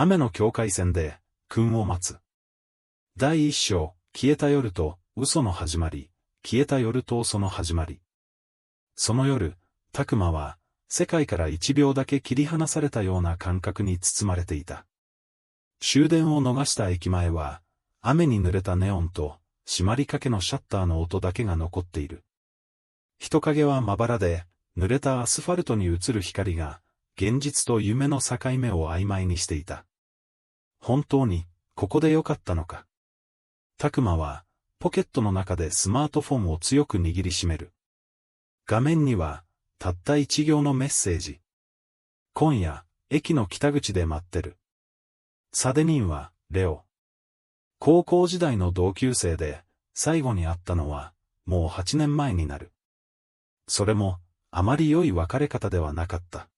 雨の境界線で、君を待つ。第一章、消えた夜と、嘘の始まり、消えた夜とその始まり。その夜、拓磨は、世界から1秒だけ切り離されたような感覚に包まれていた。終電を逃した駅前は、雨に濡れたネオンと、閉まりかけのシャッターの音だけが残っている。人影はまばらで、濡れたアスファルトに映る光が、現実と夢の境目を曖昧にしていた。本当に、ここでよかったのか。拓磨は、ポケットの中でスマートフォンを強く握りしめる。画面には、たった一行のメッセージ。今夜、駅の北口で待ってる。サデニンは、レオ。高校時代の同級生で、最後に会ったのは、もう8年前になる。それも、あまり良い別れ方ではなかった。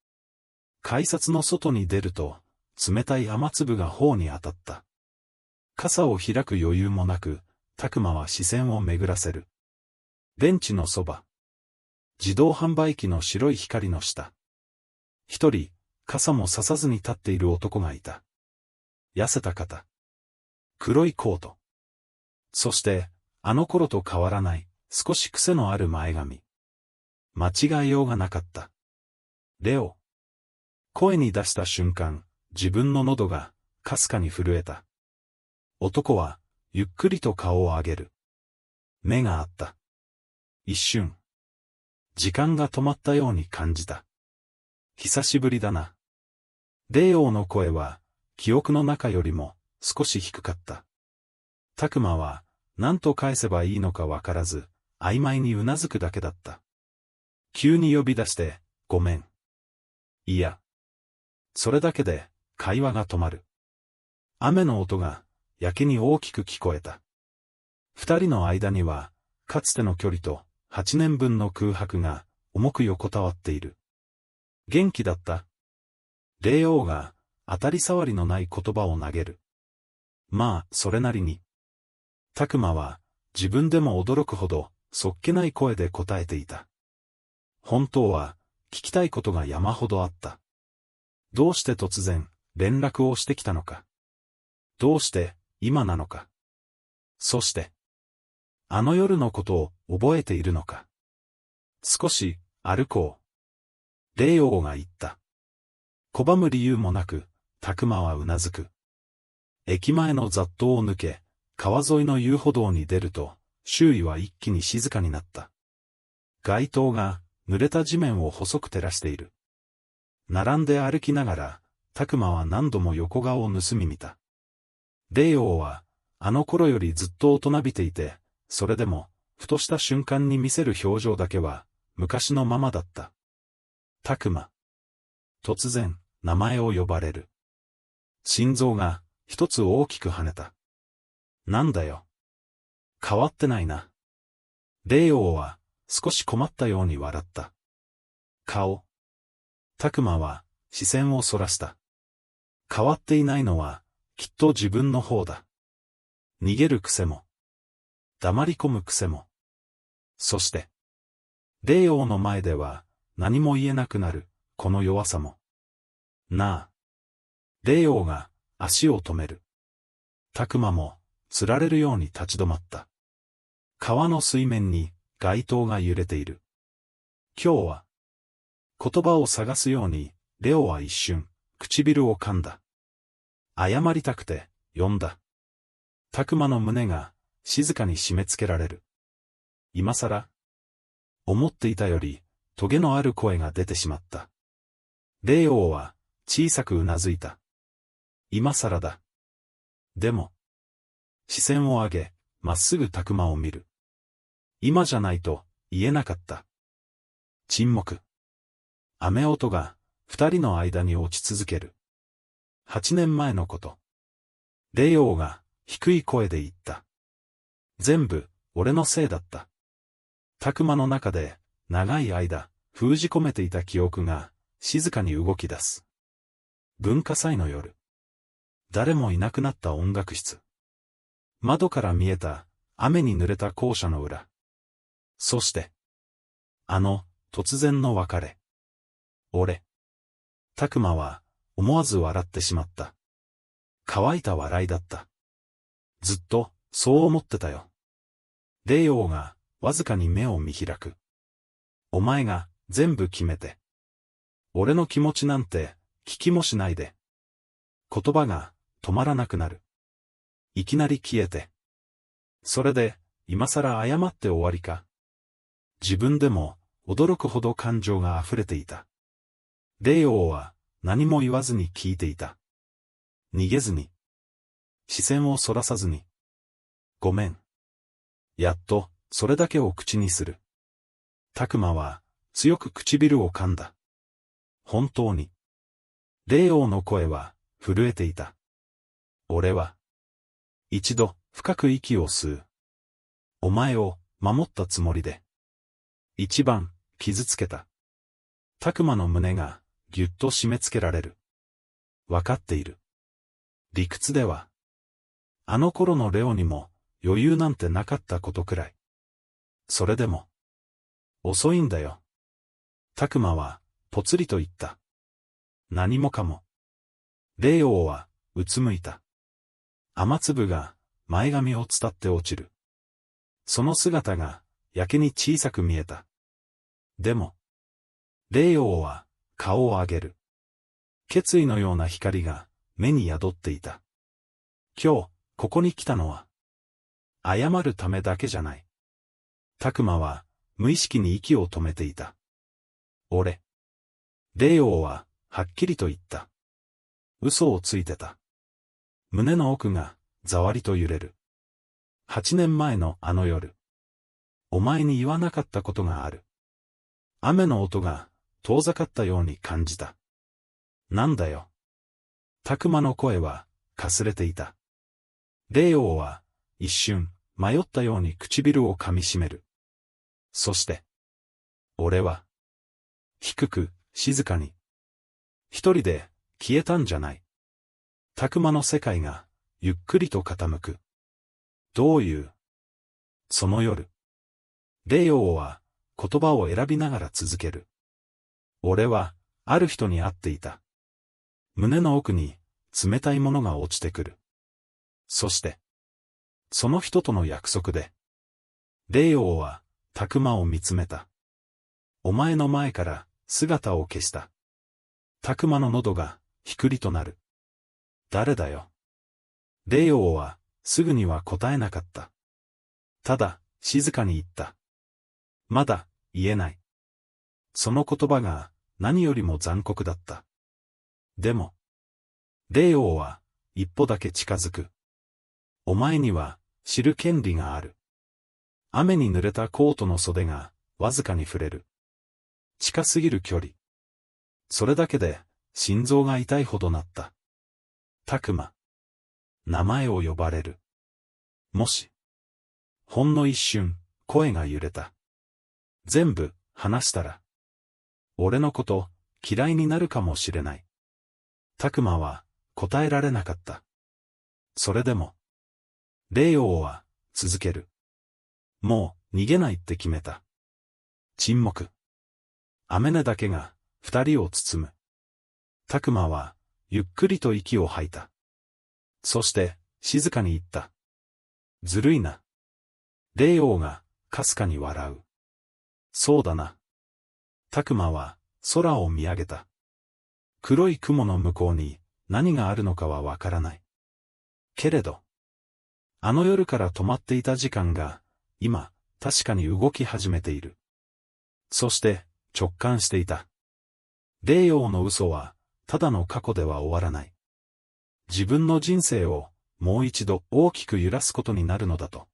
改札の外に出ると、冷たい雨粒が頬に当たった。傘を開く余裕もなく、拓磨は視線を巡らせる。ベンチのそば。自動販売機の白い光の下。一人、傘もささずに立っている男がいた。痩せた肩。黒いコート。そして、あの頃と変わらない、少し癖のある前髪。間違えようがなかった。レオ。声に出した瞬間、自分の喉が、かすかに震えた。男は、ゆっくりと顔を上げる。目が合った。一瞬。時間が止まったように感じた。久しぶりだな。レオの声は、記憶の中よりも、少し低かった。拓磨は、何と返せばいいのかわからず、曖昧にうなずくだけだった。急に呼び出して、ごめん。いや。それだけで、会話が止まる。雨の音が、やけに大きく聞こえた。二人の間には、かつての距離と、8年分の空白が、重く横たわっている。元気だった？レオが、当たり障りのない言葉を投げる。まあ、それなりに。拓磨は、自分でも驚くほど、そっけない声で答えていた。本当は、聞きたいことが山ほどあった。どうして突然、連絡をしてきたのか。どうして、今なのか。そして、あの夜のことを覚えているのか。少し、歩こう。レオが言った。拒む理由もなく、拓磨はうなずく。駅前の雑踏を抜け、川沿いの遊歩道に出ると、周囲は一気に静かになった。街灯が、濡れた地面を細く照らしている。並んで歩きながら、拓磨は何度も横顔を盗み見た。レオは、あの頃よりずっと大人びていて、それでも、ふとした瞬間に見せる表情だけは、昔のままだった。拓磨。突然、名前を呼ばれる。心臓が、一つ大きく跳ねた。なんだよ。変わってないな。レオは、少し困ったように笑った。顔。拓磨は、視線をそらした。変わっていないのは、きっと自分の方だ。逃げる癖も。黙り込む癖も。そして、レオの前では、何も言えなくなる、この弱さも。なあ。レオが、足を止める。拓磨も、つられるように立ち止まった。川の水面に、街灯が揺れている。今日は、言葉を探すように、レオは一瞬、唇を噛んだ。謝りたくて、呼んだ。拓磨の胸が、静かに締め付けられる。今更？思っていたより、トゲのある声が出てしまった。レオは、小さくうなずいた。今更だ。でも、視線を上げ、まっすぐ拓磨を見る。今じゃないと、言えなかった。沈黙。雨音が、二人の間に落ち続ける。8年前のこと。レオが、低い声で言った。全部、俺のせいだった。拓磨の中で、長い間、封じ込めていた記憶が、静かに動き出す。文化祭の夜。誰もいなくなった音楽室。窓から見えた、雨に濡れた校舎の裏。そして、突然の別れ。拓磨は、思わず笑ってしまった。乾いた笑いだった。ずっと、そう思ってたよ。霊王が、わずかに目を見開く。お前が、全部決めて。俺の気持ちなんて、聞きもしないで。言葉が、止まらなくなる。いきなり消えて。それで、今更謝って終わりか。自分でも、驚くほど感情が溢れていた。霊王は、何も言わずに聞いていた。逃げずに。視線をそらさずに。ごめん。やっと、それだけを口にする。拓馬は、強く唇を噛んだ。本当に。霊王の声は、震えていた。俺は、一度、深く息を吸う。お前を、守ったつもりで。一番、傷つけた。拓馬の胸が、ぎゅっと締め付けられる。わかっている。理屈では。あの頃のレオにも、余裕なんてなかったことくらい。それでも。遅いんだよ。拓馬は、ぽつりと言った。何もかも。霊王は、うつむいた。雨粒が、前髪を伝って落ちる。その姿が、やけに小さく見えた。でも、霊王は、顔を上げる。決意のような光が、目に宿っていた。今日、ここに来たのは、謝るためだけじゃない。拓馬は、無意識に息を止めていた。俺。霊王は、はっきりと言った。嘘をついてた。胸の奥が、ざわりと揺れる。8年前のあの夜。お前に言わなかったことがある。雨の音が、遠ざかったように感じた。なんだよ。拓馬の声は、かすれていた。霊王は、一瞬、迷ったように唇を噛みしめる。そして、俺は、低く、静かに、一人で、消えたんじゃない。拓馬の世界が、ゆっくりと傾く。どういう。その夜。霊王は、言葉を選びながら続ける。俺は、ある人に会っていた。胸の奥に、冷たいものが落ちてくる。そして、その人との約束で、霊王は、拓馬を見つめた。お前の前から、姿を消した。拓馬の喉が、ひくりとなる。誰だよ。霊王は、すぐには答えなかった。ただ、静かに言った。まだ、言えない。その言葉が、何よりも残酷だった。でも、霊王は、一歩だけ近づく。お前には、知る権利がある。雨に濡れたコートの袖が、わずかに触れる。近すぎる距離。それだけで、心臓が痛いほどなった。拓馬。名前を呼ばれる。もし。ほんの一瞬、声が揺れた。全部、話したら。俺のこと、嫌いになるかもしれない。拓馬は、答えられなかった。それでも。霊王は、続ける。もう、逃げないって決めた。沈黙。雨音だけが、二人を包む。拓馬は、ゆっくりと息を吐いた。そして、静かに言った。ずるいな。霊王が、かすかに笑う。そうだな。拓馬は、空を見上げた。黒い雲の向こうに、何があるのかはわからない。けれど、あの夜から止まっていた時間が、今、確かに動き始めている。そして、直感していた。霊王の嘘は、ただの過去では終わらない。自分の人生を、もう一度大きく揺らすことになるのだと。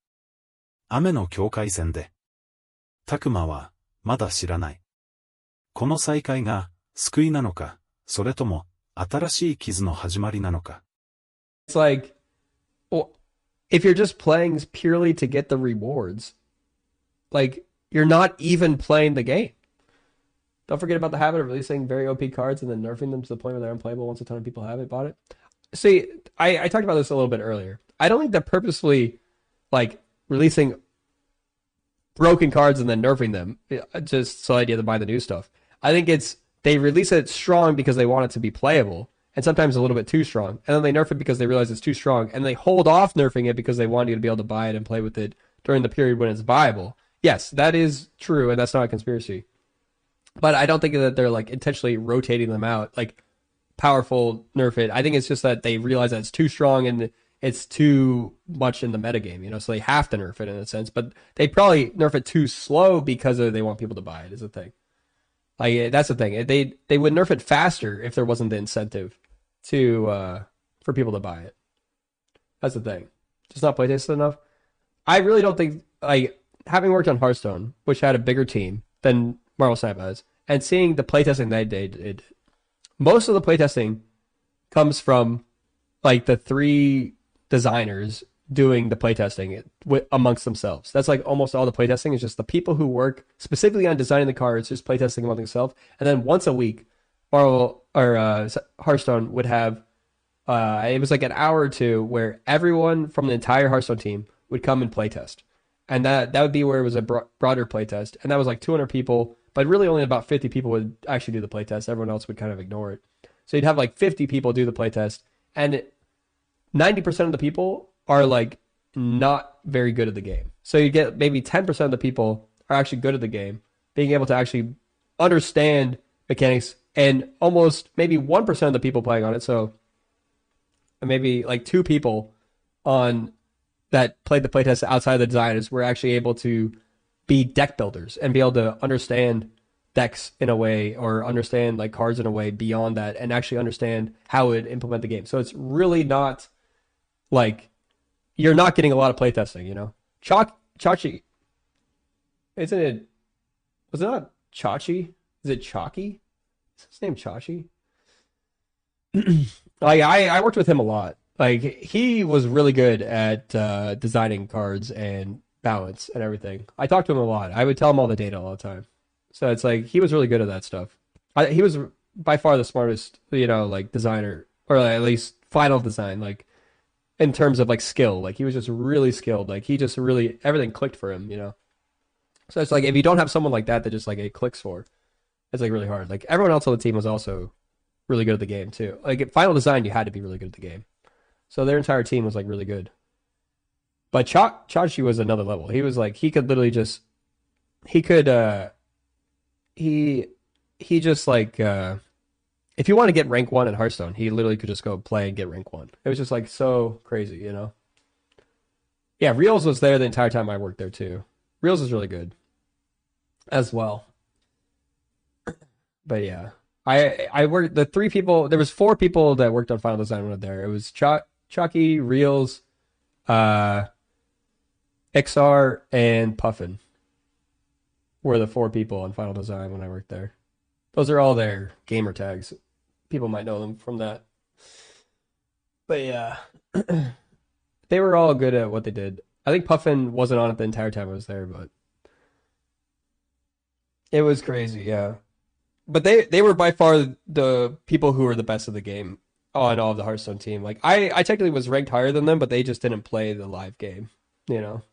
雨の境界線で。拓馬は、まだ知らない。この再会が、救いなのか、それとも、新しい傷の始まりなのか。It's like, well, if you're just playing purely to get the rewards, like, you're not even playing the game. Don't forget about the habit of releasing very OP cards and then nerfing them to the point where they're unplayable once a ton of people have it, bought it. See, I talked about this a little bit earlier. I don't think they're purposefully, like, releasing broken cards and then nerfing them just so I get to buy the new stuff. I think it's they release it strong because they want it to be playable, and sometimes a little bit too strong. And then they nerf it because they realize it's too strong, and they hold off nerfing it because they want you to be able to buy it and play with it during the period when it's viable. Yes, that is true, and that's not a conspiracy. But I don't think that they're like intentionally rotating them out, like powerful nerf it. I think it's just that they realize that it's too strong and it's too much in the metagame, you know, so they have to nerf it in a sense. But they probably nerf it too slow because they want people to buy it, is the thing. Like that's the thing. They would nerf it faster if there wasn't the incentive to for people to buy it. That's the thing. Just not playtested enough. I really don't think, like, having worked on Hearthstone, which had a bigger team than Marvel Snap has, and seeing the playtesting they did, most of the playtesting comes from like the 3 designers doing the playtesting amongst themselves. That's like almost all the playtesting is just the people who work specifically on designing the cards, just playtesting among themselves. And then once a week, Marvel or Hearthstone would have it was like an hour or two where everyone from the entire Hearthstone team would come and playtest, and that would be where it was a broader playtest, and that was like 200 people, but really only about 50 people would actually do the playtest. Everyone else would kind of ignore it. So you'd have like 50 people do the playtest, and 90% of the people are like not very good at the game. So you get maybe 10% of the people are actually good at the game, being able to actually understand mechanics, and almost maybe 1% of the people playing on it. So maybe like 2 people on that played the playtest outside of the designers were actually able to be deck builders and be able to understand decks in a way, or understand like cards in a way beyond that, and actually understand how it implement the game. So it's really not like, you're not getting a lot of playtesting, you know. Chachi, isn't it? Was it not Chachi? Is it Chalky? Is his name Chachi? Like I worked with him a lot. Like he was really good at designing cards and balance and everything. I talked to him a lot. I would tell him all the data all the time. So it's like he was really good at that stuff. He was by far the smartest, you know, like designer, or at least final design, like in terms of like skill. Like he was just really skilled. Like he just really, everything clicked for him, you know. So it's like if you don't have someone like that just like it clicks for, it's like really hard. Like everyone else on the team was also really good at the game too. Like at final design, you had to be really good at the game. So their entire team was like really good. But Chachi was another level. He was like, he could literally just, he could he just like if you want to get rank 1 in Hearthstone, he literally could just go play and get rank 1. It was just like so crazy, you know. Yeah, Reels was there the entire time I worked there too. Reels was really good as well. But yeah, I worked the 3 people. There was 4 people that worked on final design when I was there. It was Chucky, Reels, XR, and Puffin were the 4 people on final design when I worked there. Those are all their gamer tags. People might know them from that. But yeah, they were all good at what they did. I think Puffin wasn't on it the entire time I was there, but it was crazy, yeah. But they were by far the people who were the best of the game on all of the Hearthstone team. Like I technically was ranked higher than them, but they just didn't play the live game, you know.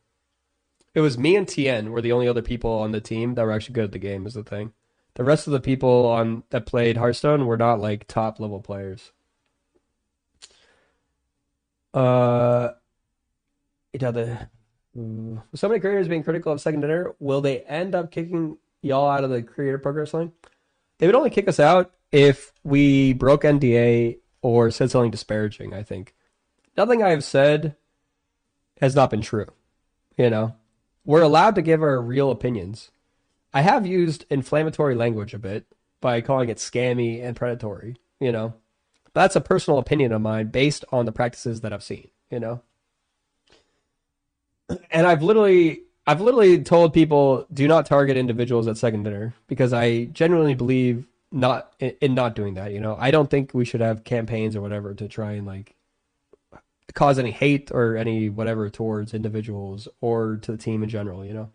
It was me and Tien were the only other people on the team that were actually good at the game, is the thing. The rest of the people on that played Hearthstone were not like top level players. Uh, you know, with so many creators being critical of second dinner, will they end up kicking y'all out of the creator progress line? They would only kick us out if we broke NDA or said something disparaging, I think. Nothing I have said has not been true, you know? We're allowed to give our real opinions. I have used inflammatory language a bit by calling it scammy and predatory, you know? That's a personal opinion of mine based on the practices that I've seen, you know? And I've literally told people, do not target individuals at second dinner, because I genuinely believe not in not doing that, you know? I don't think we should have campaigns or whatever to try and like cause any hate or any whatever towards individuals or to the team in general, you know?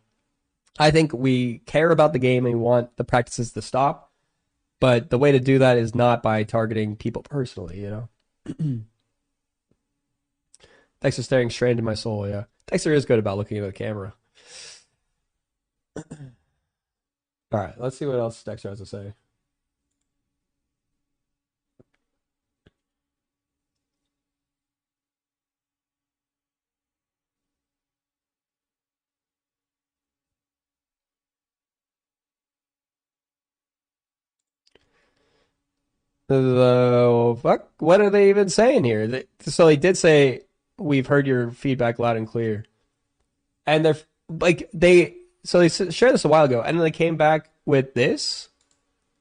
I think we care about the game and we want the practices to stop, but the way to do that is not by targeting people personally, you know? Thanks for staring straight into my soul, yeah. Dexter is good about looking at the camera. All right, let's see what else Dexter has to say. The fuck? What are they even saying here? So they did say we've heard your feedback loud and clear, and they're like they shared this a while ago, and then they came back with this,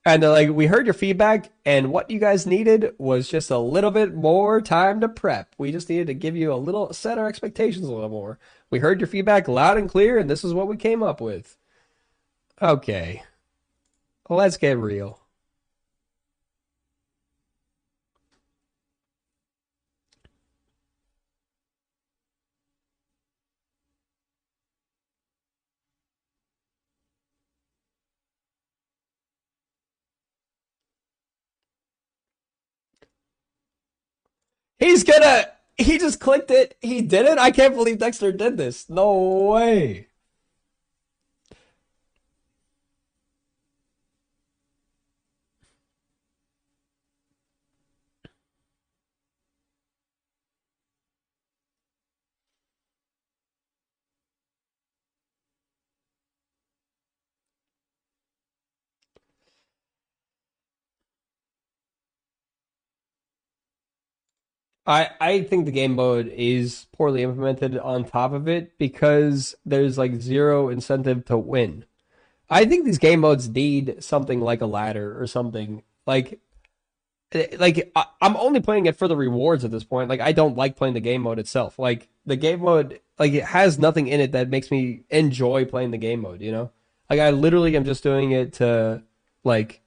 and they're like, we heard your feedback, and what you guys needed was just a little bit more time to prep. We just needed to give you a little set our expectations a little more. We heard your feedback loud and clear, and this is what we came up with. Okay, let's get real. He just clicked it. He did it. I can't believe Dexter did this. No way. I think the game mode is poorly implemented on top of it because there's like zero incentive to win. I think these game modes need something like a ladder or something I'm only playing it for the rewards at this point. Like I don't like playing the game mode itself. Like the game mode, like it has nothing in it that makes me enjoy playing the game mode. You know, like I literally am just doing it to like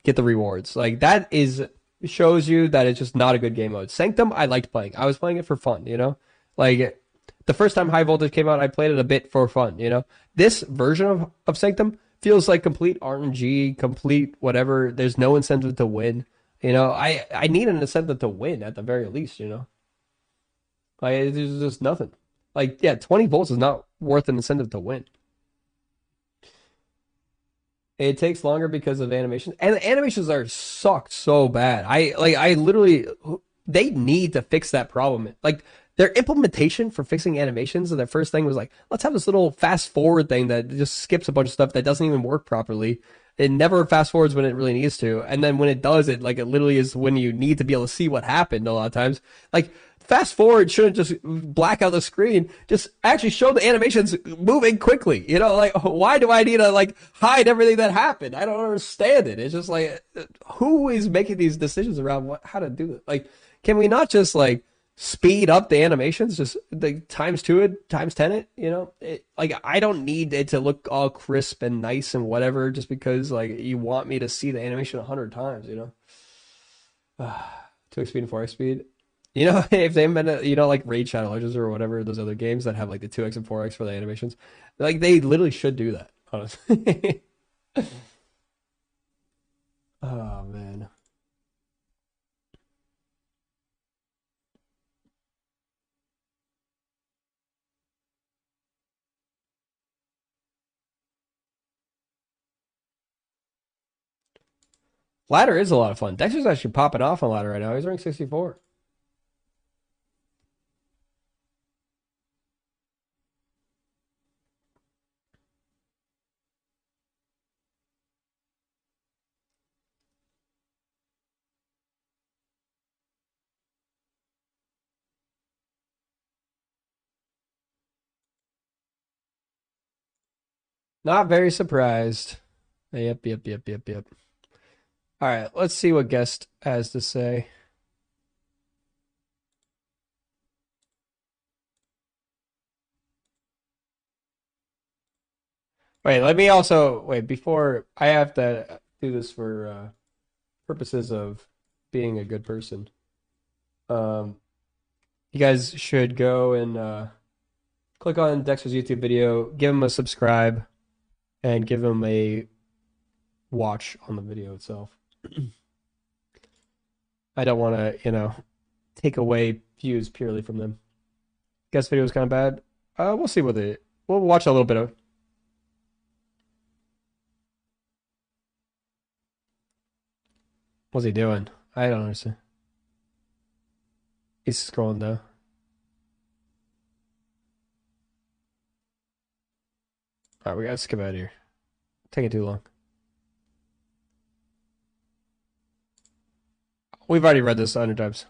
get the rewards. Like that is shows you that it's just not a good game mode. Sanctum, I liked playing. I was playing it for fun. You know, like the first time High Voltage came out, I played it a bit for fun. You know, this version of Sanctum feels like complete RNG, complete whatever. There's no incentive to win. You know, I need an incentive to win at the very least, you know? Like, there's just nothing. Like, yeah, 20 volts is not worth an incentive to win. It takes longer because of animation. And the animations are sucked so bad. I literally, they need to fix that problem. Like, their implementation for fixing animations, and their first thing was like, let's have this little fast forward thing that just skips a bunch of stuff that doesn't even work properly. It never fast forwards when it really needs to. And then when it does, it literally is when you need to be able to see what happened a lot of times. Like, fast forward shouldn't just black out the screen. Just actually show the animations moving quickly. You know, like why do I need to like hide everything that happened? I don't understand it. It's just like who is making these decisions around how to do it? Like, can we not just like speed up the animations, just like times two it, times 10 it, you know? Like I don't need it to look all crisp and nice and whatever just because like you want me to see the animation 100 times, you know? 2x speed and 4x speed. You know, if they meant, you know, like Raid Shadow Legends or whatever, those other games that have like the 2x and 4x for the animations, like they literally should do that, honestly. Oh, man. Ladder is a lot of fun. Dexter's actually popping off on ladder right now. He's rank 64. Not very surprised. Yep, yep, yep, yep, yep. All right, let's see what guest has to say. Wait, let me also wait before I have to do this for purposes of being a good person. Um, you guys should go and click on Dexter's YouTube video, give him a subscribe, and give him a watch on the video itself. I don't want to, you know, take away views purely from them. Guest video was kind of bad. We'll see what it. We'll watch a little bit of. What's he doing? I don't understand. He's scrolling down. All right, we gotta skip out of here. Taking too long. We've already read this 100 times.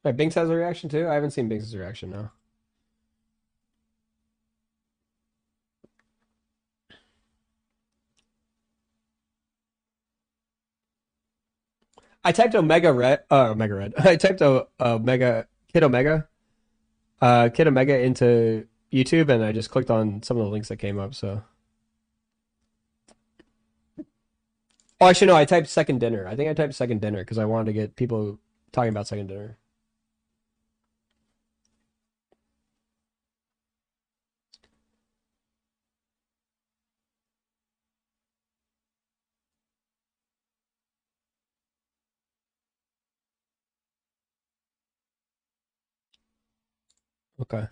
Wait, Binks has a reaction too? I haven't seen Binks' reaction, no. I typed Omega Red, Omega Red. I typed Omega, Kid Omega, Kid Omega into YouTube, and I just clicked on some of the links that came up, so. Oh, actually, no, I typed second dinner. I think I typed second dinner because I wanted to get people talking about second dinner. Okay.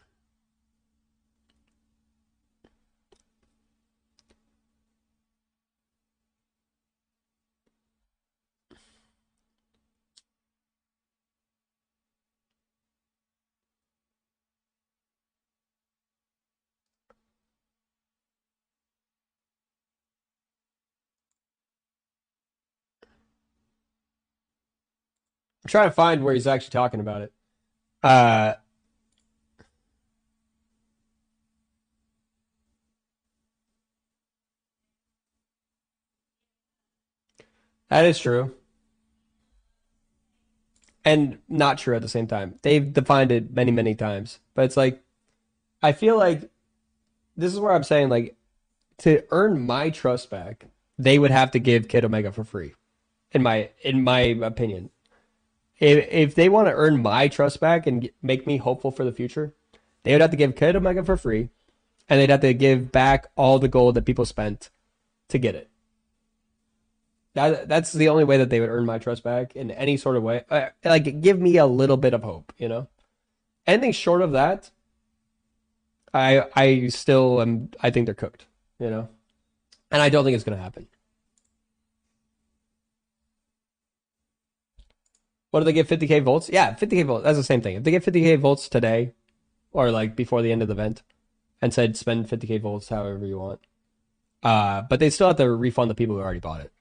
I'm trying to find where he's actually talking about it. Uh, that is true. And not true at the same time. They've defined it many, many times. But it's like, I feel like this is where I'm saying, like, to earn my trust back, they would have to give Kid Omega for free, in my opinion. If they want to earn my trust back and make me hopeful for the future, they would have to give Kid Omega for free, and they'd have to give back all the gold that people spent to get it. That's the only way that they would earn my trust back in any sort of way. Like, give me a little bit of hope, you know. Anything short of that, I still am. I think they're cooked, you know, and I don't think it's gonna happen. What do they give 50K votes? Yeah, 50K votes. That's the same thing. If they get 50K votes today, or like before the end of the event, and said spend 50K votes however you want, but they still have to refund the people who already bought it.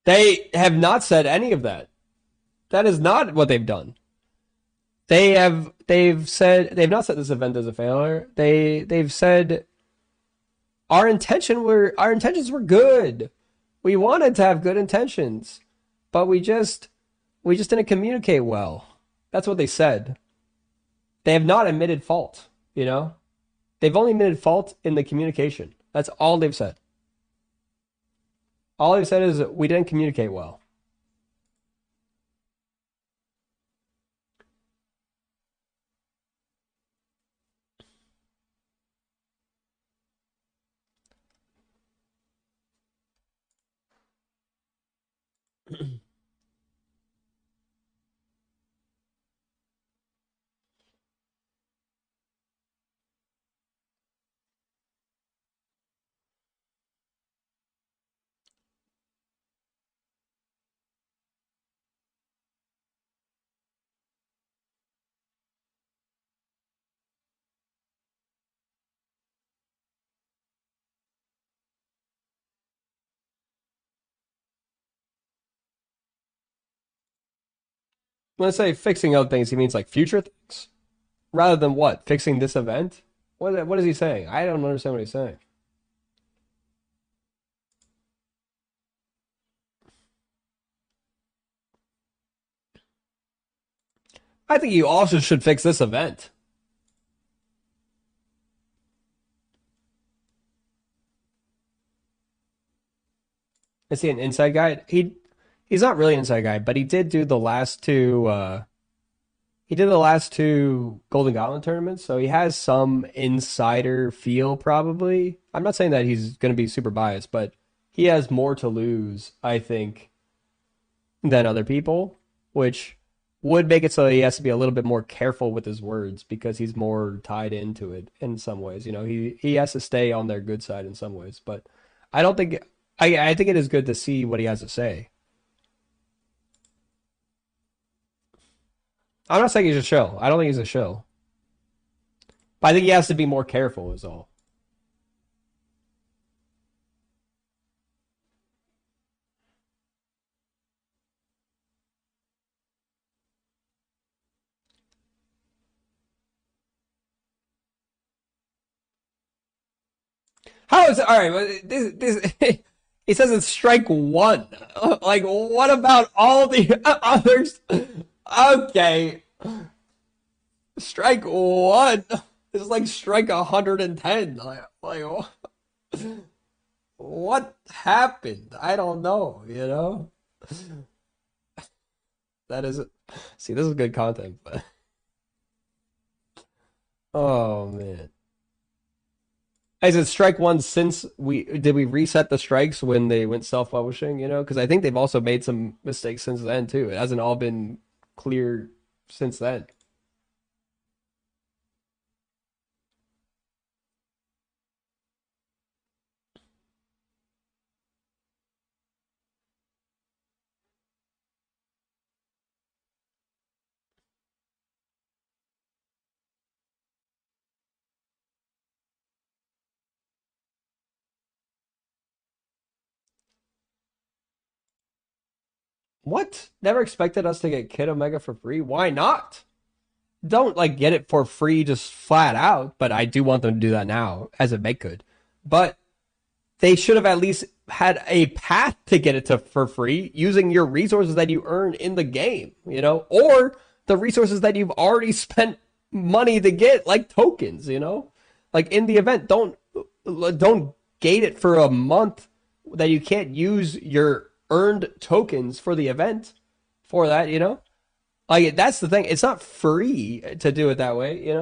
They have not said any of that. That is not what they've done. They've not said this event is a failure. They've said our intentions were good. We wanted to have good intentions, but we just didn't communicate well. That's what they said. They have not admitted fault, you know? They've only admitted fault in the communication. That's all they've said. All they've said is we didn't communicate well. When I say fixing other things, he means like future things rather than what? Fixing this event? What is he saying? I don't understand what he's saying. I think you also should fix this event. Is he an inside guy? He's not really an inside guy, but he did do the last two he did the last two Golden Gauntlet tournaments, so he has some insider feel probably. I'm not saying that he's gonna be super biased, but he has more to lose, I think, than other people, which would make it so he has to be a little bit more careful with his words because he's more tied into it in some ways. He has to stay on their good side in some ways, but I don't think I think it is good to see what he has to say. I'm not saying he's a shill. I don't think he's a shill. But I think he has to be more careful is all. How is it? All right, this he says it's strike one. Like, what about all the others? Okay, strike one. It's like strike 110. Like what happened? I don't know. That is. See, this is good content, but oh man. Is it strike one since we reset the strikes when they went self-publishing, Because I think they've also made some mistakes since then too. It hasn't all been clear since then. What? Never expected us to get Kid Omega for free? Why not? Don't like get it for free just flat out, but I do want them to do that now as a make good. But they should have at least had a path to get it to for free using your resources that you earn in the game, or the resources that you've already spent money to get, like tokens. Like in the event, don't gate it for a month that you can't use your earned tokens for the event for that. Like that's the thing. It's not free to do it that way.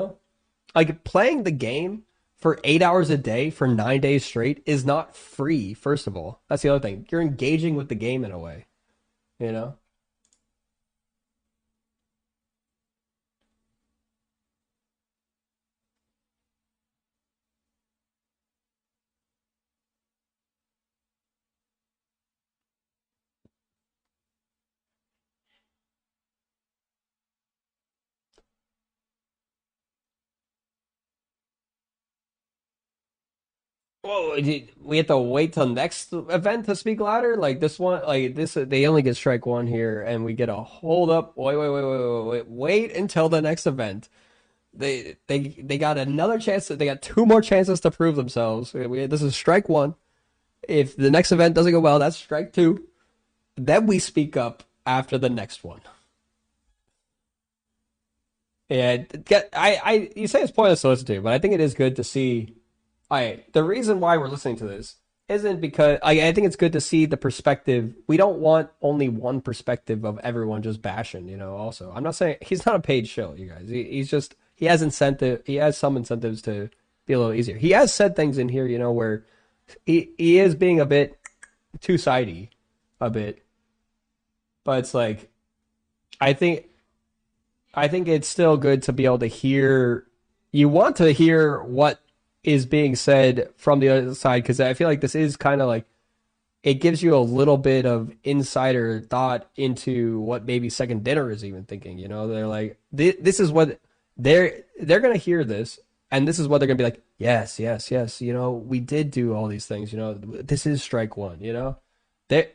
Like playing the game for 8 hours a day for 9 days straight is not free, first of all. That's the other thing. You're engaging with the game in a way, you know? Whoa, we have to wait till next event to speak louder? Like this one, like this, they only get strike one here, and we get a hold up. Wait until the next event. They got another chance. They got two more chances to prove themselves. This is strike one. If the next event doesn't go well, that's strike two. Then we speak up after the next one. Yeah, you say it's pointless to listen to, but I think it is good to see. The reason why we're listening to this isn't because I think it's good to see the perspective. We don't want only one perspective of everyone just bashing, also. I'm not saying he's not a paid show, you guys. He's just he has some incentives to be a little easier. He has said things in here, where he is being a bit two sidey a bit. But it's like I think I think it's still good to be able to hear. You want to hear what is being said from the other side because I feel like this is kind of like it gives you a little bit of insider thought into what maybe Second Dinner is even thinking. They're like, this is what they're gonna hear this, and this is what they're gonna be like. Yes, yes, yes. We did do all these things. This is strike one. They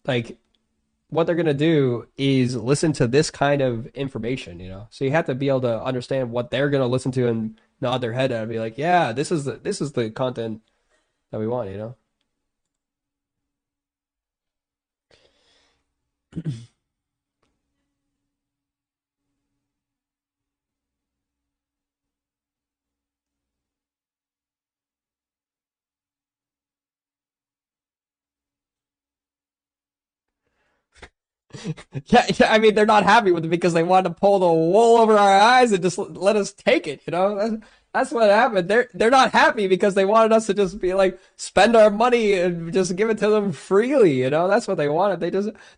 like what they're gonna do is listen to this kind of information, you know. So you have to be able to understand what they're gonna listen to and nod their head at and be like, yeah, this is the content that we want, you know. Yeah, yeah, I mean, they're not happy with it because they want to pull the wool over our eyes and just let us take it. You know, that's what happened. They're not happy because they wanted us to just be like spend our money and just give it to them freely. You know, that's what they wanted.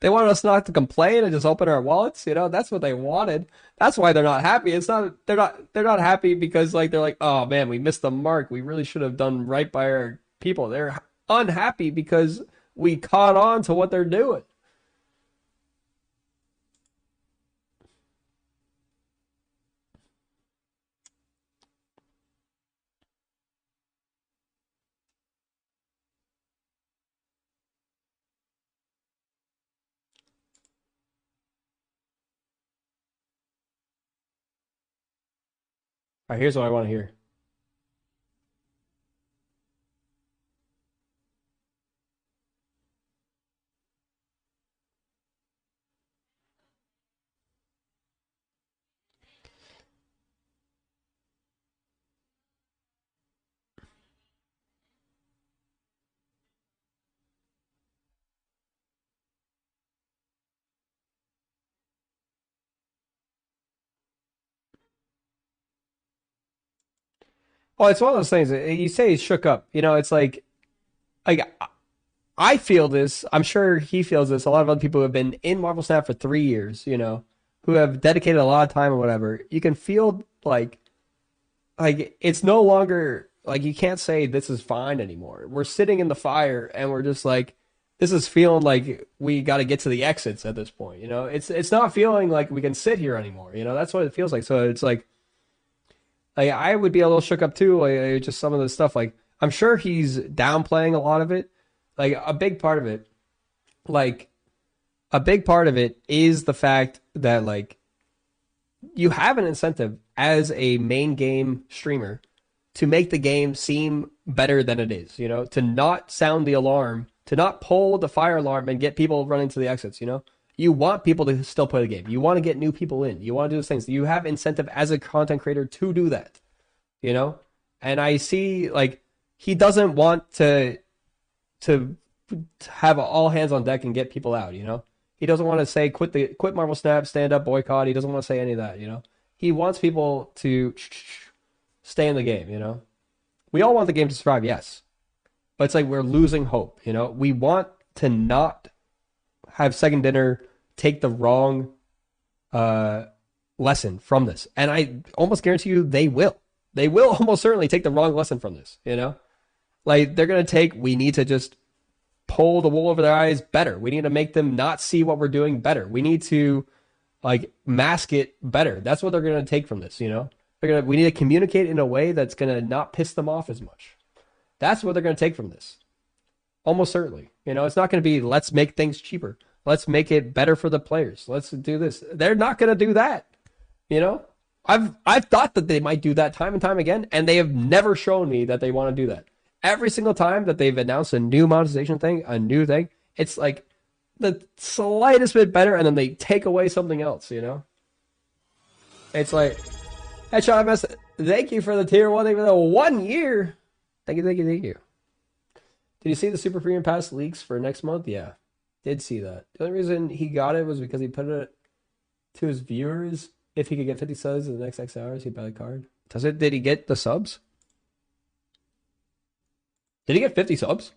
They wanted us not to complain and just open our wallets. You know, that's what they wanted. That's why they're not happy. It's not they're not happy because like they're like, oh man, we missed the mark. We really should have done right by our people. They're unhappy because we caught on to what they're doing. All right, here's what I want to hear. Well, it's one of those things. You say he's shook up. You know, it's like I feel this. I'm sure he feels this. A lot of other people who have been in Marvel Snap for 3 years, you know, who have dedicated a lot of time or whatever. You can feel like it's no longer like you can't say this is fine anymore. We're sitting in the fire and we're just like this is feeling like we got to get to the exits at this point. You know, it's not feeling like we can sit here anymore. You know, that's what it feels like. So it's like I would be a little shook up too, like just some of the stuff. Like I'm sure he's downplaying a lot of it. Like a big part of it, like a big part of it is the fact that like you have an incentive as a main game streamer to make the game seem better than it is. You know, to not sound the alarm, to not pull the fire alarm and get people running to the exits. You know, you want people to still play the game. You want to get new people in. You want to do those things. You have incentive as a content creator to do that. You know, and I see like he doesn't want to have all hands on deck and get people out. You know, he doesn't want to say quit Marvel Snap, stand up, boycott. He doesn't want to say any of that. You know, he wants people to stay in the game. You know, we all want the game to survive, yes, but it's like we're losing hope. You know, we want to not have Second Dinner take the wrong uh, lesson from this, and I almost guarantee you they will. They will almost certainly take the wrong lesson from this. You know, like they're gonna take. We need to just pull the wool over their eyes better. We need to make them not see what we're doing better. We need to like mask it better. That's what they're going to take from this, you know? We need to communicate in a way that's going to not piss them off as much. That's what they're going to take from this. Almost certainly. You know, it's not going to be let's make things cheaper. Let's make it better for the players. Let's do this. They're not going to do that. You know? I've thought that they might do that time and time again, and they have never shown me that they want to do that. Every single time that they've announced a new monetization thing, a new thing, it's like the slightest bit better, and then they take away something else, you know? It's like, hey, Sean MS, thank you for the tier 1, even though 1 year. Thank you, thank you, thank you. Did you see the Super Premium Pass leaks for next month? Yeah, did see that. The only reason he got it was because he put it to his viewers. If he could get 50 subs in the next X hours, he'd buy the card. Did he get the subs? Did he get 50 subs?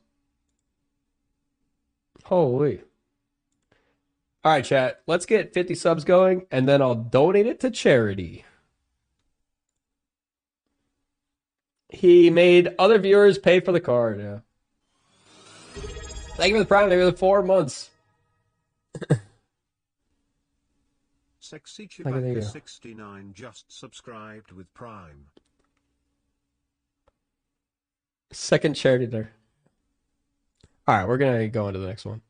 Holy. All right, chat. Let's get 50 subs going, and then I'll donate it to charity. He made other viewers pay for the card, yeah. Thank you for the Prime. Thank you for the 4 months. Sexy Chewbacca 69 just subscribed with Prime. Second charity there. All right, we're going to go into the next one.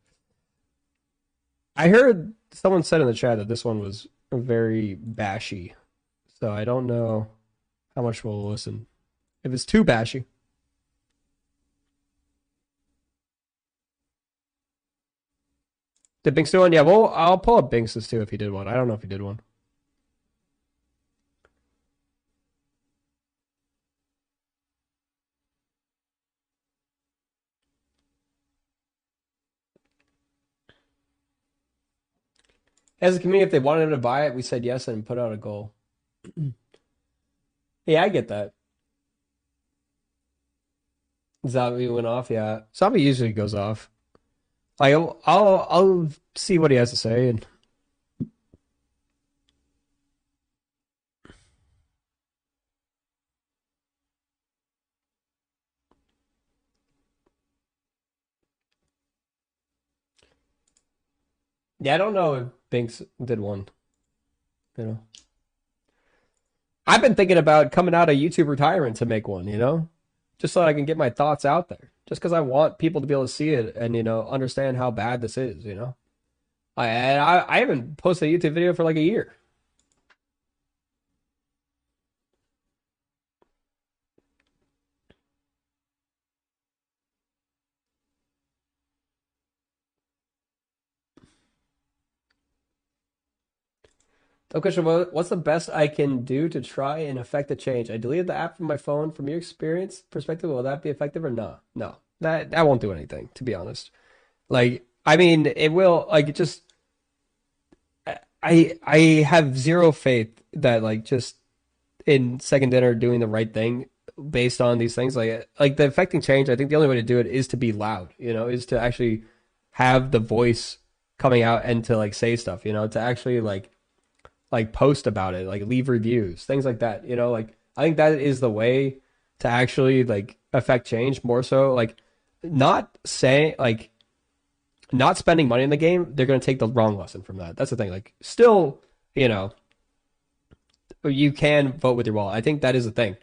I heard someone said in the chat that this one was very bashy, so I don't know how much we'll listen. If it's too bashy. Did Binks do one? Yeah, well, I'll pull up Binks's too if he did one. I don't know if he did one. As a community, if they wanted to buy it, we said yes and put out a goal. Yeah, I get that. Zombie went off, yeah. Zombie usually goes off. I'll see what he has to say and yeah, I don't know if Binks did one. You know. I've been thinking about coming out of YouTube retirement to make one, you know? Just so I can get my thoughts out there. Just because I want people to be able to see it and, you know, understand how bad this is, you know? I haven't posted a YouTube video for like a year. Okay, so what's the best I can do to try and affect the change? I deleted the app from my phone. From your experience perspective, will that be effective or no? No, that won't do anything, to be honest. Like, I mean, it will, like, it just, I have zero faith that, like, just in Second Dinner doing the right thing based on these things. Like the affecting change, I think the only way to do it is to be loud, you know, is to actually have the voice coming out and to, like, say stuff, you know, to actually, like post about it, like leave reviews, things like that, you know, like I think that is the way to actually, like, affect change more so. Like, not saying, like, not spending money in the game, they're going to take the wrong lesson from that. That's the thing. Like, still, you know, you can vote with your wallet. I think that is the thing.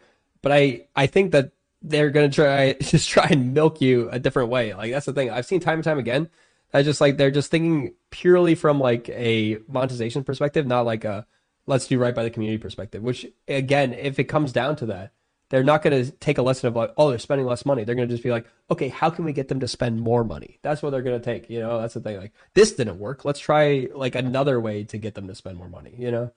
But I think that they're going to try and milk you a different way. Like, that's the thing. I've seen time and time again. I just, like, they're just thinking purely from, like, a monetization perspective, not like a let's do right by the community perspective, which, again, if it comes down to that, they're not going to take a lesson of, like, oh, they're spending less money. They're going to just be like, okay, how can we get them to spend more money? That's what they're going to take. You know, that's the thing. Like, this didn't work. Let's try, like, another way to get them to spend more money, you know?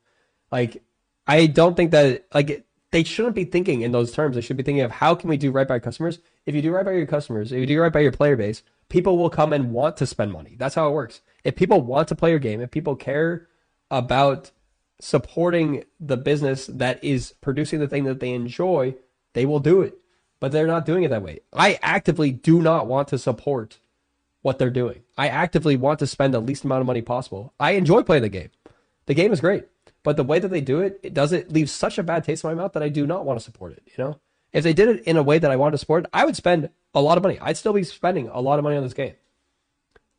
Like, I don't think that, like, they shouldn't be thinking in those terms. They should be thinking of how can we do right by customers? If you do right by your customers, if you do right by your player base, people will come and want to spend money. That's how it works. If people want to play your game, if people care about supporting the business that is producing the thing that they enjoy, they will do it. But they're not doing it that way. I actively do not want to support what they're doing. I actively want to spend the least amount of money possible. I enjoy playing the game. The game is great. But the way that they do it, it leaves such a bad taste in my mouth that I do not want to support it, you know? If they did it in a way that I wanted to support it, I would spend a lot of money. I'd still be spending a lot of money on this game.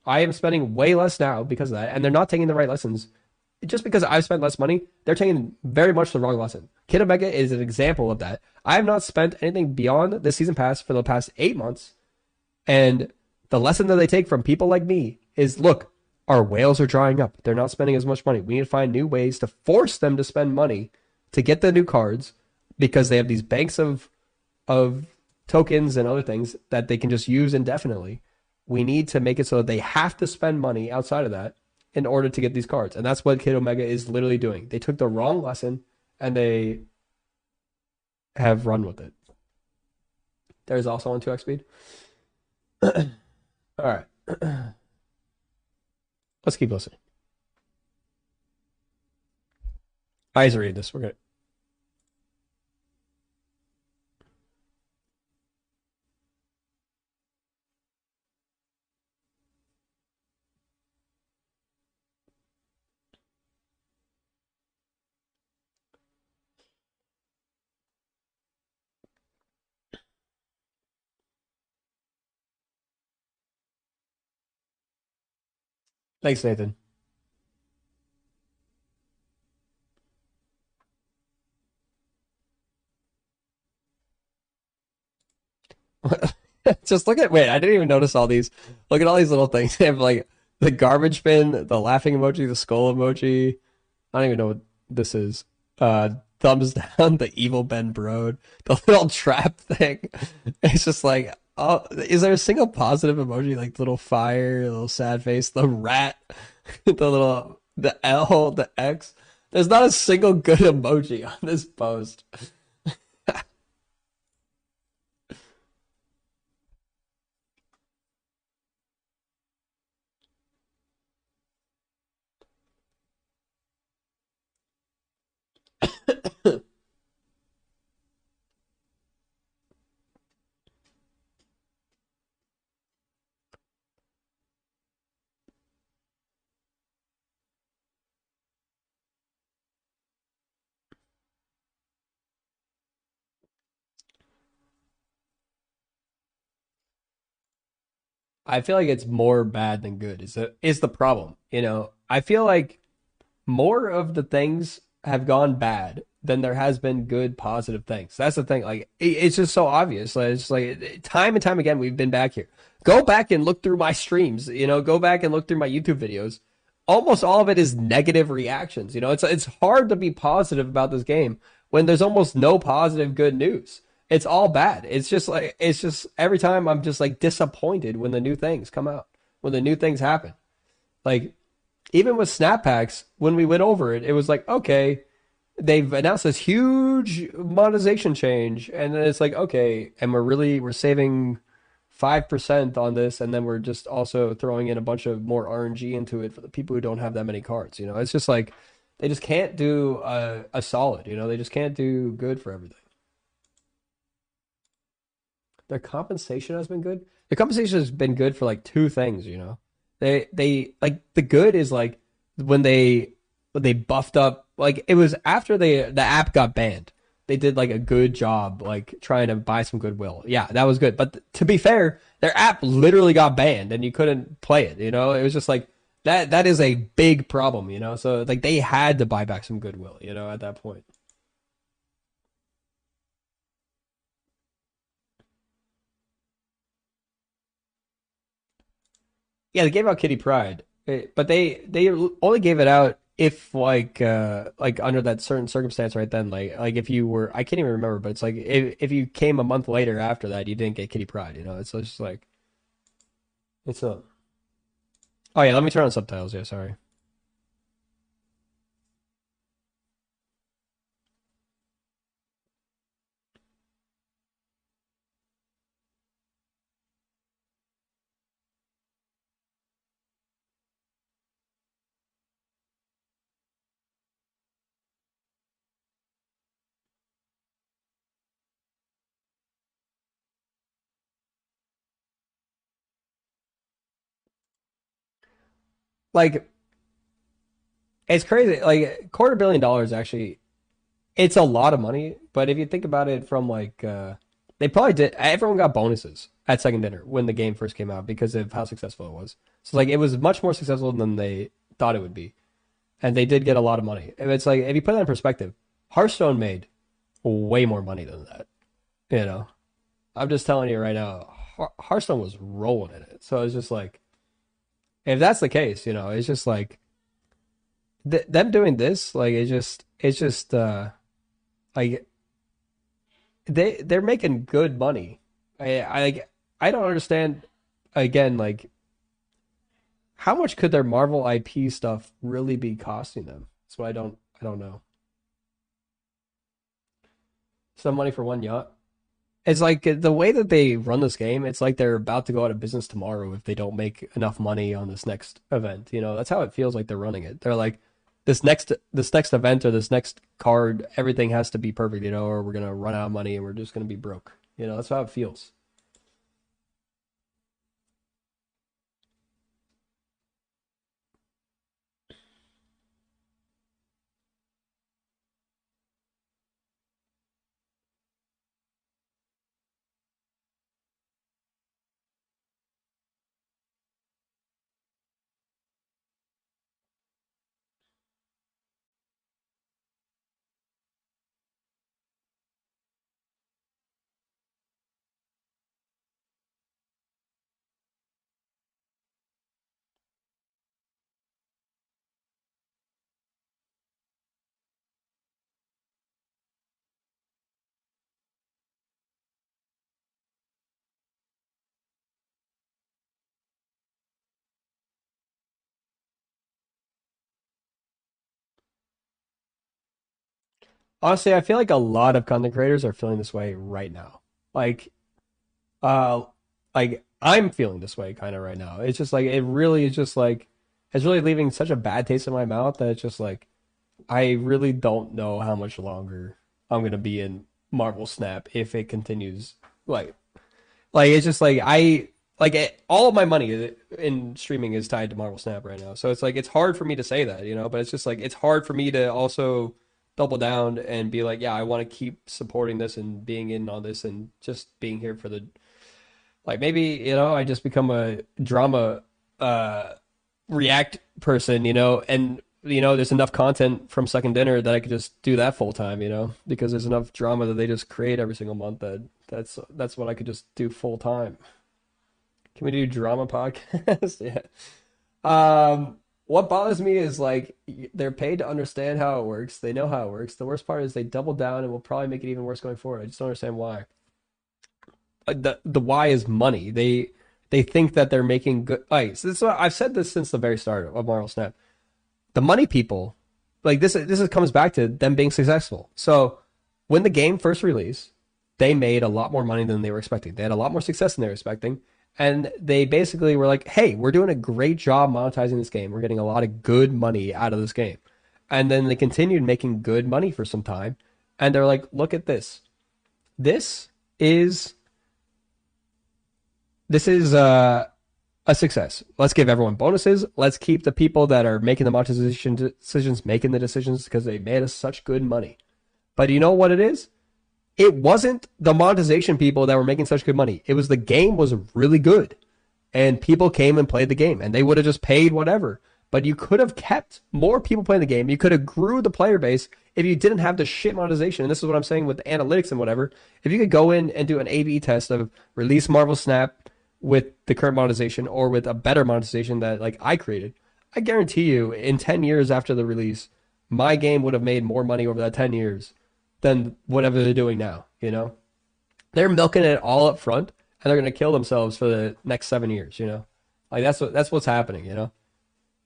I am spending way less now because of that, and they're not taking the right lessons. Just because I've spent less money, they're taking very much the wrong lesson. 𝔹𝕃ℂ𝔻 is an example of that. I have not spent anything beyond the season pass for the past 8 months, and the lesson that they take from people like me is, look, our whales are drying up. They're not spending as much money. We need to find new ways to force them to spend money to get the new cards because they have these banks of tokens and other things that they can just use indefinitely. We need to make it so that they have to spend money outside of that in order to get these cards. And that's what 𝔹𝕃ℂ𝔻 is literally doing. They took the wrong lesson and they have run with it. There's also on 2x speed. All right. Let's keep listening. Eyes read this. We're good. Thanks, Nathan. Just look at, wait, I didn't even notice all these. Look at all these little things. They have, like, The garbage bin, the laughing emoji, the skull emoji. I don't even know what this is. Thumbs down, the evil Ben Brode, the little trap thing. It's just like, oh, is there a single positive emoji? Like little fire, little sad face, the rat, the L, the X. There's not a single good emoji on this post. I feel like it's more bad than good. Is the problem? I feel like more of the things have gone bad than there has been good positive things. That's the thing. Like it's just so obvious. Like, it's like time and time again we've been back here. Go back and look through my streams. Go back and look through my YouTube videos. Almost all of it is negative reactions. It's hard to be positive about this game when there's almost no positive good news. It's all bad. It's just every time I'm just like disappointed when the new things come out, when the new things happen. Like even with snap packs, when we went over it, it was like, okay, they've announced this huge monetization change, and then it's like, okay, and we're saving 5% on this, and then we're just also throwing in a bunch of more RNG into it for the people who don't have that many cards. It's just like they just can't do a solid. They just can't do good for everything. Their compensation has been good. The compensation has been good for like two things. They like the good is like when they buffed up, like it was after the app got banned. They did like a good job like trying to buy some goodwill. Yeah, that was good. But to be fair, their app literally got banned and you couldn't play it. It was just like that is a big problem. So like they had to buy back some goodwill, at that point. Yeah, they gave out Kitty Pride, but they only gave it out if like under that certain circumstance right then, like if you were, I can't even remember, but it's like if you came a month later after that, you didn't get Kitty Pride. It's just like it's a. Oh yeah, let me turn on subtitles. Yeah, sorry. Like it's crazy. Like $250 million actually, it's a lot of money. But if you think about it from like, they probably did. Everyone got bonuses at Second Dinner when the game first came out because of how successful it was. So like it was much more successful than they thought it would be, and they did get a lot of money. And it's like if you put that in perspective, Hearthstone made way more money than that. You know, I'm just telling you right now, Hearthstone was rolling in it. So it's just like if that's the case, it's just like them doing this, like it's just like they're making good money. I don't understand again like how much could their Marvel IP stuff really be costing them? So I don't know. Some money for one yacht. It's like the way that they run this game, it's like they're about to go out of business tomorrow if they don't make enough money on this next event. That's how it feels like they're running it. They're like this next event or this next card, everything has to be perfect, or we're gonna run out of money and we're just gonna be broke. That's how it feels. Honestly, I feel like a lot of content creators are feeling this way right now. Like, uh, like I'm feeling this way kind of right now. It's just like it really is just like it's really leaving such a bad taste in my mouth that it's just like I really don't know how much longer I'm gonna be in Marvel Snap if it continues. Like, like it's just like all of my money in streaming is tied to Marvel Snap right now. So it's like it's hard for me to say that, you know, but it's just like it's hard for me to also double down and be like, yeah, I want to keep supporting this and being in on this and just being here for the like maybe, you know, I just become a drama uh react person, you know, and you know, there's enough content from Second Dinner that I could just do that full time, you know, because there's enough drama that they just create every single month that that's what I could just do full time. Can we do drama podcast? Yeah. What bothers me is like they're paid to understand how it works. They know how it works. The worst part is they double down and will probably make it even worse going forward. I just don't understand why. The why is money. They think that they're making good. Like, so this is what, I've said this since the very start of Marvel Snap. The money people, like this comes back to them being successful. So when the game first released, they made a lot more money than they were expecting. They had a lot more success than they were expecting. And they basically were like, hey, we're doing a great job monetizing this game. We're getting a lot of good money out of this game. And then they continued making good money for some time. And they're like, look at this. This is a success. Let's give everyone bonuses. Let's keep the people that are making the monetization decisions making the decisions because they made us such good money. But you know what it is? It wasn't the monetization people that were making such good money. It was the game was really good. And people came and played the game. And they would have just paid whatever. But you could have kept more people playing the game. You could have grew the player base if you didn't have the shit monetization. And this is what I'm saying with analytics and whatever. If you could go in and do an A/B test of release Marvel Snap with the current monetization or with a better monetization that like I created, I guarantee you in 10 years after the release, my game would have made more money over that 10 years than whatever they're doing now, you know? They're milking it all up front and they're going to kill themselves for the next 7 years, you know? Like that's what's happening, you know?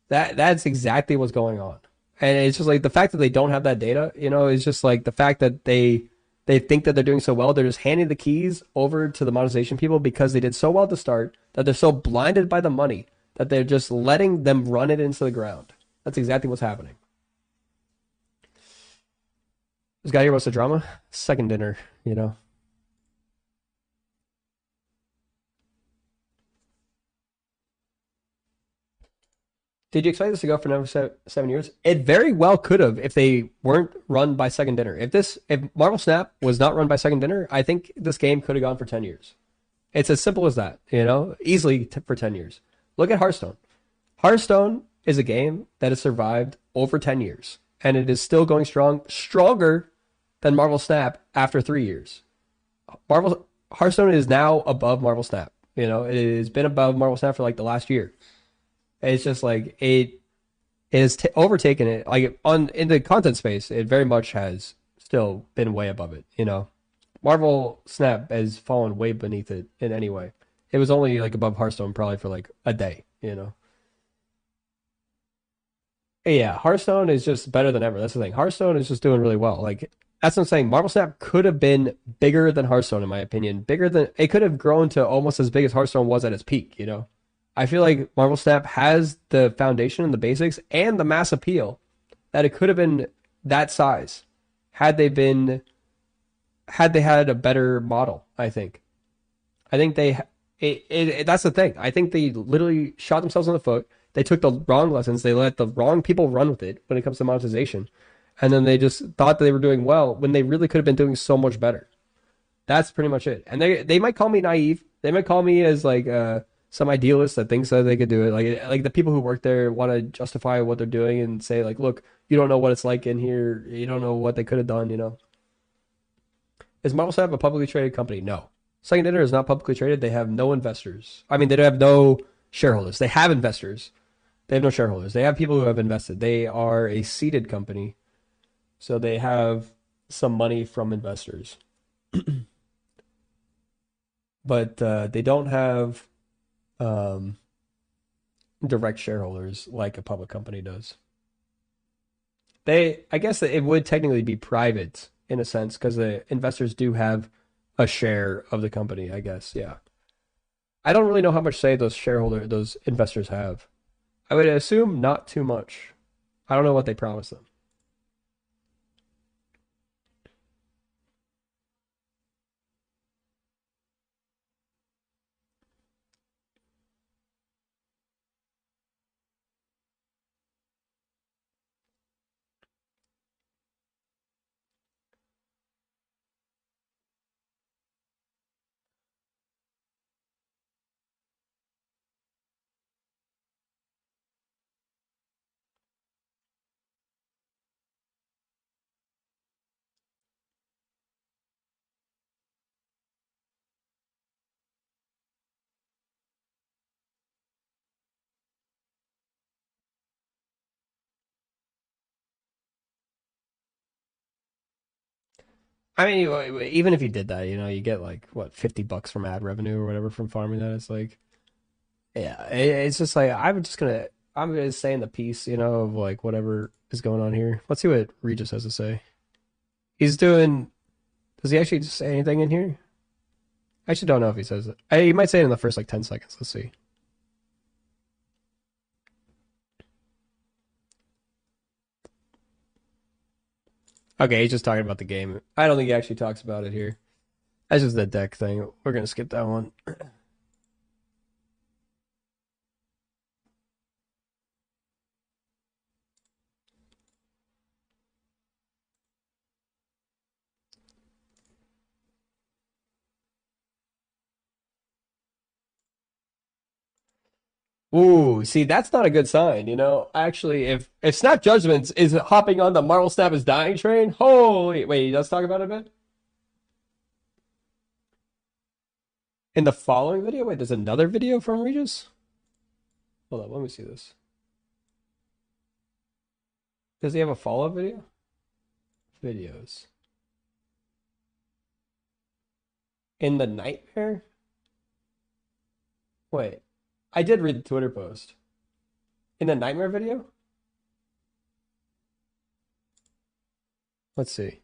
That's exactly what's going on. And it's just like the fact that they don't have that data, you know, is just like the fact that they think that they're doing so well. They're just handing the keys over to the monetization people because they did so well to start that they're so blinded by the money that they're just letting them run it into the ground. That's exactly what's happening. This guy here wants the drama. Second Dinner, you know. Did you expect this to go for another 7 years? It very well could have if they weren't run by Second Dinner. If Marvel Snap was not run by Second Dinner, I think this game could have gone for 10 years. It's as simple as that, you know, easily for 10 years. Look at Hearthstone. Hearthstone is a game that has survived over 10 years, and it is still going strong, stronger than Marvel Snap after 3 years. Hearthstone is now above Marvel Snap. You know, it has been above Marvel Snap for like the last year. It's just like it has overtaken it. Like in the content space, it very much has still been way above it. You know, Marvel Snap has fallen way beneath it in any way. It was only like above Hearthstone probably for like a day. You know. Yeah, Hearthstone is just better than ever. That's the thing. Hearthstone is just doing really well. Like that's what I'm saying. Marvel Snap could have been bigger than Hearthstone in my opinion. Bigger than it could have grown to almost as big as Hearthstone was at its peak. You know. I feel like Marvel Snap has the foundation and the basics and the mass appeal that it could have been that size had they had a better model, I think. I think that's the thing. I think they literally shot themselves in the foot. They took the wrong lessons. They let the wrong people run with it when it comes to monetization. And then they just thought that they were doing well when they really could have been doing so much better. That's pretty much it. And they might call me naive. They might call me as like some idealist that thinks that they could do it. Like the people who work there want to justify what they're doing and say like, look, you don't know what it's like in here. You don't know what they could have done, you know. Is Marvel Snap a publicly traded company? No. Second Dinner is not publicly traded. They have no investors. I mean, they don't have no shareholders. They have investors. They have no shareholders. They have people who have invested. They are a seeded company. So they have some money from investors. But they don't have direct shareholders like a public company does. I guess that it would technically be private in a sense because the investors do have a share of the company, I guess. Yeah. I don't really know how much say those investors have. I would assume not too much. I don't know what they promised them. I mean, even if you did that, you get like what, $50 from ad revenue or whatever from farming that. It's like, yeah, it's just like I'm gonna say in the piece, of like whatever is going on here. Let's see what Regis has to say. He's doing. Does he actually say anything in here? I actually don't know if he says it. He might say it in the first like 10 seconds. Let's see. Okay, he's just talking about the game. I don't think he actually talks about it here. That's just the deck thing. We're gonna skip that one. Ooh, see, that's not a good sign, Actually, if Snap Judgments is hopping on the Marvel Snap is dying train, holy wait, he does talk about it a bit? In the following video? Wait, there's another video from Regis? Hold on, let me see this. Does he have a follow-up video? Videos. In the nightmare? Wait, I did read the Twitter post. In the nightmare video? Let's see.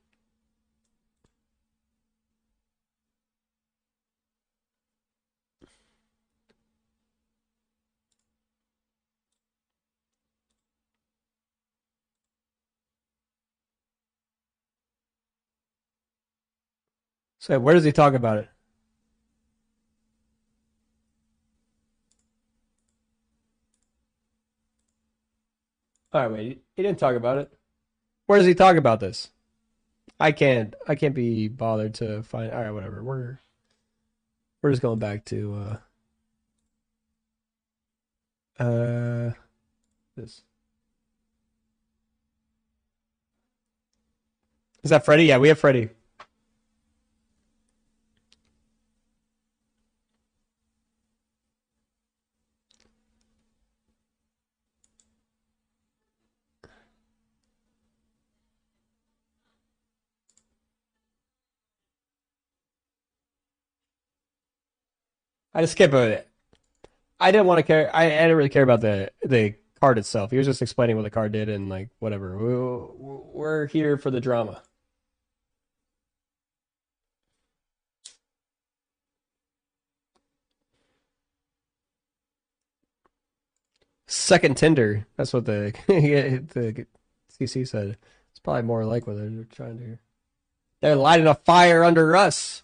So where does he talk about it? All right, wait. He didn't talk about it. Where does he talk about this? I can't be bothered to find. All right, whatever. We're just going back to this. Is that Freddy? Yeah, we have Freddy. I just skip it. I didn't want to care. I didn't really care about the card itself. He was just explaining what the card did and like whatever. We're here for the drama. Second Tinder. That's what the the CC said. It's probably more like what they're trying to. They're lighting a fire under us.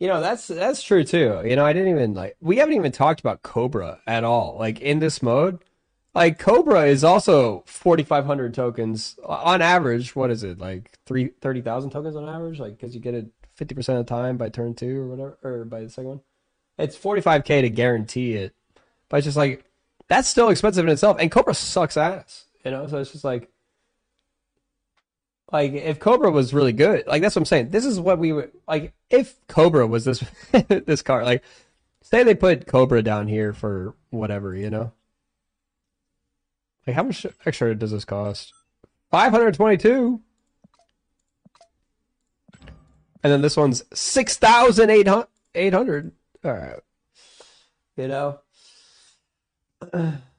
That's true too. I didn't even we haven't even talked about Cobra at all. Like in this mode, Like Cobra is also 4,500 tokens on average. What is it, like 30,000 tokens on average? Like, because you get it 50% of the time by turn 2 or whatever, or by the second one. It's 45k to guarantee it, but it's just like that's still expensive in itself. And Cobra sucks ass, you know. So it's just like if Cobra was really good, like that's what I'm saying. This is what we would like if Cobra was this this card. Like, say they put Cobra down here for whatever, you know. Like, how much extra does this cost? 522. And then this one's 6,800. All right. You know?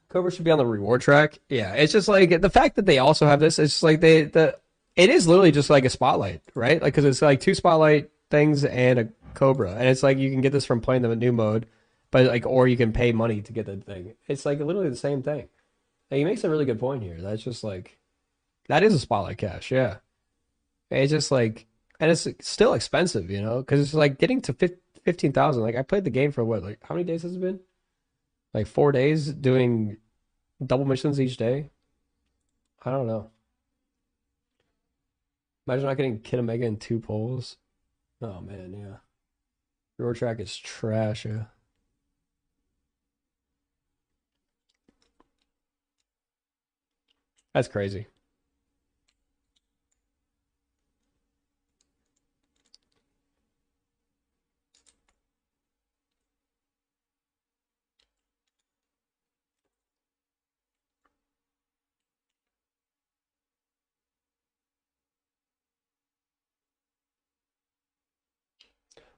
Cobra should be on the reward track. Yeah, it's just like the fact that they also have this, it's just like it is literally just like a spotlight, right? Like, because it's like 2 spotlight things and a Cobra. And it's like you can get this from playing the new mode, but like, or you can pay money to get the thing. It's like literally the same thing. He makes a really good point here. That's just like, that is a spotlight cache, yeah. It's just like, and it's still expensive, you know, because it's like getting to 15,000. Like, I played the game for what, like, how many days has it been? Like 4 days doing double missions each day? I don't know. Imagine not getting Kid Omega in 2 polls. Oh, man, yeah. Reward track is trash, yeah. That's crazy.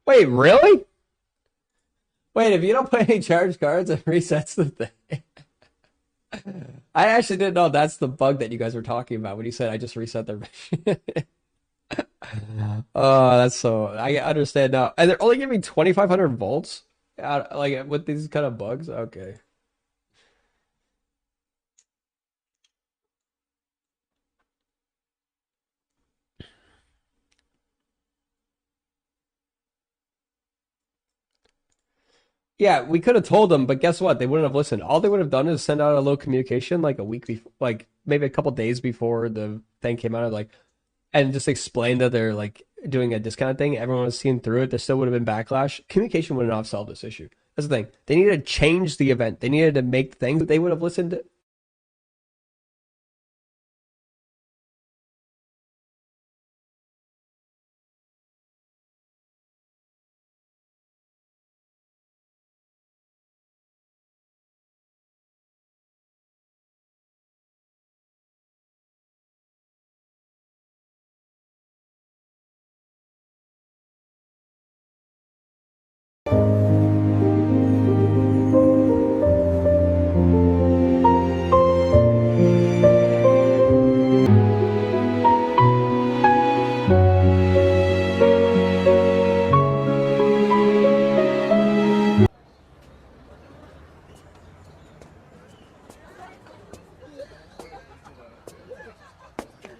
Wait, really? Wait, if you don't play any charge cards, it resets the thing. I actually didn't know that's the bug that you guys were talking about when you said I just reset their mission. Oh, that's so... I understand now. And they're only giving 2,500 volts out, like, with these kind of bugs? Okay. Yeah, we could have told them, but guess what? They wouldn't have listened. All they would have done is send out a little communication like a week before, like maybe a couple days before the thing came out, like, and just explain that they're like doing a discount thing. Everyone was seeing through it. There still would have been backlash. Communication would not have solved this issue. That's the thing. They needed to change the event. They needed to make things that they would have listened.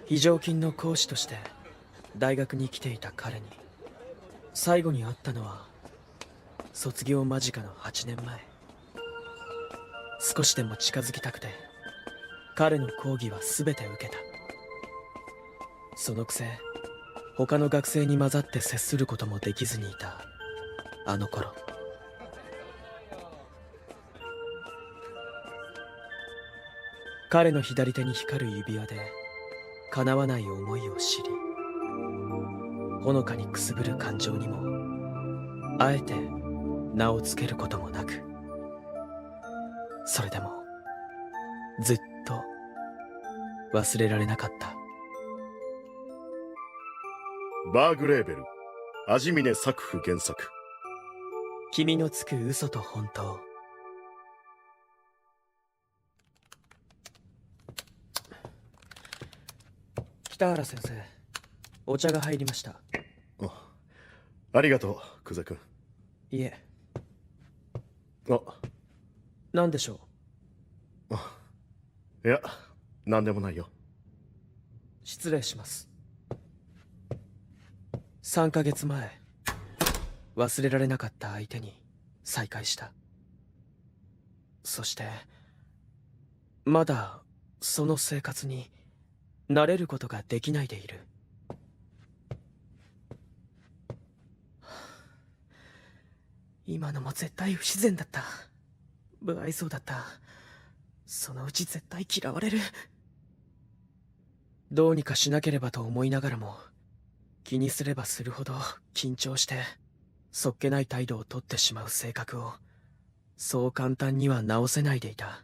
非常勤の講師として大学に来ていた彼に最後に会ったのは卒業間近の8年前。少しでも近づきたくて彼の講義は全て受けた。そのくせ他の学生に混ざって接することもできずにいたあの頃。彼の左手に光る指輪で叶わない思いを知り、ほのかにくすぶる感情にもあえて名をつけることもなく、それでもずっと忘れられなかった。バーグレーベル、味峰作府原作。君のつく嘘と本当。北原先生、お茶が入りました。ありがとう、久世君。いえ。あ、何でしょう。いや、何でもないよ。失礼します。3ヶ月前、忘れられなかった相手に再会した。そしてまだその生活に慣れることができないでいる。今のも絶対不自然だった。不愛想だった。そのうち絶対嫌われる。どうにかしなければと思いながらも、気にすればするほど緊張して、そっけない態度をとってしまう性格を、そう簡単には直せないでいた。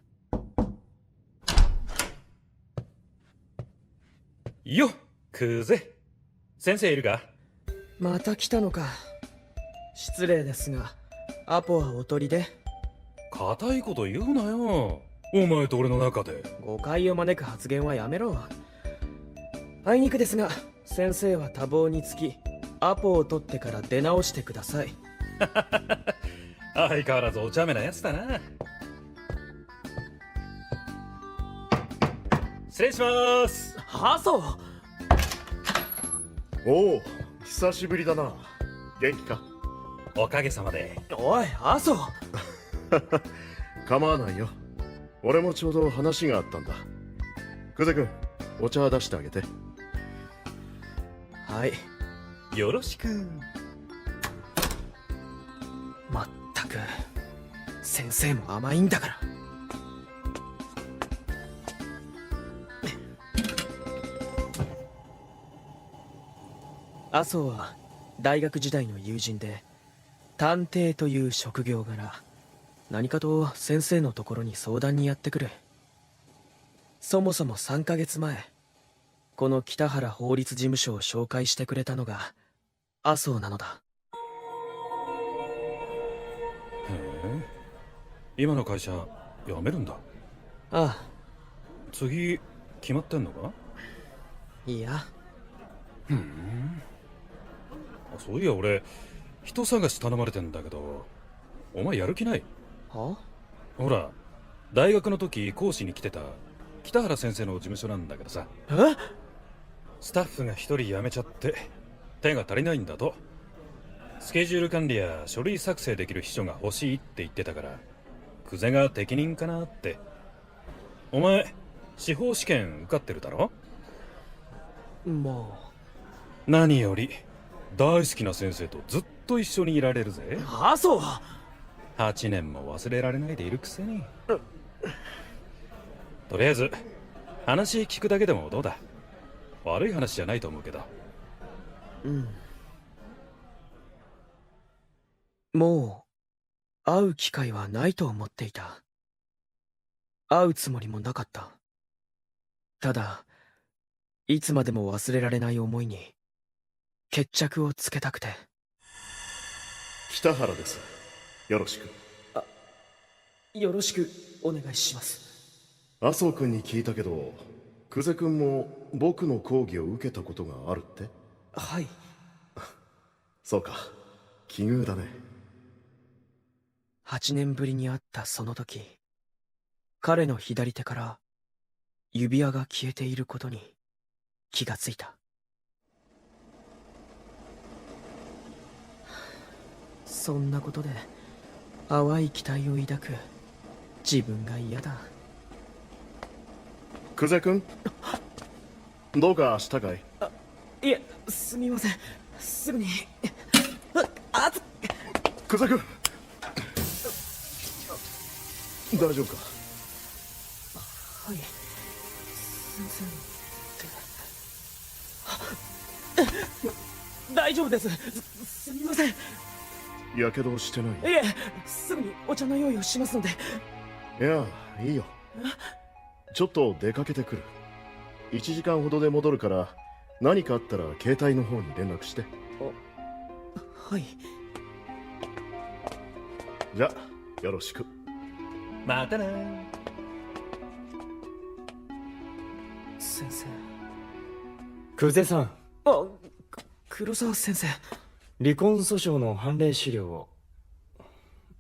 よっ、クゼ。先生いるか？また来たのか。失礼ですが、アポはお取りで。固いこと言うなよ。お前と俺の中で。誤解を招く発言はやめろ。あいにくですが、先生は多忙につき、アポを取ってから出直してください。相変わらずお茶目なやつだな。失礼します。ハソ。おお、久しぶりだな。元気か？おかげさまで。おい、アソ。構わないよ。俺もちょうど話があったんだ。クゼ君、お茶出してあげて。はい。よろしく。まったく、先生も甘いんだから。麻生は大学時代の友人で、探偵という職業柄、何かと先生のところに相談にやってくる。そもそも3ヶ月前、この北原法律事務所を紹介してくれたのが麻生なのだ。へえ、今の会社辞めるんだ。ああ。次決まってんのか？いや。そういや俺人探し頼まれてんだけど、お前やる気ない？は？ほら、大学の時講師に来てた北原先生の事務所なんだけどさ。え？スタッフが一人辞めちゃって手が足りないんだと。スケジュール管理や書類作成できる秘書が欲しいって言ってたから、クゼが適任かなって。お前司法試験受かってるだろ？もう何より大好きな先生とずっと一緒にいられるぜ。麻生。8年も忘れられないでいるくせに。とりあえず話聞くだけでもどうだ？悪い話じゃないと思うけど。もう会う機会はないと思っていた。会うつもりもなかった。ただいつまでも忘れられない思いに決着をつけたくて。北原です。よろしく。よろしくお願いします。麻生君に聞いたけど、クゼ君も僕の講義を受けたことがあるって？はい。そうか、奇遇だね。8年ぶりに会ったその時、彼の左手から指輪が消えていることに気がついた。そんなことで淡い期待を抱く自分が嫌だ。クゼ君、どうかしたかい？いえ、すみません。すぐに。クゼ君、大丈夫か？はい。先生の手。大丈夫です。すみません。やけどしてない？いえ、すぐにお茶の用意をしますので。いや、いいよ。ちょっと出かけてくる。1時間ほどで戻るから、何かあったら携帯の方に連絡して。はい。じゃ、よろしく。またな。先生。久世さん。黒沢先生。離婚訴訟の判例資料を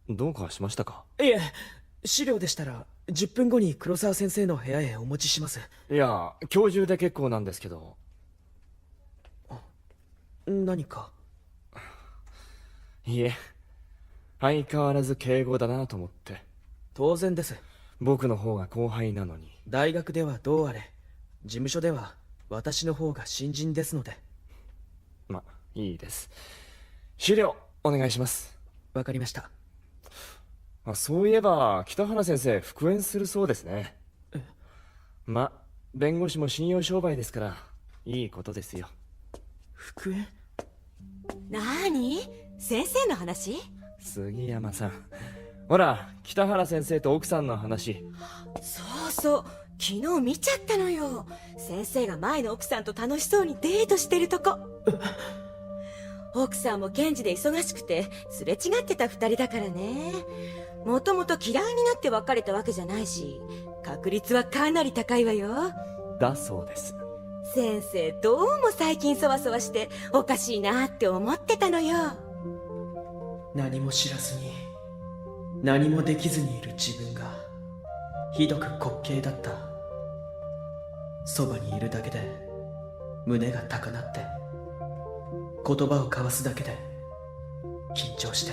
どうかしましたか？いえ、資料でしたら10分後に黒沢先生の部屋へお持ちします。いや、今日中で結構なんですけど。何か？いえ、相変わらず敬語だなと思って。当然です。僕の方が後輩なのに。大学ではどうあれ、事務所では私の方が新人ですので。ま、いいです。資料お願いします。わかりました。そういえば北原先生復縁するそうですね。ま、弁護士も信用商売ですからいいことですよ。復縁？なーに？先生の話？杉山さん、ほら北原先生と奥さんの話。そうそう、昨日見ちゃったのよ。先生が前の奥さんと楽しそうにデートしてるとこ。奥さんも検事で忙しくてすれ違ってた二人だからね。もともと嫌いになって別れたわけじゃないし、確率はかなり高いわよ。だそうです。先生どうも最近そわそわしておかしいなって思ってたのよ。何も知らずに何もできずにいる自分がひどく滑稽だった。そばにいるだけで胸が高鳴って、言葉を交わすだけで緊張して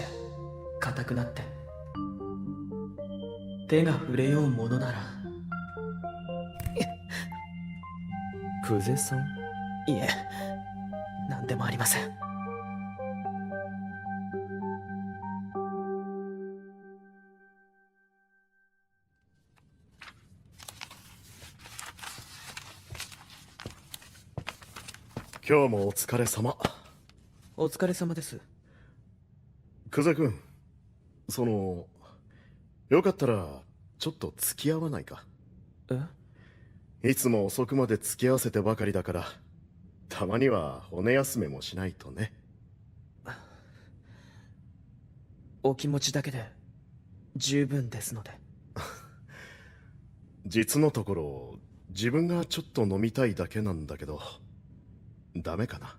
硬くなって、手が触れようものなら。久世さん？いえ、何でもありません。今日もお疲れ様。お疲れ様です。久世君、よかったらちょっと付き合わないか？いつも遅くまで付き合わせてばかりだから、たまには骨休めもしないとね。お気持ちだけで十分ですので。実のところ自分がちょっと飲みたいだけなんだけど、ダメかな？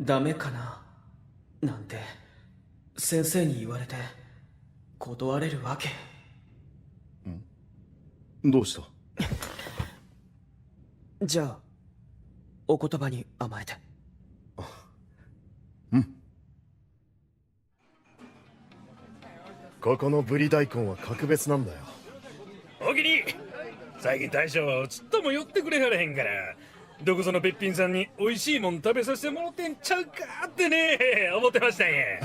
ダメかななんて先生に言われて断れるわけ。どうした？じゃあお言葉に甘えて。ここのブリ大根は格別なんだよ。おきに、最近大将ちっとも寄ってくれはれへんから、どこぞのべっぴんさんに美味しいもん食べさせてもらってんちゃうかってね、思ってましたんや。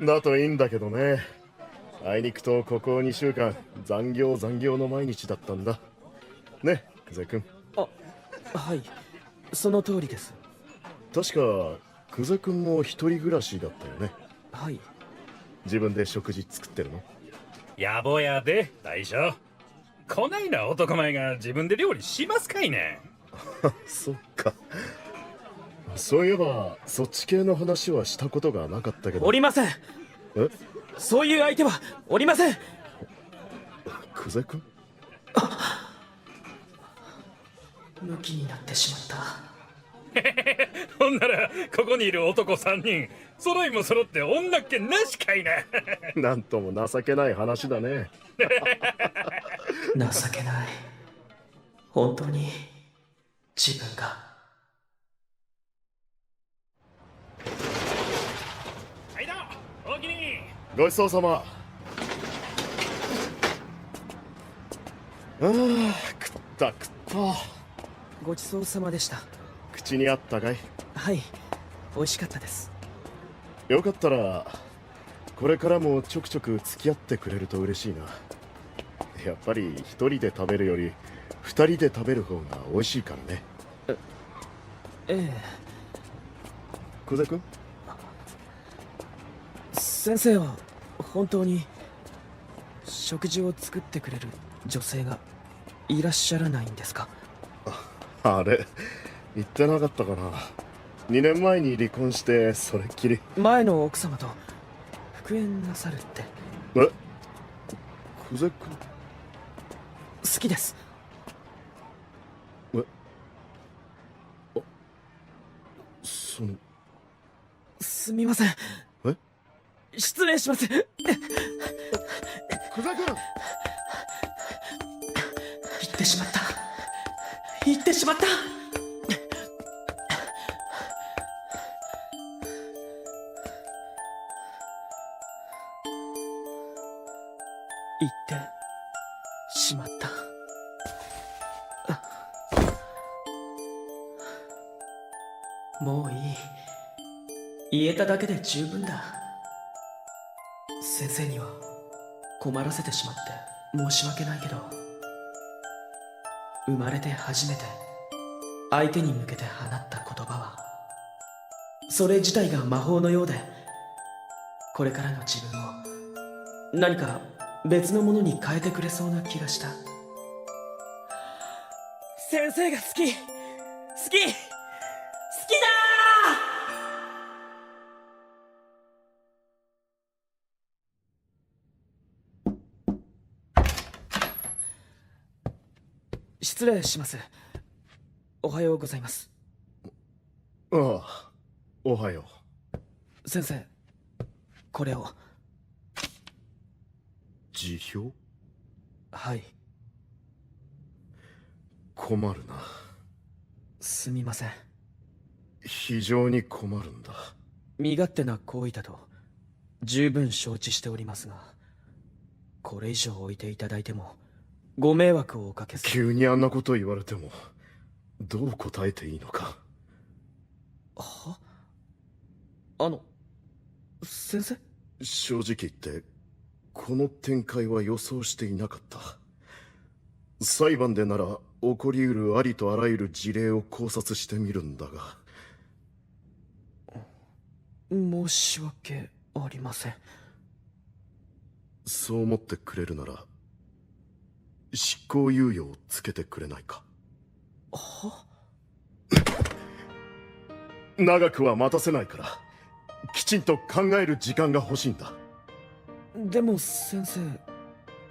だといいんだけどね。あいにくとここ2週間残業の毎日だったんだね、久世君。はい、その通りです。確か久世君も一人暮らしだったよね。はい。自分で食事作ってるの？野暮やで大将。こないな男前が自分で料理しますかいね。そっか。そういえばそっち系の話はしたことがなかったけど。おりません。そういう相手はおりません。久世君？ムキになってしまった。ほんならここにいる男3人揃いも揃って女っ気なしかいな。なんとも情けない話だね。情けない。本当に自分が。はいど、おきに。ごちそうさま。食った。ごちそうさまでした。口にあったかい？はい、美味しかったです。よかったらこれからもちょくちょく付き合ってくれると嬉しいな。やっぱり一人で食べるより二人で食べる方が美味しいからね。ええ。久世君？先生は本当に食事を作ってくれる女性がいらっしゃらないんですか？あれ言ってなかったかな。2年前に離婚してそれっきり。前の奥様と復縁なさるって。久世君？好きです。すみません。失礼します。久世君！言ってしまった。言ってしまった。言ってしまった。もういい。言えただけで十分だ。先生には困らせてしまって申し訳ないけど、生まれて初めて相手に向けて放った言葉は、それ自体が魔法のようで、これからの自分を何か別のものに変えてくれそうな気がした。先生が好き、好き、好きだー。失礼します。おはようございます。ああ、おはよう。先生、これを。辞表？はい。困るな。すみません。非常に困るんだ。身勝手な行為だと十分承知しておりますが、これ以上置いていただいてもご迷惑をおかけする。急にあんなこと言われてもどう答えていいのか。は？先生？正直言ってこの展開は予想していなかった。裁判でなら起こりうるありとあらゆる事例を考察してみるんだが。申し訳ありません。そう思ってくれるなら執行猶予をつけてくれないか。は？長くは待たせないからきちんと考える時間が欲しいんだ。でも先生、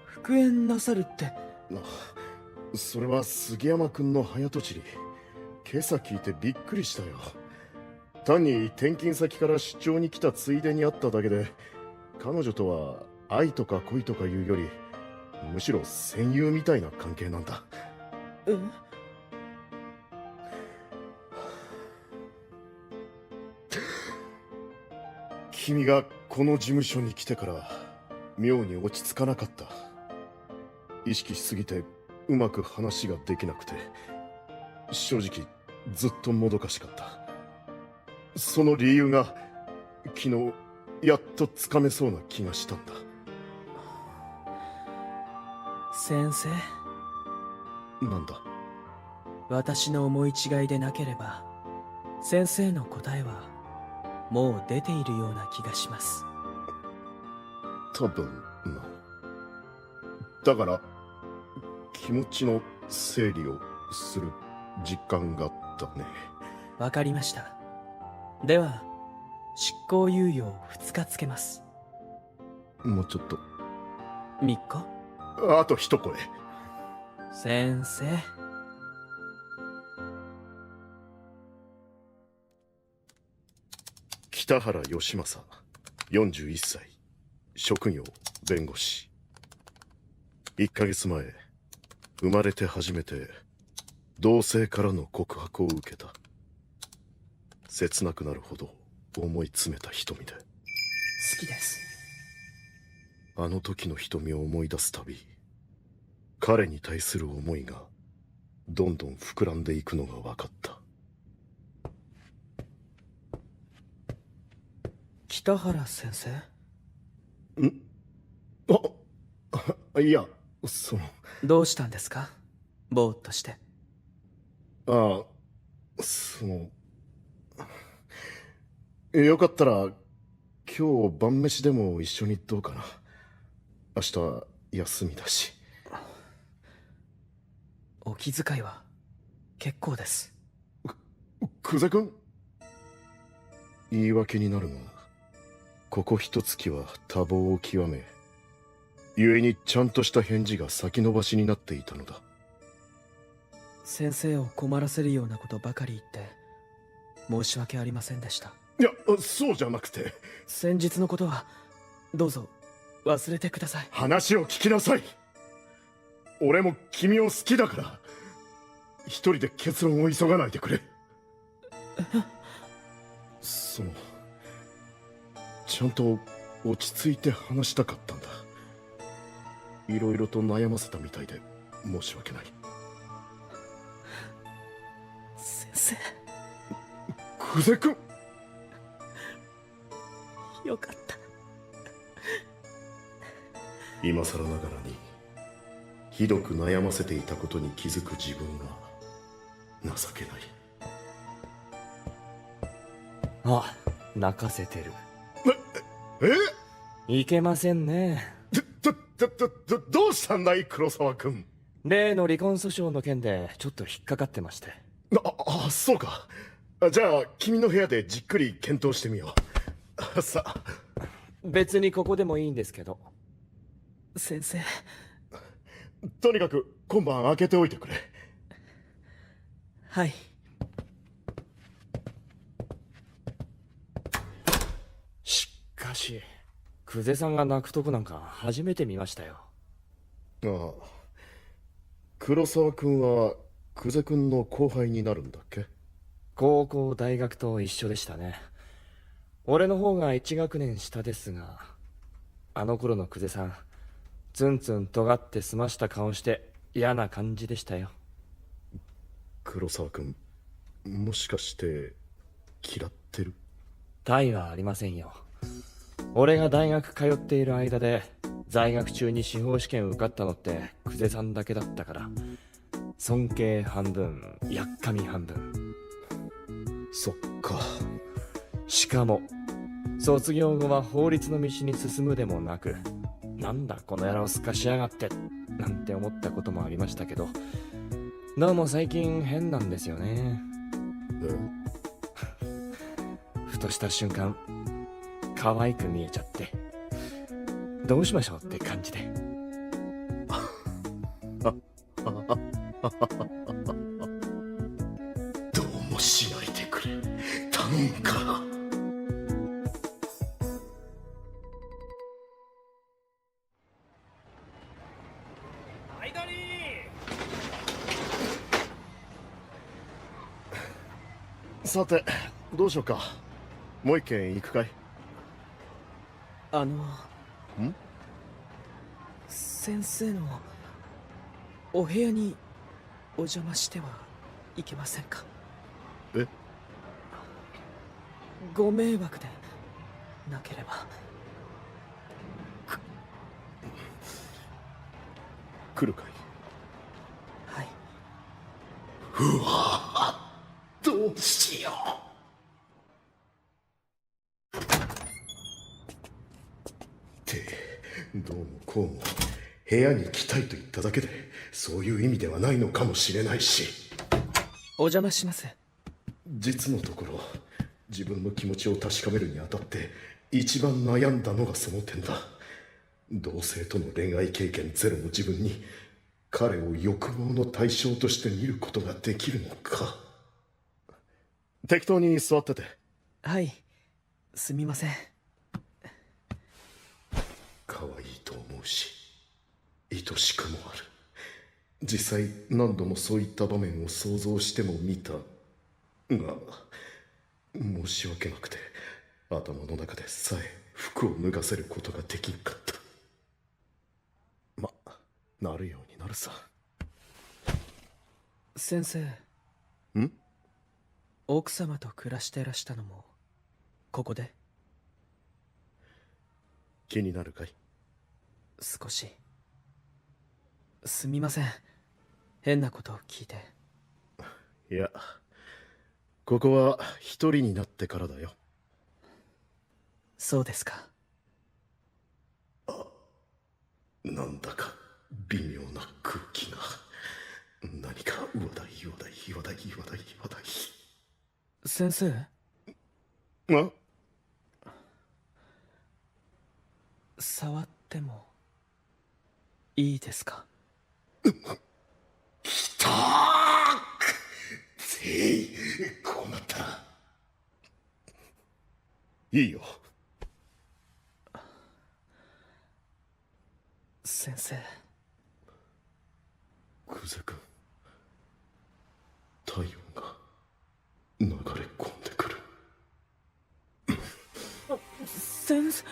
復縁なさるって。それは杉山君の早とちり。今朝聞いてびっくりしたよ。単に転勤先から出張に来たついでに会っただけで、彼女とは愛とか恋とかいうよりむしろ戦友みたいな関係なんだ。君がこの事務所に来てから妙に落ち着かなかった。意識しすぎてうまく話ができなくて、正直ずっともどかしかった。その理由が昨日やっとつかめそうな気がしたんだ。先生。なんだ？私の思い違いでなければ先生の答えはもう出ているような気がします。多分な。だから気持ちの整理をする時間があったね。わかりました。では執行猶予を2日つけます。もうちょっと。3日？あと一声。先生。北原義正、41歳、職業弁護士。1ヶ月前、生まれて初めて同性からの告白を受けた。切なくなるほど思い詰めた瞳で。好きです。あの時の瞳を思い出すたび、彼に対する思いがどんどん膨らんでいくのが分かった。北原先生？いや、どうしたんですか？ぼーっとして。よかったら今日晩飯でも一緒にどうかな。明日休みだし。お気遣いは結構です。久世君？言い訳になるが、ここ一月は多忙を極め、故にちゃんとした返事が先延ばしになっていたのだ。先生を困らせるようなことばかり言って申し訳ありませんでした。いや、そうじゃなくて。先日のことはどうぞ忘れてください。話を聞きなさい。俺も君を好きだから、一人で結論を急がないでくれ。ちゃんと落ち着いて話したかったんだ。いろいろと悩ませたみたいで申し訳ない。先生、久世君、よかった。今更ながらにひどく悩ませていたことに気づく自分が情けない。あ、泣かせてる。えいけませんね。どうしたんだい黒沢君。例の離婚訴訟の件でちょっと引っかかってまして。そうか。じゃあ君の部屋でじっくり検討してみよう。さあ。別にここでもいいんですけど。先生、とにかく今晩開けておいてくれ。はい。しかし久世さんが泣くとこなんか初めて見ましたよ。ああ、黒沢君は久世君の後輩になるんだっけ？高校大学と一緒でしたね。俺の方が1学年下ですが、あの頃の久世さんツンツン尖って澄ました顔して嫌な感じでしたよ。黒沢君、もしかして嫌ってる？他意はありませんよ。俺が大学通っている間で在学中に司法試験受かったのって久世さんだけだったから、尊敬半分やっかみ半分。そっか。しかも卒業後は法律の道に進むでもなく、なんだこの野郎すかしやがってなんて思ったこともありましたけど、どうも最近変なんですよね。ふとした瞬間可愛く見えちゃって、どうしましょうって感じで。どうもしないでくれ、頼むから。さて、どうしようか。もう一軒行くかい？先生のお部屋にお邪魔してはいけませんか？え？ご迷惑でなければ。来るかい？はい。うわ、どうしよう。ってどうもこうも部屋に来たいと言っただけでそういう意味ではないのかもしれないし。お邪魔します。実のところ自分の気持ちを確かめるにあたって一番悩んだのがその点だ。同性との恋愛経験ゼロの自分に彼を欲望の対象として見ることができるのか。適当に座ってて。はい、すみません。可愛いと思うし愛しくもある。実際何度もそういった場面を想像してもみたが、申し訳なくて頭の中でさえ服を脱がせることができんかった。ま、なるようになるさ。先生。ん？奥様と暮らしてらしたのもここで？気になるかい？少し。すみません、変なことを聞いて。いや、ここは一人になってからだよ。そうですか。なんだか微妙な空気が。何か話題。先生？触ってもいいですか？きたー！こうなったらいいよ。先生。久世君、体温が流れ込んでくる。先生。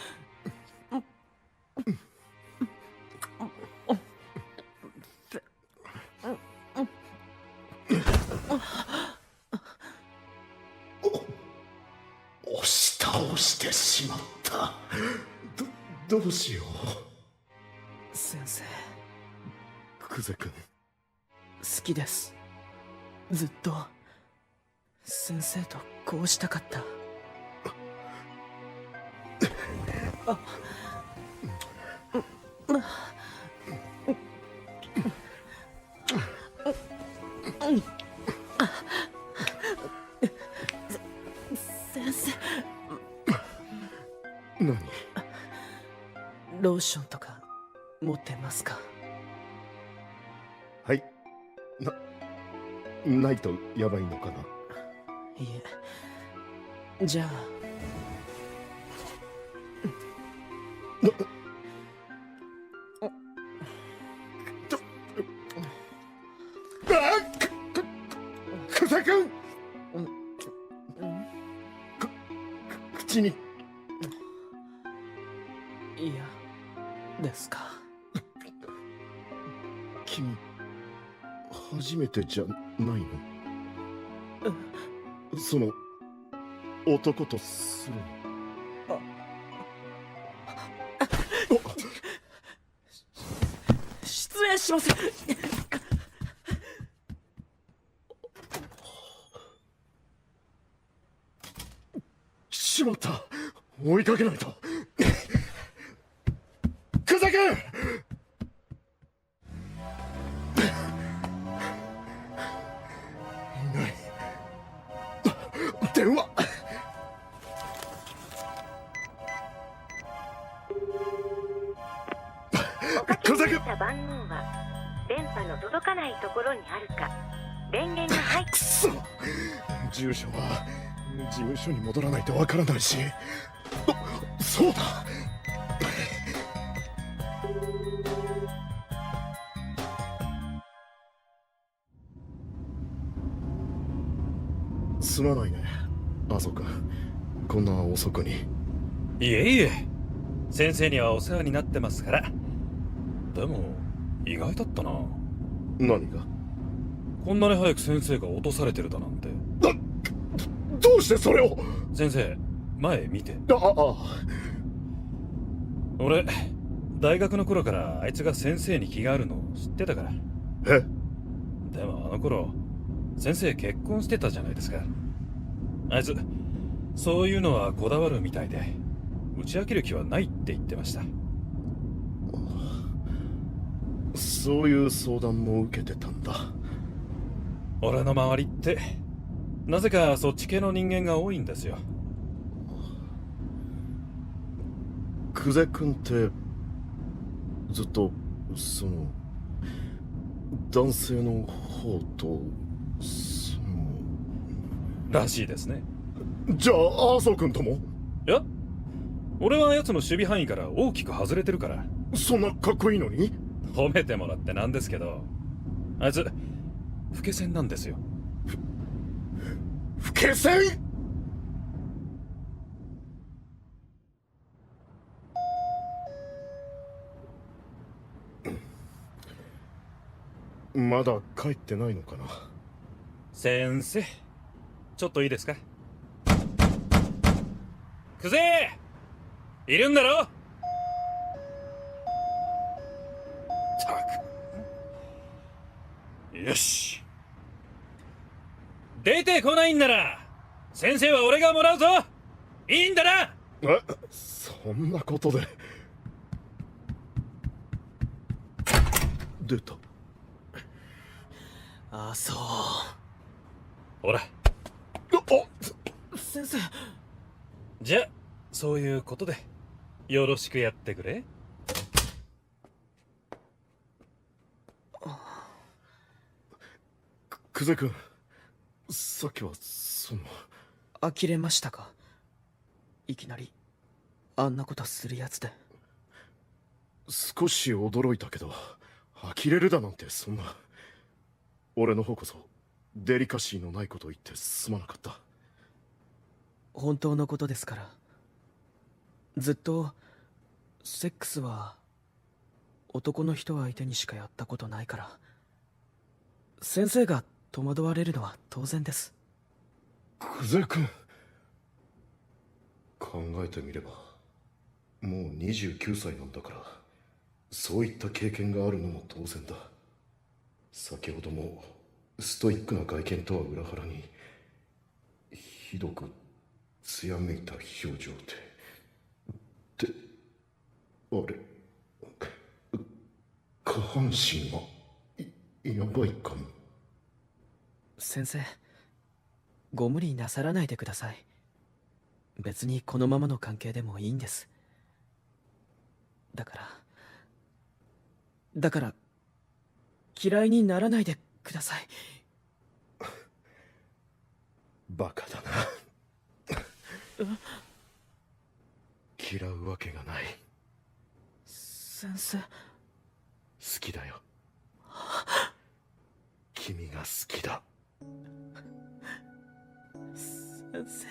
どうしよ先生、う。久世君。好きです。ずっと先生とこうしたかった。先生、何？ローションとか持ってますか？はい。ないとやばいのかな。いえ。じゃあ。久世君。口に。いやですか。君初めてじゃないの？その男とするの？失礼します。しまった。追いかけないと。久世君。電話。おかけになった番号は電波の届かないところにあるか、電源が入っ。くそ。住所は事務所に戻らないとわからないし。そうだ。すまないね、あそくん。こんな遅くに。いえいえ、先生にはお世話になってますから。でも意外だったな。何が？こんなに早く先生が落とされてるだなんて。どうしてそれを？先生、前見て。あ。俺、大学の頃からあいつが先生に気があるのを知ってたから。え？でもあの頃先生結婚してたじゃないですか。あいつそういうのはこだわるみたいで、打ち明ける気はないって言ってました。そういう相談も受けてたんだ。俺の周りってなぜかそっち系の人間が多いんですよ。久世君ってずっとその男性の方とそのらしいですね。じゃあ麻生君とも？いや、俺は奴の守備範囲から大きく外れてるから。そんなかっこいいのに？褒めてもらってなんですけど、あいつ老け線なんですよ。老け線？まだ帰ってないのかな。先生、ちょっといいですか？久世、いるんだろ？ったく。よし。出てこないんなら先生は俺がもらうぞ。いいんだな。そんなことで。出た。あ、そう。ほら。先生。じゃあそういうことでよろしくやってくれ。久世君、さっきはその。呆れましたか？いきなりあんなことするやつで。少し驚いたけど、呆れるだなんてそんな。俺の方こそデリカシーのないことを言ってすまなかった。本当のことですから。ずっとセックスは男の人相手にしかやったことないから、先生が戸惑われるのは当然です。久世君、考えてみればもう29歳なんだから、そういった経験があるのも当然だ。先ほどもストイックな外見とは裏腹にひどく艶めいた表情で、あれ、下半身がやばいかも。先生、ご無理なさらないでください。別にこのままの関係でもいいんです。だから嫌いにならないでください。バカだな。嫌うわけがない。先生。好きだよ。君が好きだ。先生。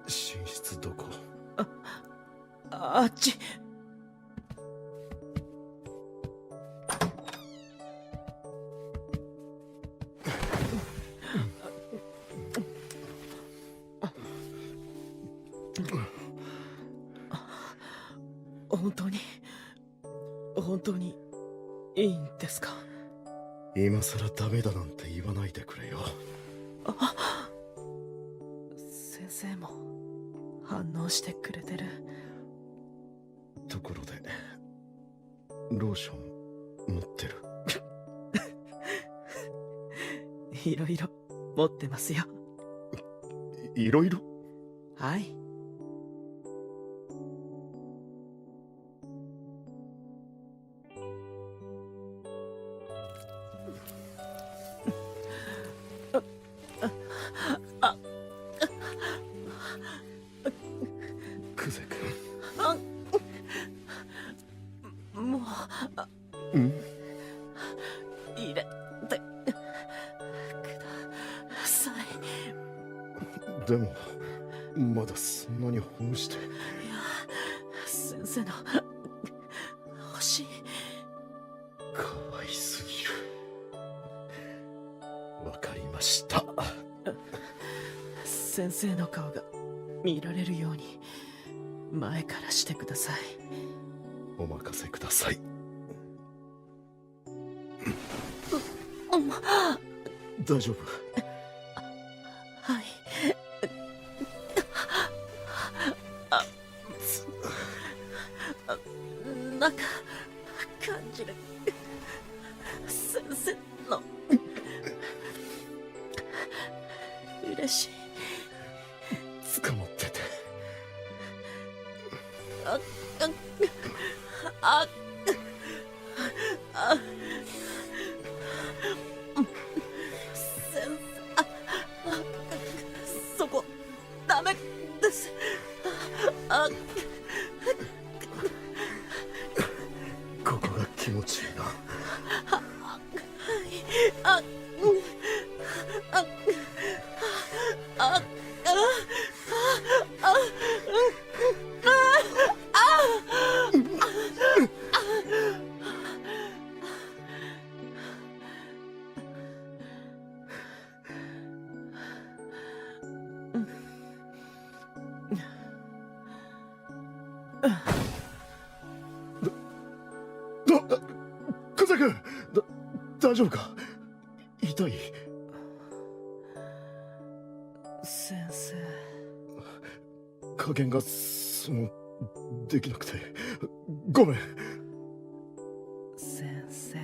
寝室どこ？あっち。本当にいいんですか？今さらダメだなんて言わないでくれよ。先生も反応してくれてる。ところでローション持ってる？いろいろ持ってますよ。いろいろ？はい。クゼ君。もう入れてください。でもまだそんなにほぐして。いや、先生の欲しい。かわいすぎる。わかりました。先生の顔が見られるように前からしてください。お任せください。大丈夫？はい。なんか感じる。先生の嬉しい。捕まってて。先生、そこダメです。ここが気持ちいいな。クゼ君、大丈夫か？痛い？先生。加減ができなくてごめん。先生。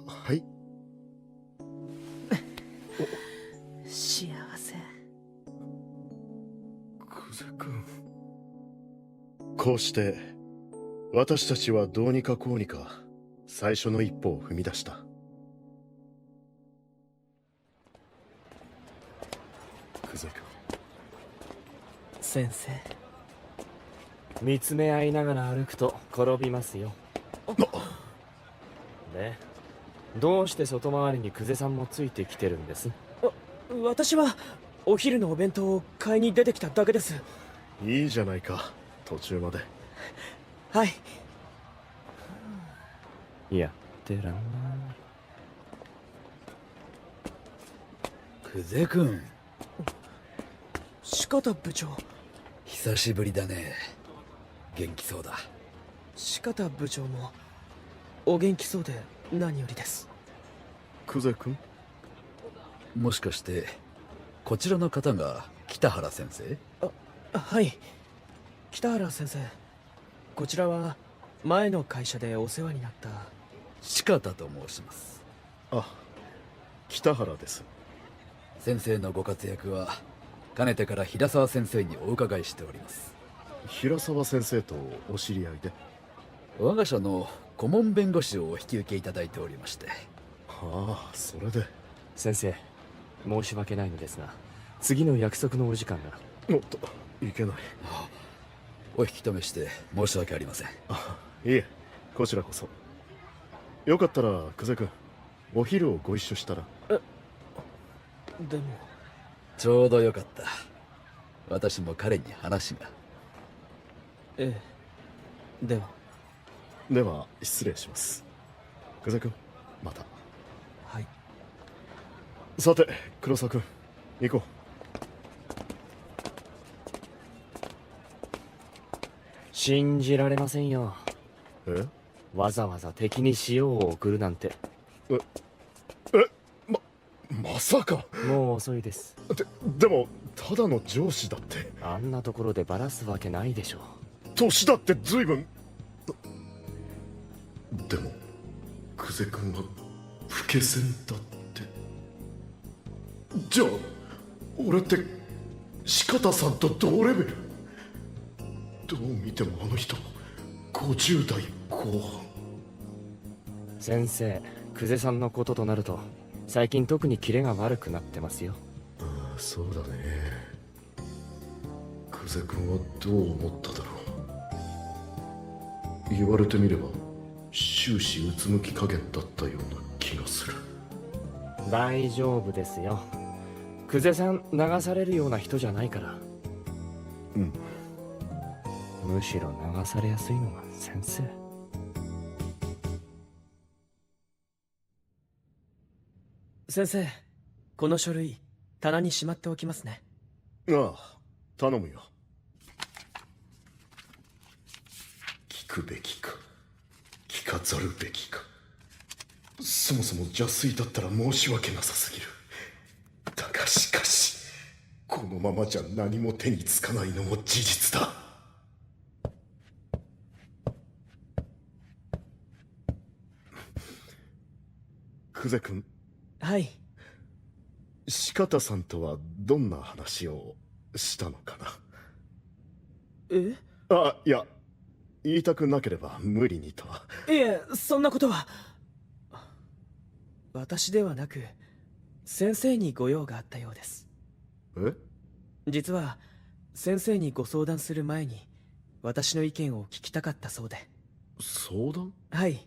はい。幸せ。クゼ君。こうして私たちはどうにかこうにか最初の一歩を踏み出した。クゼ君。先生。見つめ合いながら歩くと転びますよ。で、どうして外回りにクゼさんもついてきてるんです？私はお昼のお弁当を買いに出てきただけです。いいじゃないか、途中まで。はい。やってらんない。久世君、四方部長。久しぶりだね。元気そうだ。四方部長もお元気そうで何よりです。久世君、もしかしてこちらの方が北原先生？はい、北原先生。こちらは前の会社でお世話になった四方と申します。あ、北原です。先生のご活躍はかねてから平沢先生にお伺いしております。平沢先生とお知り合いで？我が社の顧問弁護士をお引き受けいただいておりまして。はあ、それで。先生、申し訳ないのですが、次の約束のお時間が。おっと、いけない。お引き止めして申し訳ありません。いえ、こちらこそ。よかったら久世君、お昼をご一緒したら。でもちょうどよかった。私も彼に話が。ええ。では失礼します。久世君、また。はい。さて黒沢君、行こう。信じられませんよ。え？わざわざ敵に塩を送るなんて。まさか。もう遅いです。でもただの上司だって。あんなところでバラすわけないでしょ。年だって随分。でも久世君は老け線だって。じゃあ俺って四方さんと同レベル？どう見てもあの人50代後半。先生、久世さんのこととなると最近特にキレが悪くなってますよ。ああ、そうだね。久世君はどう思っただろう。言われてみれば終始うつむき加減だったような気がする。大丈夫ですよ。久世さん流されるような人じゃないから。うん。むしろ流されやすいのが先生。先生、この書類棚にしまっておきますね。ああ、頼むよ。聞くべきか聞かざるべきか。そもそも邪推だったら申し訳なさすぎる。だがしかしこのままじゃ何も手につかないのも事実だ。久世君。はい。四方さんとはどんな話をしたのかな。え？あ、いや、言いたくなければ無理にとは。いえ、そんなことは。私ではなく先生にご用があったようです。え？実は先生にご相談する前に私の意見を聞きたかったそうで。相談？はい、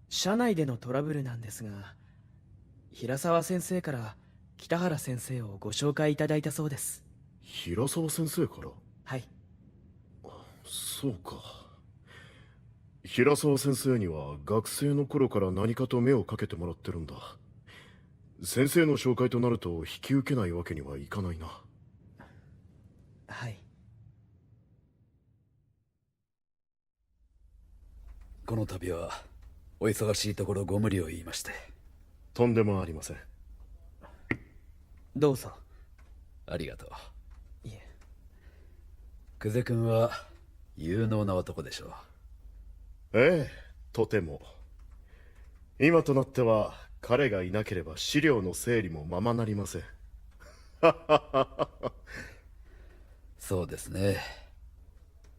社内でのトラブルなんですが、平沢先生から北原先生をご紹介いただいたそうです。平沢先生から？はい。そうか。平沢先生には学生の頃から何かと目をかけてもらってるんだ。先生の紹介となると引き受けないわけにはいかないな。はい。この度はお忙しいところご無理を言いまして。とんでもありません。どうぞ。ありがとう。いえ。久世君は有能な男でしょう。ええ、とても。今となっては彼がいなければ資料の整理もままなりません。そうですね。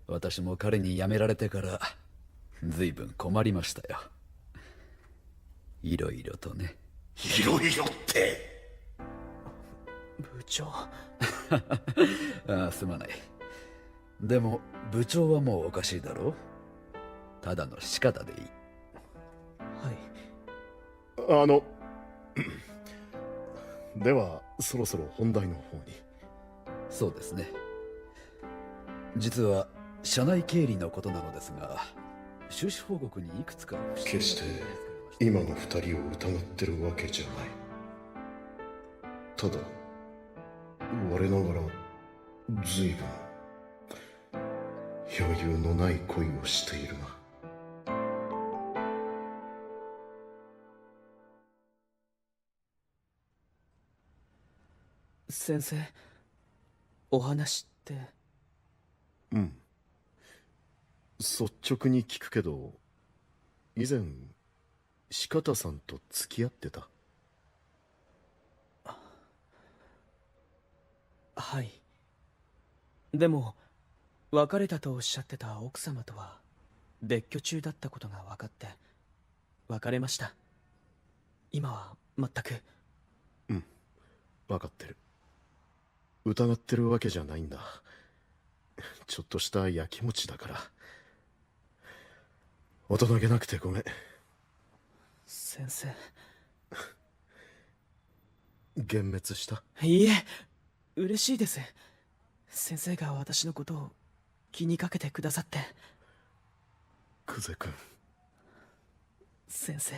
私も彼に辞められてから随分困りましたよ。いろいろとね。いろいろって。部長。ああ、すまない。でも部長はもうおかしいだろう。ただの仕方でいい。はい。ではそろそろ本題の方に。そうですね。実は社内経理のことなのですが、収支報告にいくつか決して今の二人を疑ってるわけじゃない。ただ我ながら随分余裕のない恋をしているな。先生、お話って。うん。率直に聞くけど、以前四方さんと付き合ってた？はい。でも別れたとおっしゃってた奥様とは別居中だったことが分かって別れました。今は全く。うん、分かってる。疑ってるわけじゃないんだ。ちょっとしたやきもちだから。大人げなくてごめん。先生。幻滅した？いいえ、嬉しいです。先生が私のことを気にかけてくださって。久世君。先生。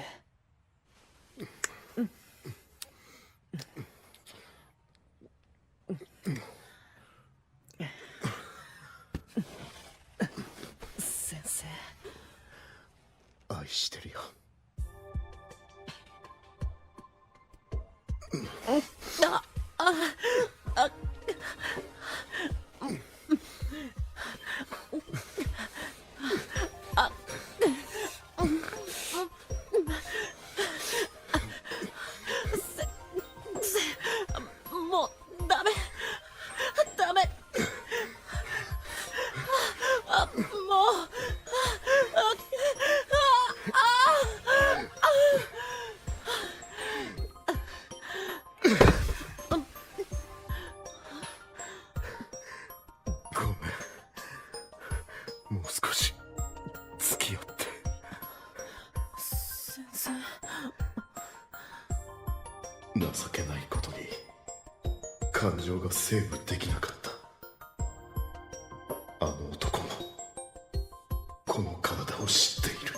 先生。愛してるよ。もうダメダメ。もうごめん。もう少し付き合って。先生。情けないことに感情がセーブできなかった。あの男もこの体を知っている。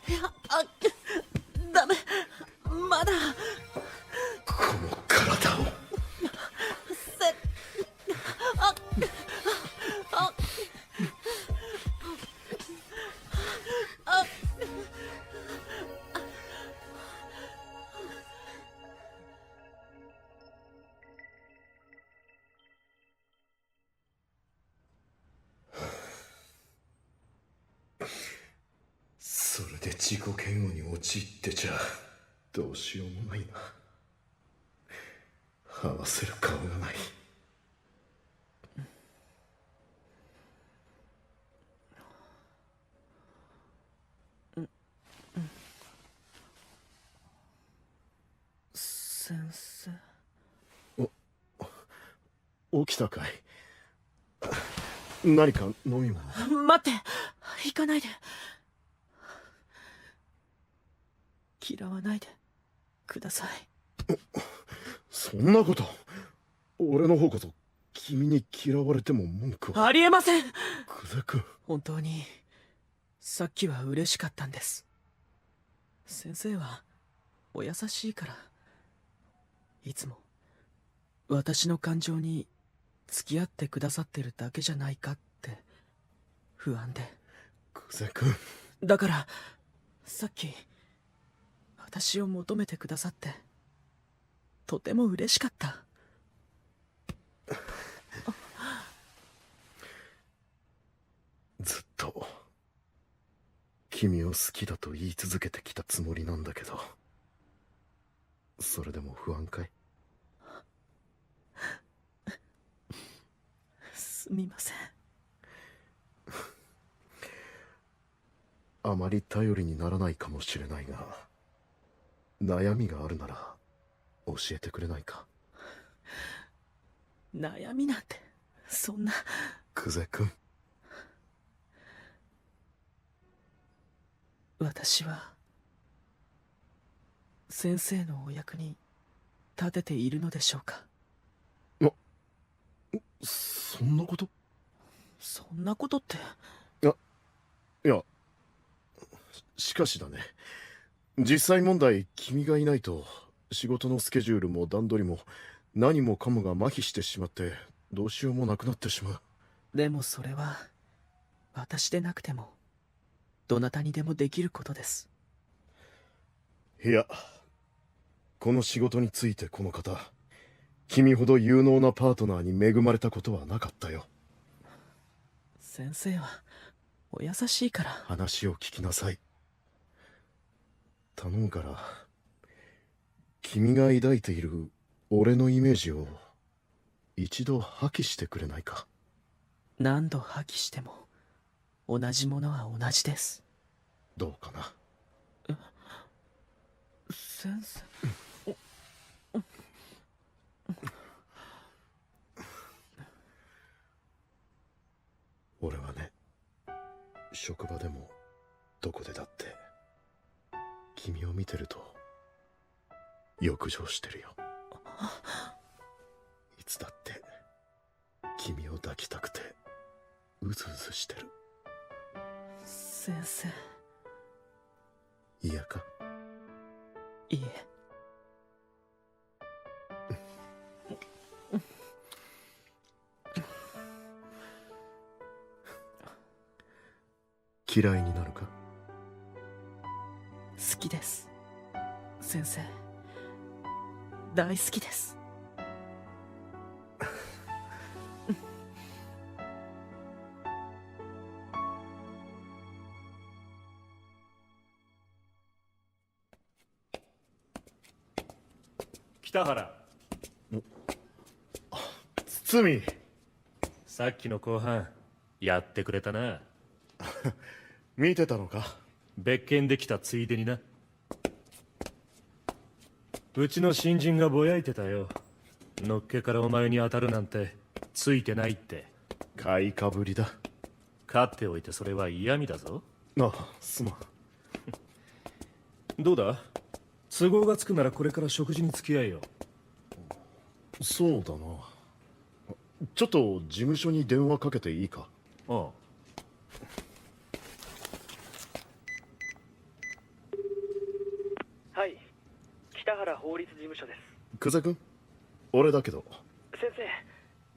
いや、ダメ。まだこの体を。それで自己嫌悪に陥ってちゃどうしようもないな。話せる顔がない。先生。起きたかい？何か飲み物？待って、行かないで。嫌わないでください。そんなこと。俺の方こそ君に嫌われても文句は。ありえません。久世君。本当にさっきは嬉しかったんです。先生はお優しいからいつも私の感情に付き合ってくださってるだけじゃないかって不安で。久世君。だからさっき私を求めてくださってとても嬉しかった。ずっと君を好きだと言い続けてきたつもりなんだけど、それでも不安かい？すみません。あまり頼りにならないかもしれないが、悩みがあるなら教えてくれないか？悩みなんてそんな。久世君。私は先生のお役に立てているのでしょうか？そんなこと？そんなことって。いや、しかしだね、実際問題、君がいないと仕事のスケジュールも段取りも何もかもが麻痺してしまってどうしようもなくなってしまう。でもそれは私でなくてもどなたにでもできることです。いや、この仕事についてこの方、君ほど有能なパートナーに恵まれたことはなかったよ。先生はお優しいから。話を聞きなさい。頼むから、君が抱いている俺のイメージを一度破棄してくれないか。何度破棄しても同じものは同じです。どうかな。先生。俺はね、職場でもどこでだって君を見てると欲情してるよ。いつだって君を抱きたくてうずうずしてる。先生。嫌か？いいえ。嫌いになるか？好きです。先生。大好きです。北原。堤。さっきの後半やってくれたな。見てたのか？別件できたついでにな。うちの新人がぼやいてたよ。のっけからお前に当たるなんてついてないって。買いかぶりだ。勝っておいてそれは嫌味だぞ。ああ、すまん。どうだ？都合がつくならこれから食事に付き合えよ。そうだな。ちょっと事務所に電話かけていいか？ああ。はい、北原法律事務所です。久世君？俺だけど。先生、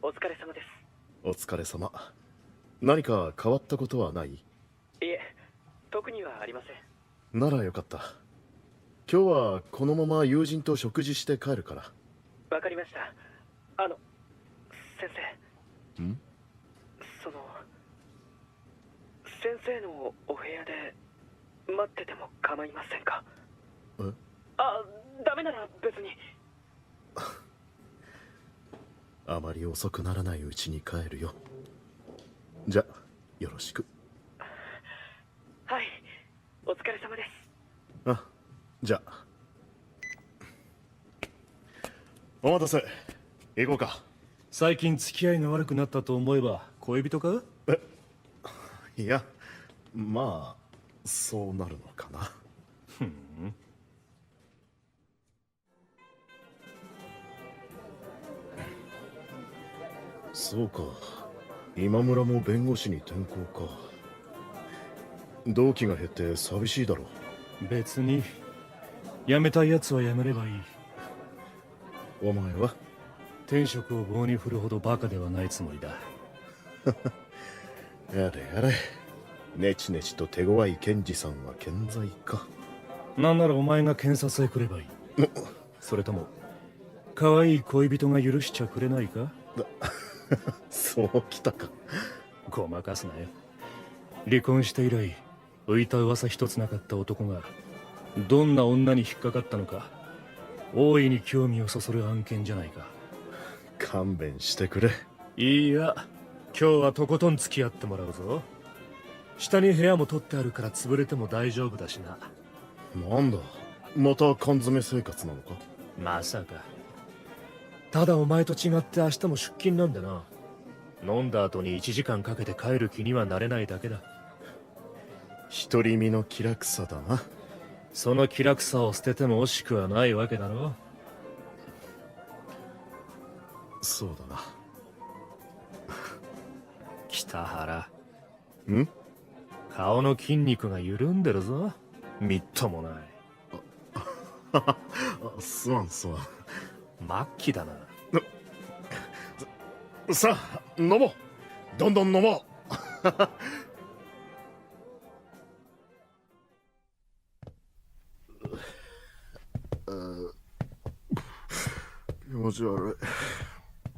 お疲れ様です。お疲れ様。何か変わったことはない？いえ、特にはありません。ならよかった。今日はこのまま友人と食事して帰るから。わかりました。先生。ん？先生のお部屋で待ってても構いませんか？え？ダメなら別に。あまり遅くならないうちに帰るよ。じゃ、よろしく。はい、お疲れ様です。あ、じゃあ。お待たせ。行こうか。最近付き合いが悪くなったと思えば恋人か？いや、まあそうなるのかな。ふん。そうか、今村も弁護士に転校か。同期が減って寂しいだろう。別に辞めたいやつは辞めればいい。お前は？転職を棒に振るほどバカではないつもりだ。やれやれ。ネチネチと手強い検事さんは健在か。なんならお前が検察へ来ればいい。それとも可愛い恋人が許しちゃくれないか？そうきたか。ごまかすなよ。離婚して以来浮いた噂一つなかった男がどんな女に引っかかったのか大いに興味をそそる案件じゃないか。勘弁してくれ。いいや、今日はとことん付き合ってもらうぞ。下に部屋も取ってあるから潰れても大丈夫だしな。なんだ、また缶詰生活なのか？まさか。ただお前と違って明日も出勤なんだな。飲んだ後に1時間かけて帰る気にはなれないだけだ。独り身の気楽さだな。その気楽さを捨てても惜しくはないわけだろ。そうだな。北原。ん？顔の筋肉が緩んでるぞ。みっともない。すまんすまん。末期だな。さあ、飲もう。どんどん飲もう。気持ち悪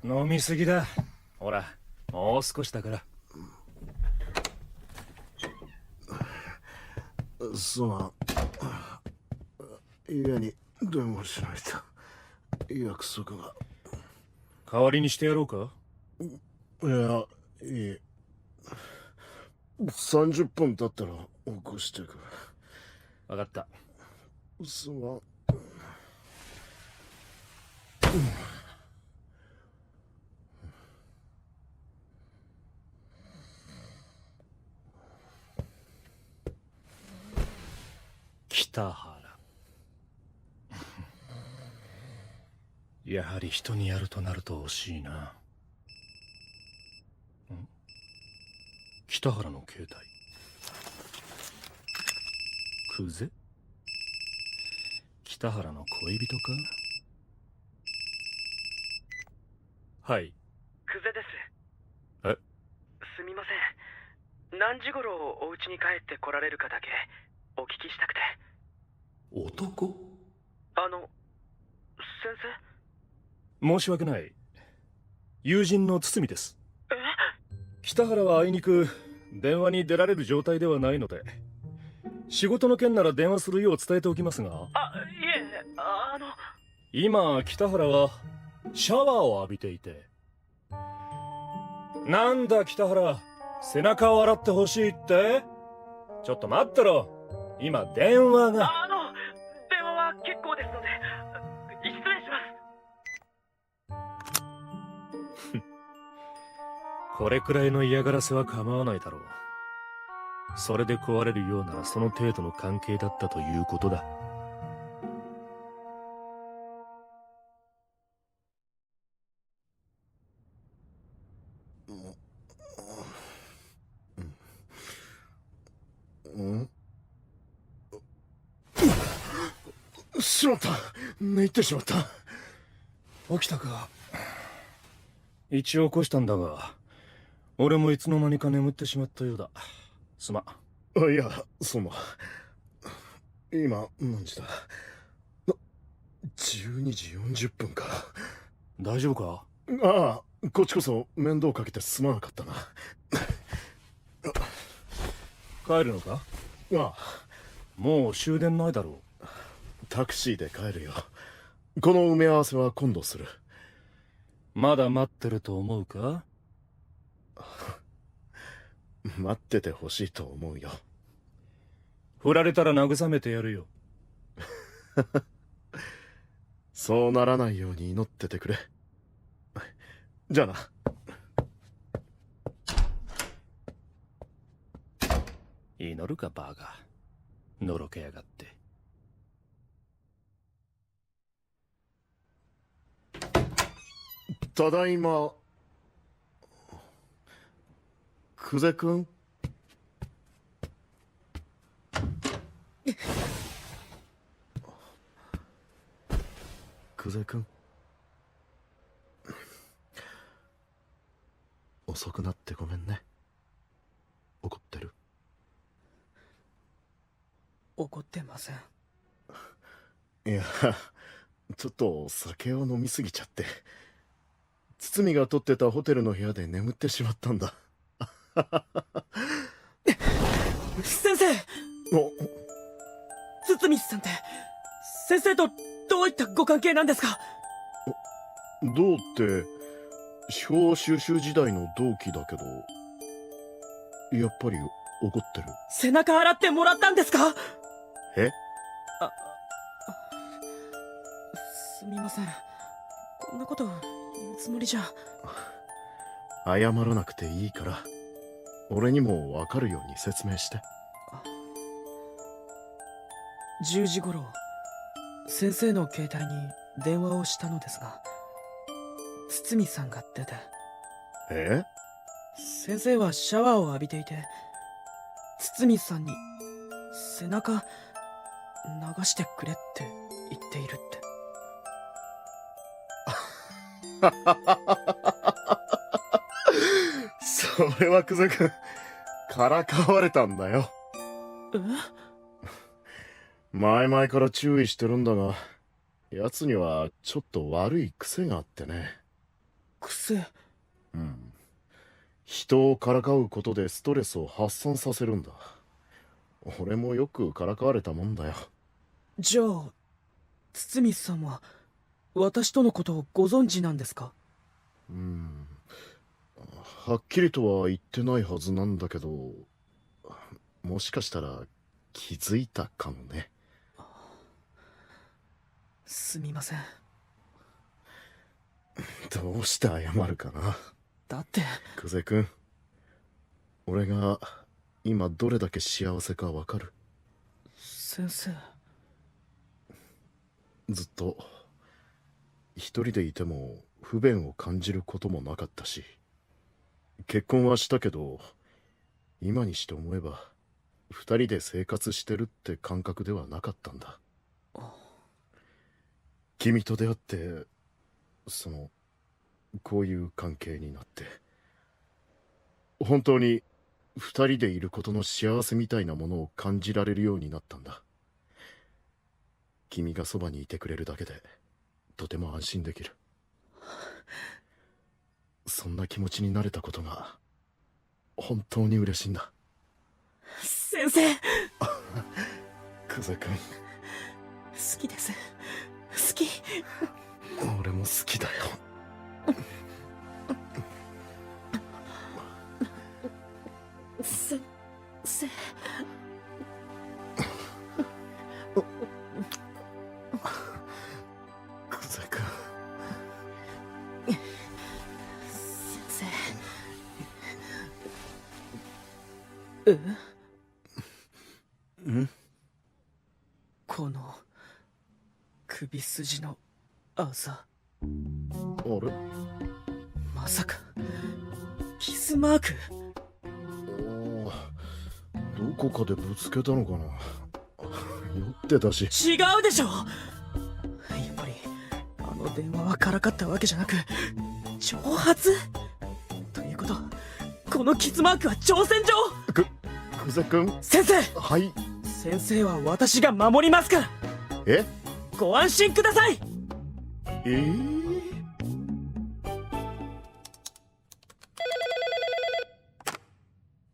い。飲みすぎだ。ほら、もう少しだから。すまん。家に電話しないと。約束が。代わりにしてやろうか？いや、いい。30分経ったら起こしてくる。分かった。すまん。北原。やはり人にやるとなると惜しいな。北原の携帯。クゼ？北原の恋人か？はい。クゼです。え？すみません。何時頃お家に帰って来られるかだけお聞きしたくて。男？先申し訳ない。友人の堤です。生？北原はあいにく電話に出られる状態ではないので、仕事の件なら電話するよう伝えておきますが。いえ、今北原はシャワーを浴びていて。なんだ北原、背中を洗ってほしいって？ちょっと待ってろ、今電話が。電話は結構ですので、失礼します。これくらいの嫌がらせは構わないだろう。それで壊れるようならその程度の関係だったということだ。しまった。寝入ってしまった。起きたか。一応起こしたんだが、俺もいつの間にか眠ってしまったようだ。すまん。いや、その。今、何時だ。12時40分か。大丈夫か？ああ、こっちこそ面倒かけてすまなかったな。帰るのか？ああ。もう終電ないだろう。タクシーで帰るよ。この埋め合わせは今度する。まだ待ってると思うか？待っててほしいと思うよ。振られたら慰めてやるよ。そうならないように祈っててくれ。じゃあな。祈るかバカ。のろけやがって。ただいま。久世君。久世君。遅くなってごめんね。怒ってる？怒ってません。いや、ちょっと酒を飲みすぎちゃって。堤が取ってたホテルの部屋で眠ってしまったんだ。先生！堤さんって先生とどういったご関係なんですか？どうって、司法修習時代の同期だけど、やっぱり怒ってる。背中洗ってもらったんですか？え？すみません。こんなこと言うつもりじゃ。謝らなくていいから、俺にもわかるように説明して。10時頃、先生の携帯に電話をしたのですが、堤さんが出て。え？先生はシャワーを浴びていて、堤さんに背中流してくれって言ってているって。それはクゼ君、からかわれたんだよ。え？前々から注意してるんだが、奴にはちょっと悪い癖があってね。癖？うん。人をからかうことでストレスを発散させるんだ。俺もよくからかわれたもんだよ。じゃあ、堤さんは私とのことをご存知なんですか？はっきりとは言ってないはずなんだけど、もしかしたら気づいたかもね。すみません。どうして謝るかな。だって久世君、俺が今どれだけ幸せかわかる？先生。ずっと一人でいても不便を感じることもなかったし、結婚はしたけど今にして思えば二人で生活してるって感覚ではなかったんだ。君と出会ってこういう関係になって本当に二人でいることの幸せみたいなものを感じられるようになったんだ。君がそばにいてくれるだけでとても安心できる。そんな気持ちになれたことが本当に嬉しいんだ。先生。久世君、好きです。好き。俺も好きだよ。先生。久世君。先生。この首筋のあざ。あれ？まさかキスマーク？どこかでぶつけたのかな。酔ってたし。違うでしょ。やっぱりあの電話はからかったわけじゃなく挑発ということ。このキスマークは挑戦状。久世君。先生。はい。先生は私が守りますから。え？ご安心ください。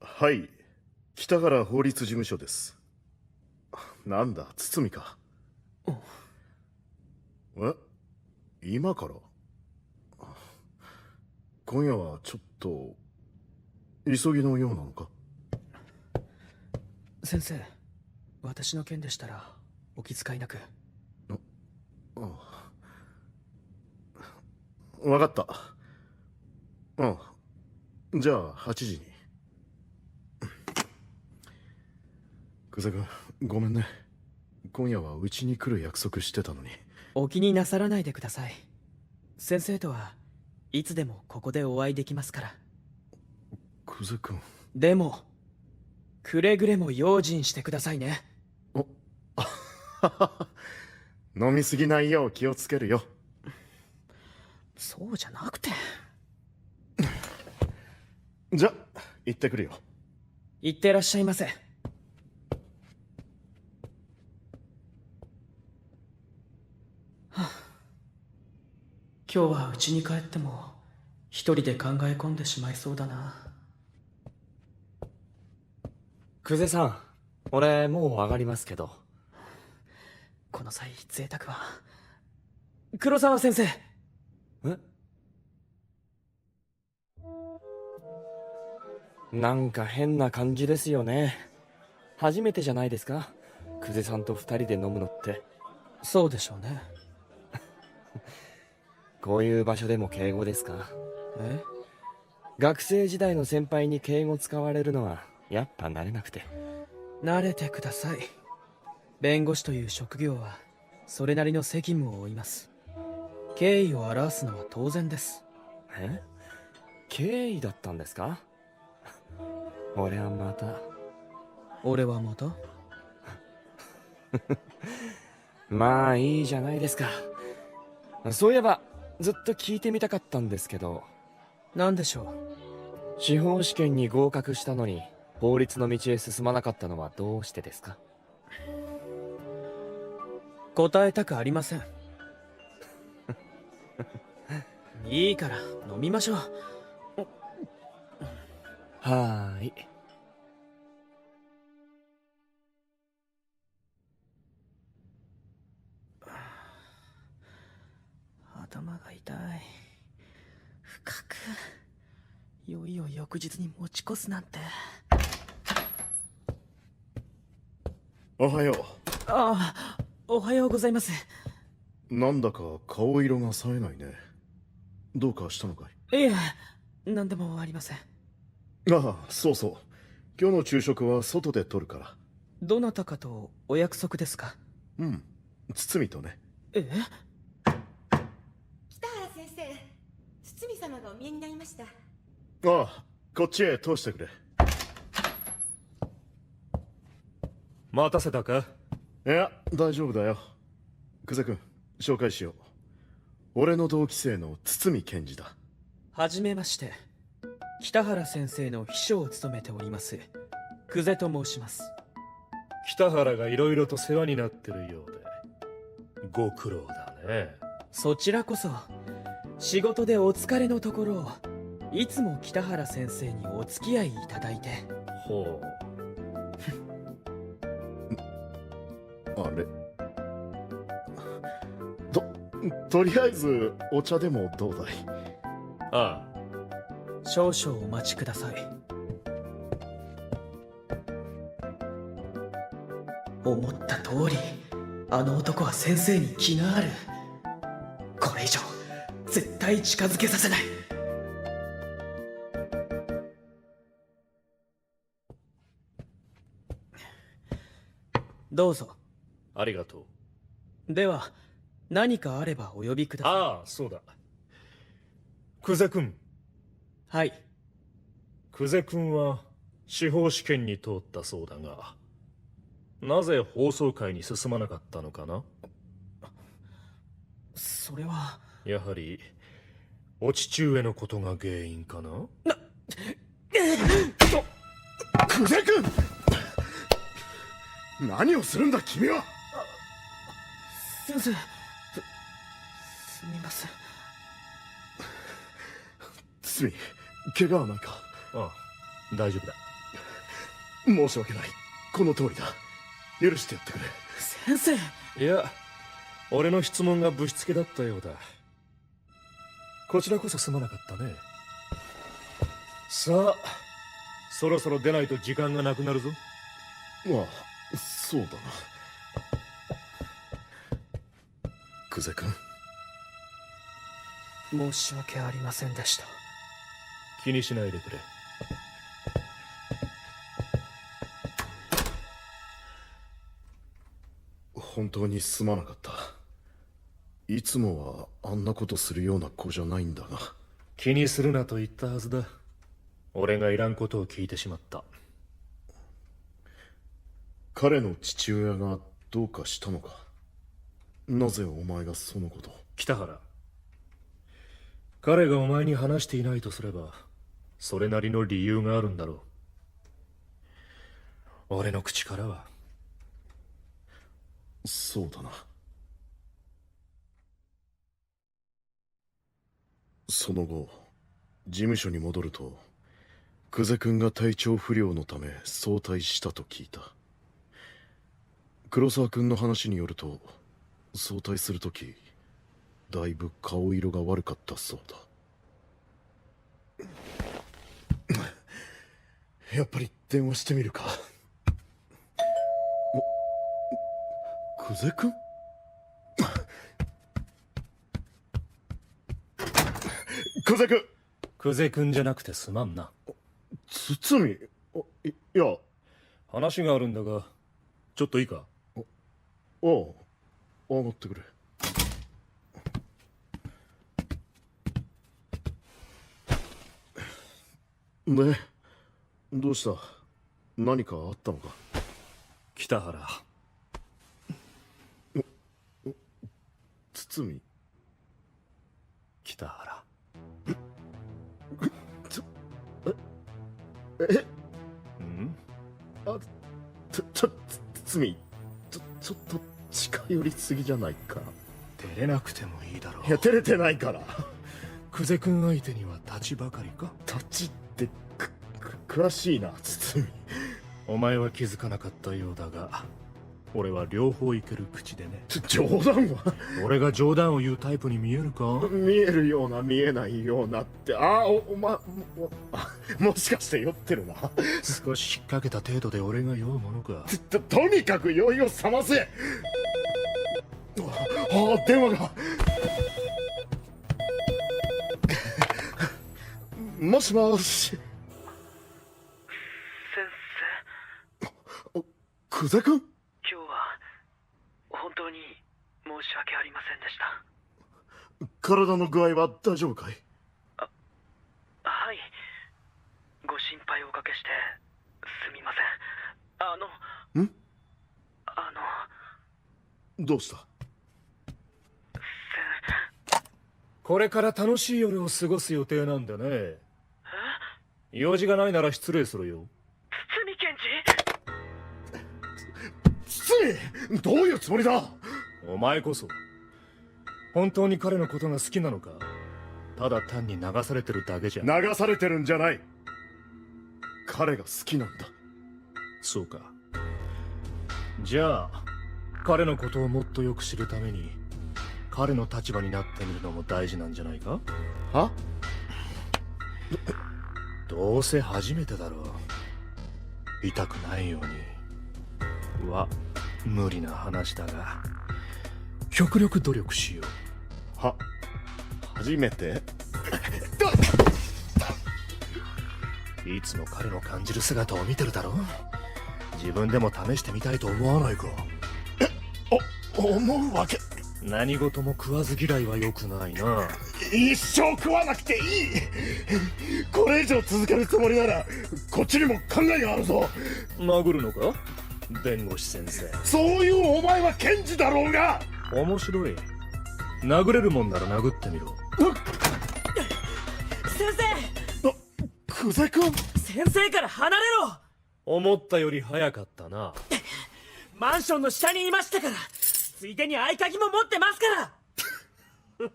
はい、北原法律事務所です。なんだ、堤か。今から？今夜はちょっと急ぎのようなのか？先生、私の件でしたらお気遣いなく。わかった。じゃあ8時に。久世君、ごめんね。今夜はうちに来る約束してたのに。お気になさらないでください。先生とはいつでもここでお会いできますから。久世君。でもくれぐれも用心してくださいね。飲みすぎないよう気をつけるよ。そうじゃなくて。じゃ、行ってくるよ。行ってらっしゃいませ。今日は家に帰っても一人で考え込んでしまいそうだな。久世さん、俺もう上がりますけど。この際贅沢は。黒沢先生。なんか変な感じですよね。初めてじゃないですか、久世さんと二人で飲むのって。そうでしょうね。こういう場所でも敬語ですか？学生時代の先輩に敬語使われるのはやっぱ慣れなくて。慣れてください。弁護士という職業はそれなりの責務を負います。敬意を表すのは当然です。敬意だったんですか？俺はまた。まあいいじゃないですか。そういえばずっと聞いてみたかったんですけど。何でしょう。司法試験に合格したのに法律の道へ進まなかったのはどうしてですか？答えたくありません。いいから飲みましょう。はーい。頭が痛い。深く。いよいよ翌日に持ち越すなんて。おはよう。ああ、おはようございます。なんだか顔色が冴えないね。どうかしたのかい？いえ、何でもありません。ああ、そうそう。今日の昼食は外で取るから。どなたかとお約束ですか？うん、堤とね。北原先生、堤様がお見えになりました。ああ、こっちへ通してくれ。待たせたか？いや、大丈夫だよ。久世君、紹介しよう。俺の同期生の堤健二だ。はじめまして。北原先生の秘書を務めております久世と申します。北原がいろいろと世話になってるようでご苦労だね。そちらこそ仕事でお疲れのところいつも北原先生にお付き合いいただいて。ほうあれ、とりあえずお茶でもどうだい？ああ、少々お待ちください。思った通りあの男は先生に気がある。これ以上絶対近づけさせない。どうぞ。ありがとう。では何かあればお呼びください。ああ、そうだ。久世君。はい。久世君は司法試験に通ったそうだが、なぜ放送会に進まなかったのかな？それはやはりお父上のことが原因かな？久世君、何をするんだ君は！先生、すみません。堤、怪我はないか？ああ、大丈夫だ。申し訳ない。この通りだ。許してやってくれ。先生。いや、俺の質問がぶしつけだったようだ。こちらこそすまなかったね。さあ、そろそろ出ないと時間がなくなるぞ。ああ、そうだな。久世君、申し訳ありませんでした。気にしないでくれ。本当にすまなかった。いつもはあんなことするような子じゃないんだが。気にするなと言ったはずだ。俺がいらんことを聞いてしまった。彼の父親がどうかしたのか？なぜお前がそのことを？北原、彼がお前に話していないとすればそれなりの理由があるんだろう。俺の口からは。そうだな。その後事務所に戻ると久世君が体調不良のため早退したと聞いた。黒沢君の話によると早退するときだいぶ顔色が悪かったそうだ。やっぱり電話してみるか。久世君？久世君！久世君じゃなくてすまんな。堤？いや。話があるんだが、ちょっといいか？ああ、上がってくれ。で、どうした？何かあったのか？北原。堤。北原。ん堤、ちょっと近寄りすぎじゃないか。照れなくてもいいだろう。いや、照れてないから。久世君相手には立ちばかりか。立ちって詳しいな、堤。お前は気づかなかったようだが、俺は両方いける口でね。冗談は俺が冗談を言うタイプに見えるか？見えるような見えないようなって。もしかして酔ってるな。少し引っ掛けた程度で俺が酔うものか。とにかく酔いを覚ませ。電話が。もしもし。先生。久世君？今日は本当に申し訳ありませんでした。体の具合は大丈夫かい？はい。ご心配おかけしてすみません。どうした？これから楽しい夜を過ごす予定なんだね。用事がないなら失礼するよ。堤検事？堤！どういうつもりだ？お前こそ本当に彼のことが好きなのか、ただ単に流されてるだけじゃ。流されてるんじゃない。彼が好きなんだ。そうか。じゃあ彼のことをもっとよく知るために彼の立場になってみるのも大事なんじゃないか？は？どうせ初めてだろう。痛くないようには無理な話だが、極力努力しよう。初めて？いつも彼の感じる姿を見てるだろう。自分でも試してみたいと思わないか？思うわけ。何事も食わず嫌いは良くないな。一生食わなくていい。これ以上続けるつもりならこっちにも考えがあるぞ。殴るのか？弁護士先生。そういうお前は検事だろうが。面白い。殴れるもんなら殴ってみろ。先生！久世君？先生から離れろ！思ったより早かったな。マンションの下にいましたから。ついでに合鍵も持ってますから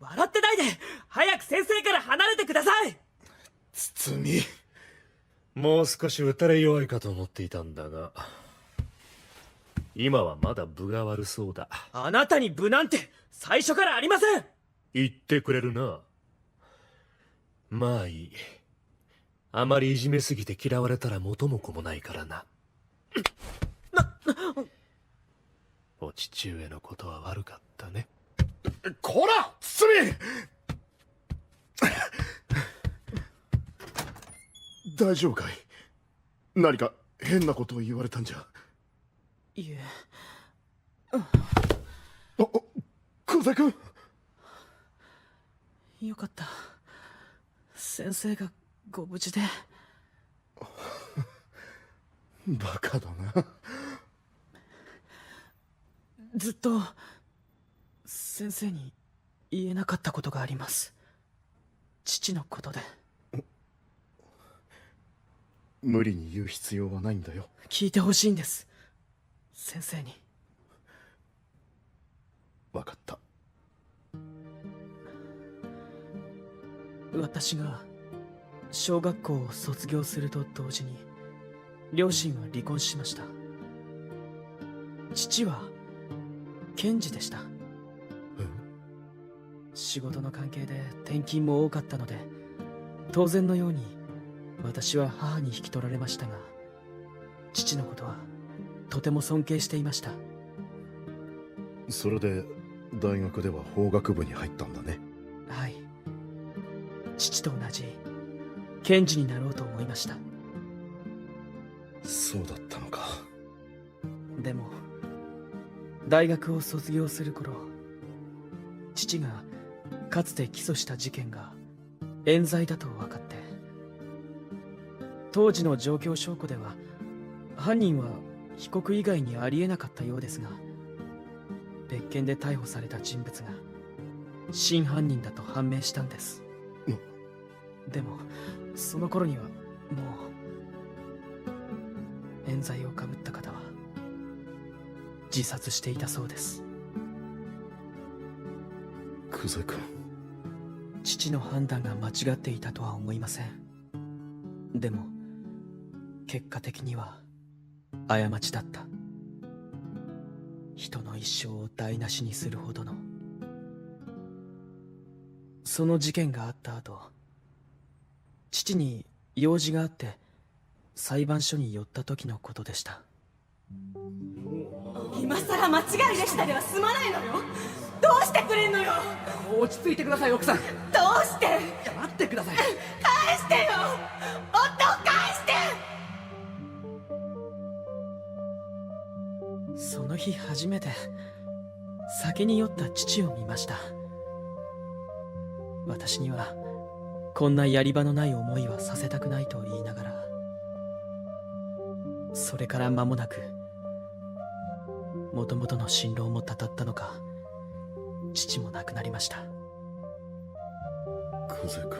笑ってないで早く先生から離れてください。堤、もう少し打たれ弱いかと思っていたんだが、今はまだ分が悪そうだ。あなたに分なんて最初からありません。言ってくれるな。まあいい。あまりいじめすぎて嫌われたら元も子もないからな。お父上のことは悪かったね。こら、堤！大丈夫かい？何か変なことを言われたんじゃ？いえ。久世君！よかった。先生がご無事で。バカだな。ずっと先生に言えなかったことがあります。父のことで。無理に言う必要はないんだよ。聞いてほしいんです、先生に。分かった。私が小学校を卒業すると同時に両親は離婚しました。父は検事でした。仕事の関係で転勤も多かったので、当然のように私は母に引き取られましたが、父のことはとても尊敬していました。それで大学では法学部に入ったんだね。はい。父と同じ検事になろうと思いました。そうだったのか。でも大学を卒業する頃、父がかつて起訴した事件が冤罪だと分かって、当時の状況証拠では犯人は被告以外にありえなかったようですが、別件で逮捕された人物が真犯人だと判明したんです。でもその頃にはもう冤罪をかぶった方は自殺していたそうです。久世君、父の判断が間違っていたとは思いません。でも結果的には過ちだった。人の一生を台無しにするほどの。その事件があった後、父に用事があって裁判所に寄った時のことでした。今さら間違いでしたでは済まないのよ。どうしてくれんのよ。落ち着いてください、奥さん。どうして。いや、待ってください。返してよ、夫を返して。その日初めて酒に酔った父を見ました。私にはこんなやり場のない思いはさせたくないと言いながら、それから間もなくもともとの心労もたたったのか、父も亡くなりました。久世君、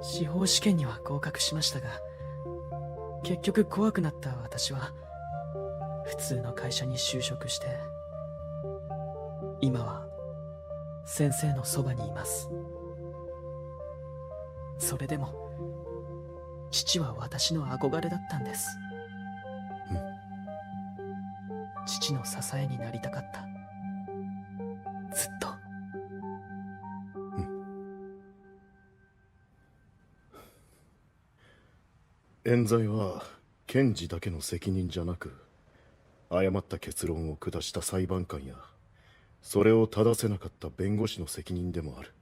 司法試験には合格しましたが、結局怖くなった私は普通の会社に就職して、今は先生のそばにいます。それでも父は私の憧れだったんです。父の支えになりたかった。ずっと。冤罪は検事だけの責任じゃなく、誤った結論を下した裁判官やそれを正せなかった弁護士の責任でもある。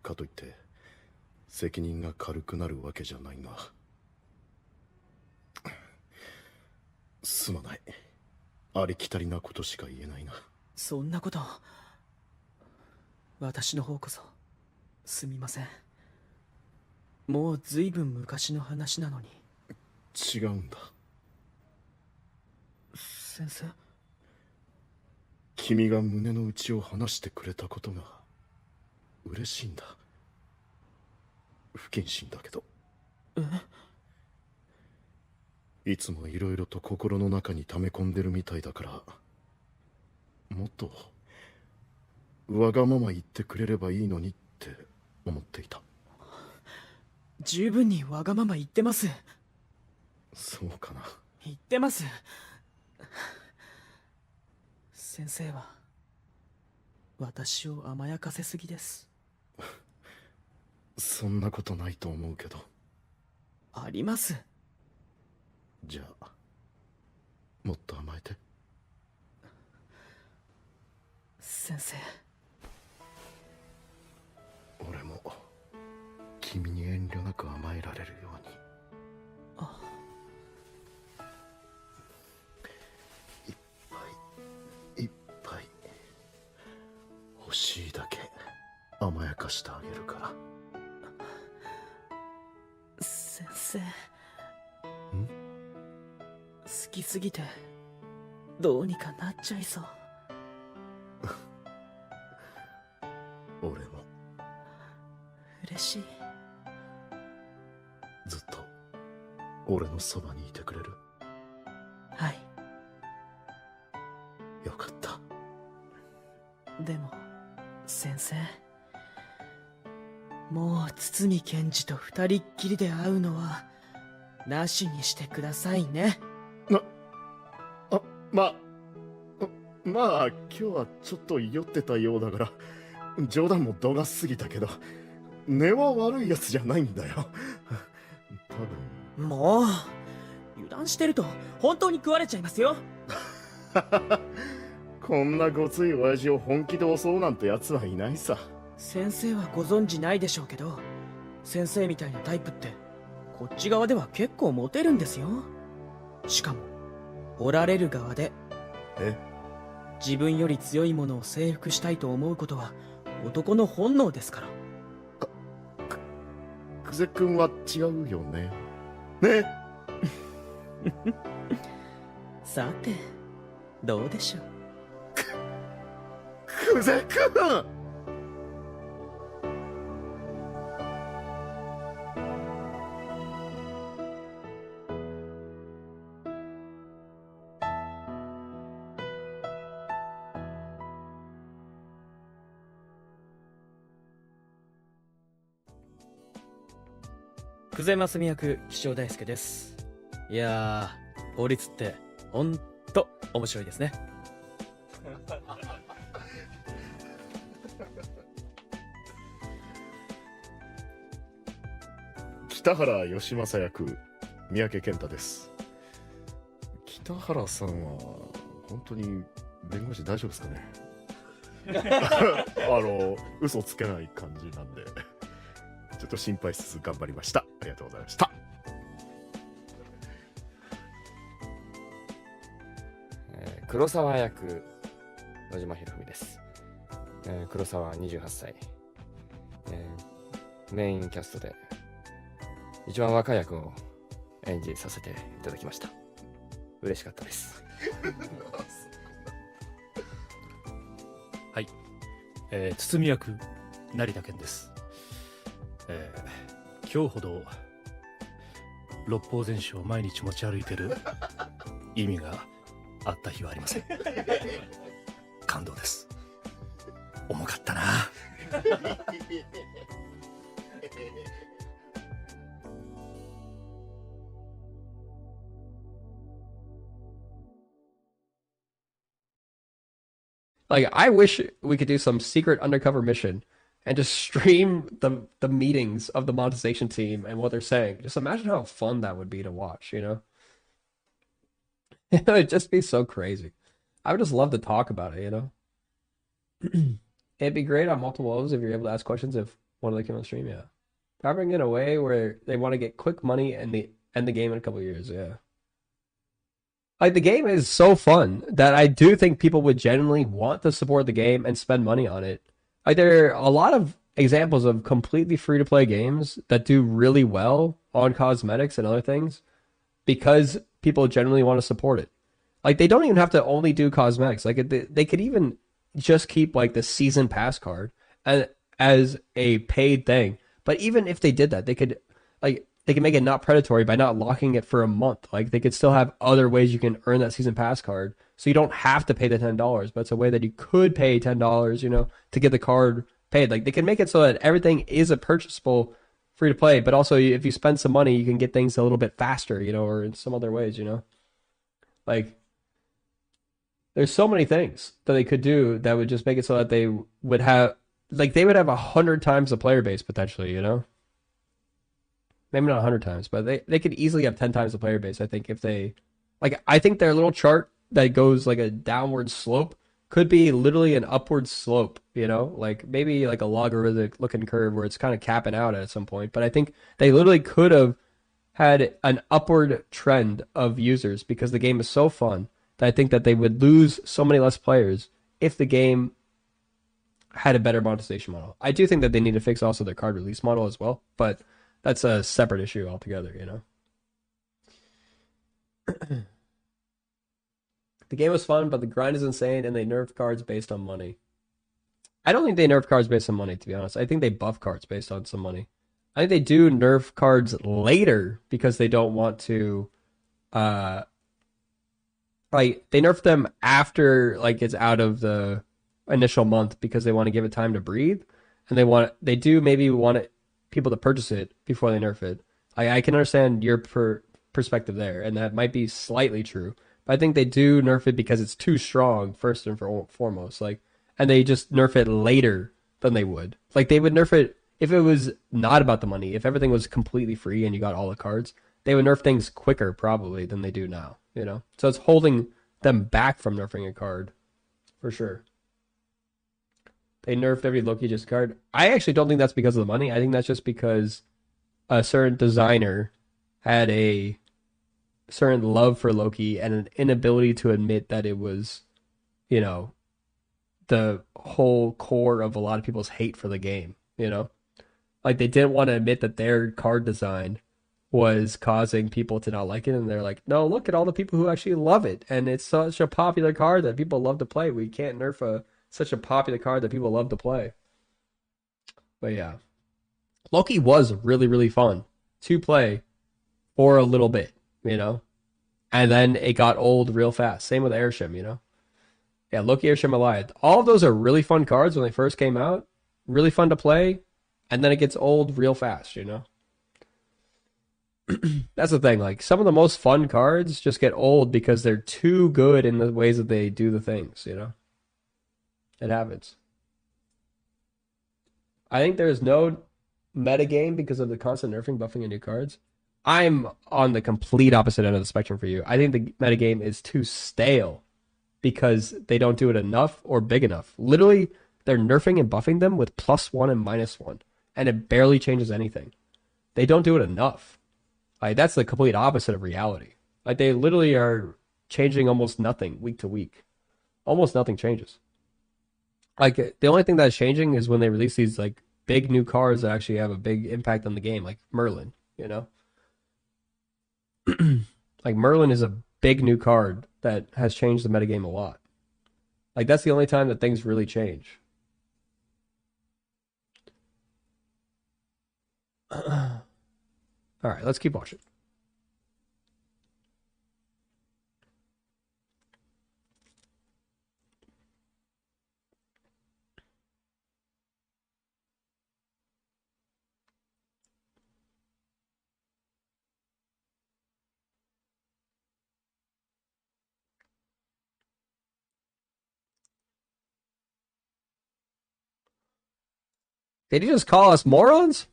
かといって責任が軽くなるわけじゃないが、すまない。ありきたりなことしか言えないな。そんなこと、私の方こそすみません。もうずいぶん昔の話なのに。違うんだ。先生、君が胸の内を話してくれたことが嬉しいんだ。不謹慎だけど。いつもいろいろと心の中に溜め込んでるみたいだから、もっとわがまま言ってくれればいいのにって思っていた。十分にわがまま言ってます。そうかな。言ってます。先生は私を甘やかせすぎです。そんなことないと思うけど。あります。じゃあもっと甘えて。先生、俺も君に遠慮なく甘えられるように。いっぱいいっぱい欲しいだけ甘やかしてあげるから。先生、好きすぎてどうにかなっちゃいそう。俺も嬉しい。ずっと俺のそばにいてくれる？はい。よかった。でも先生、もう堤検事と二人っきりで会うのはなしにしてくださいね。まあ今日はちょっと酔ってたようだから冗談も度が過ぎたけど、根は悪いやつじゃないんだよ。多分。もう油断してると本当に食われちゃいますよ。こんなごつい親父を本気で襲うなんてやつはいないさ。先生はご存知ないでしょうけど、先生みたいなタイプってこっち側では結構モテるんですよ。しかもおられる側で。自分より強いものを征服したいと思うことは男の本能ですから。久世君は違うよね。ね。さて、どうでしょう。久世君。久世真澄役、気象大輔です。いやー、法律ってほんと面白いですね。北原義正役、三宅健太です。北原さんは本当に弁護士大丈夫ですかね。嘘つけない感じなんでちょっと心配しつつ頑張りました。ありがとうございました。黒沢役、野島博文です。黒沢28歳、メインキャストで一番若い役を演じさせていただきました。嬉しかったです。はい、堤役、成田健です。今日ほど六法全書を毎日持ち歩いてる意味があった日はありません。感動です。重かったな。Like, I wish we could do some secret undercover mission and just stream the meetings of the monetization team and what they're saying. Just imagine how fun that would be to watch, you know? It would just be so crazy. I would just love to talk about it, you know? It'd be great on multiple levels if you're able to ask questions if one of them came on stream, yeah. Covering in a way where they want to get quick money and end the game in a couple of years, yeah. Like, the game is so fun that I do think people would genuinely want to support the game and spend money on it. Like, there are a lot of examples of completely free-to-play games that do really well on cosmetics and other things because people generally want to support it. Like, they don't even have to only do cosmetics. Like, they could even just keep, like, the season pass card as a paid thing. But even if they did that, they could, like, they can make it not predatory by not locking it for a month. Like, they could still have other ways you can earn that season pass card. So you don't have to pay the $10, but it's a way that you could pay $10, you know, to get the card paid. Like, they can make it so that everything is a purchasable free to play, but also if you spend some money, you can get things a little bit faster, you know, or in some other ways, you know. Like, there's so many things that they could do that would just make it so that they would have, like, they would have 100 times the player base potentially, you know. Maybe not 100 times, but they could easily have 10 times the player base, I think, if they... Like, I think their little chart that goes like a downward slope could be literally an upward slope, you know? Like, maybe like a logarithmic looking curve where it's kind of capping out at some point. But I think they literally could have had an upward trend of users because the game is so fun that I think that they would lose so many less players if the game had a better monetization model. I do think that they need to fix also their card release model as well, but... that's a separate issue altogether, you know? The game was fun, but the grind is insane, and they nerfed cards based on money. I don't think they nerf cards based on money, to be honest. I think they buff cards based on some money. I think they do nerf cards later because they don't want to... like, they nerf them after, like, it's out of the initial month because they want to give it time to breathe. And they do maybe want it people to purchase it before they nerf it. I can understand your perspective there, and that might be slightly true. But I think they do nerf it because it's too strong, first and foremost. Like, and they just nerf it later than they would. Like, they would nerf it if it was not about the money. If everything was completely free and you got all the cards, they would nerf things quicker probably than they do now, you know? So it's holding them back from nerfing a card, for sure. They nerfed every Loki just card. I actually don't think that's because of the money. I think that's just because a certain designer had a certain love for Loki and an inability to admit that it was, you know, the whole core of a lot of people's hate for the game, you know? Like, they didn't want to admit that their card design was causing people to not like it, and they're like, no, look at all the people who actually love it, and it's such a popular card that people love to play. We can't nerf such a popular card that people love to play. But yeah, Loki was really, really fun to play for a little bit, you know, and then it got old real fast. Same with Airshim, you know. Yeah, Loki, Airshim, Allied. All of those are really fun cards when they first came out. Really fun to play, and then it gets old real fast, you know. That's the thing. Like, some of the most fun cards just get old because they're too good in the ways that they do the things, you know. It happens. I think there's no metagame because of the constant nerfing, buffing, and new cards. I'm on the complete opposite end of the spectrum for you. I think the metagame is too stale because they don't do it enough or big enough. Literally, they're nerfing and buffing them with +1 and -1, and it barely changes anything. They don't do it enough. Like, that's the complete opposite of reality. Like, they literally are changing almost nothing week to week. Almost nothing changes. Like, the only thing that's changing is when they release these, like, big new cards that actually have a big impact on the game, like Merlin, you know? Like, Merlin is a big new card that has changed the metagame a lot. Like, that's the only time that things really change. All right, let's keep watching. Did he just call us morons?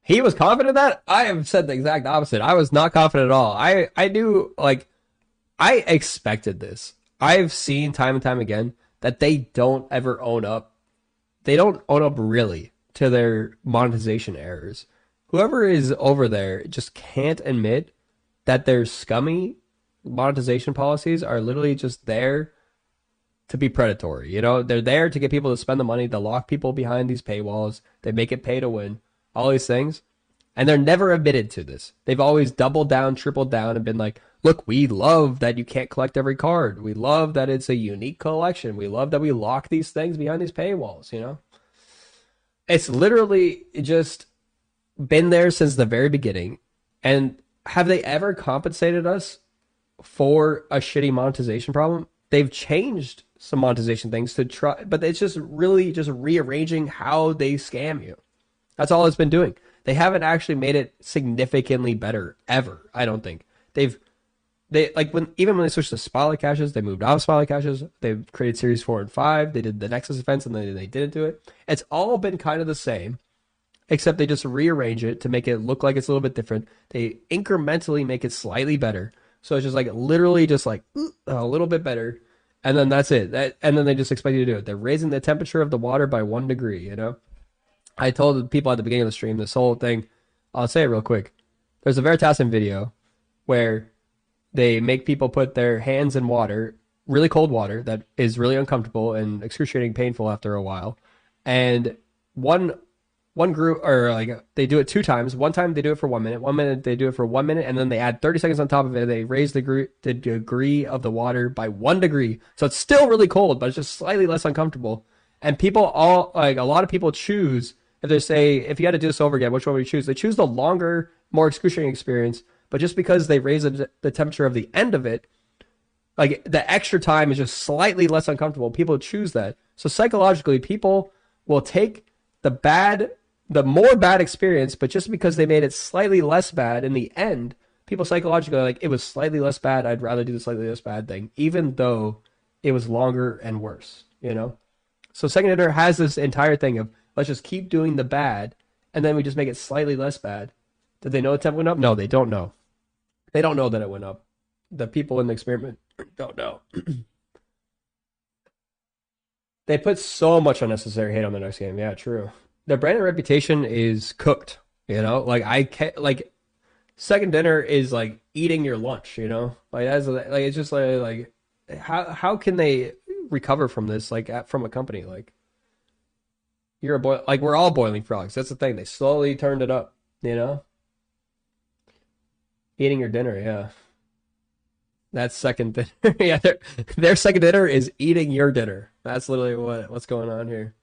He was confident in that? I have said the exact opposite. I was not confident at all. I knew, like, I expected this. I've seen time and time again that they don't ever own up. They don't own up really to their monetization errors. Whoever is over there just can't admit that their scummy monetization policies are literally just there to be predatory. You know, they're there to get people to spend the money, to lock people behind these paywalls. They make it pay to win. All these things. And they're never admitted to this. They've always doubled down, tripled down, and been like, look, we love that you can't collect every card. We love that it's a unique collection. We love that we lock these things behind these paywalls, you know? It's literally just been there since the very beginning. And have they ever compensated us for a shitty monetization problem? They've changed some monetization things to try, but it's just really just rearranging how they scam you. That's all it's been doing. They haven't actually made it significantly better ever. I don't think they like when they switched to spotlight caches, they moved off spotlight caches. They've created series 4 and 5. They did the Nexus events and then they didn't do it. It's all been kind of the same, except they just rearrange it to make it look like it's a little bit different. They incrementally make it slightly better, so it's just like literally just like a little bit better, and then that's it. And then they just expect you to do it. They're raising the temperature of the water by 1 degree. You know. I told people at the beginning of the stream this whole thing. I'll say it real quick. There's a Veritasium video where they make people put their hands in water, really cold water that is really uncomfortable and excruciating painful after a while. And one group, or like they do it 2 times. One time they do it for 1 minute. 1 minute they do it for 1 minute, and then they add 30 seconds on top of it. They raise the degree of the water by 1 degree. So it's still really cold, but it's just slightly less uncomfortable. And people a lot of people choose. If they say, if you had to do this over again, which one would you choose? They choose the longer, more excruciating experience, but just because they raise the temperature of the end of it, like the extra time is just slightly less uncomfortable. People choose that. So psychologically, people will take the more bad experience, but just because they made it slightly less bad in the end, people psychologically are like, it was slightly less bad. I'd rather do the slightly less bad thing, even though it was longer and worse, you know? So Second Editor has this entire thing of, let's just keep doing the bad, and then we just make it slightly less bad. Did they know the temp went up? No, they don't know. They don't know that it went up. The people in the experiment don't know. They put so much unnecessary hate on the next game. Yeah, true. Their brand and reputation is cooked. You know, like I can't like second dinner is like eating your lunch. You know, like that's like it's just like how can they recover from this like from a company like you're a boy like we're all boiling frogs. That's the thing. They slowly turned it up. You know, eating your dinner. Yeah. That's second dinner. Yeah, their second dinner is eating your dinner. That's literally what's going on here.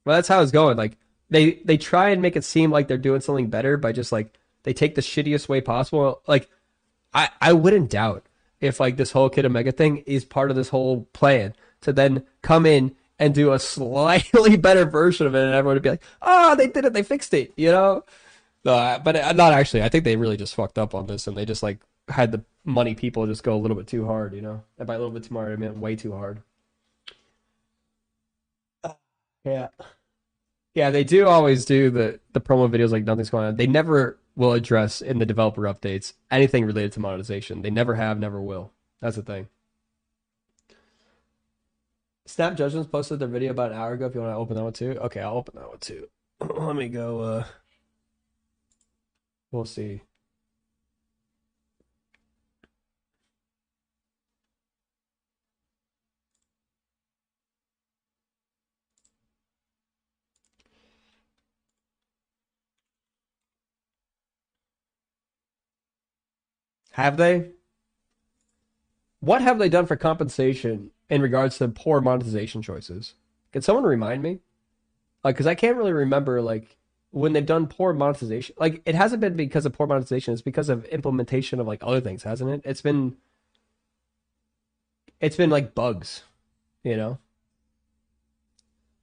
Well, that's how it's going. Like they try and make it seem like they're doing something better by just like they take the shittiest way possible. Like I wouldn't doubt if like this whole Kid Omega thing is part of this whole plan to then come in and do a slightly better version of it, and everyone would be like, "Oh, they did it. They fixed it." You know? No, but not actually. I think they really just fucked up on this, and they just like had the money people just go a little bit too hard, you know? And by a little bit too hard, I meant way too hard. Yeah. Yeah, they do always do the promo videos like nothing's going on. They never will address in the developer updates anything related to monetization. They never have, never will. That's the thing. Snap Judgments posted their video about an hour ago if you want to open that one too. Okay, I'll open that one too. Let me go we'll see. Have they? What have they done for compensation in regards to poor monetization choices? Can someone remind me? Like, because I can't really remember, like, when they've done poor monetization. Like, it hasn't been because of poor monetization. It's because of implementation of, like, other things, hasn't it? It's been like, bugs, you know?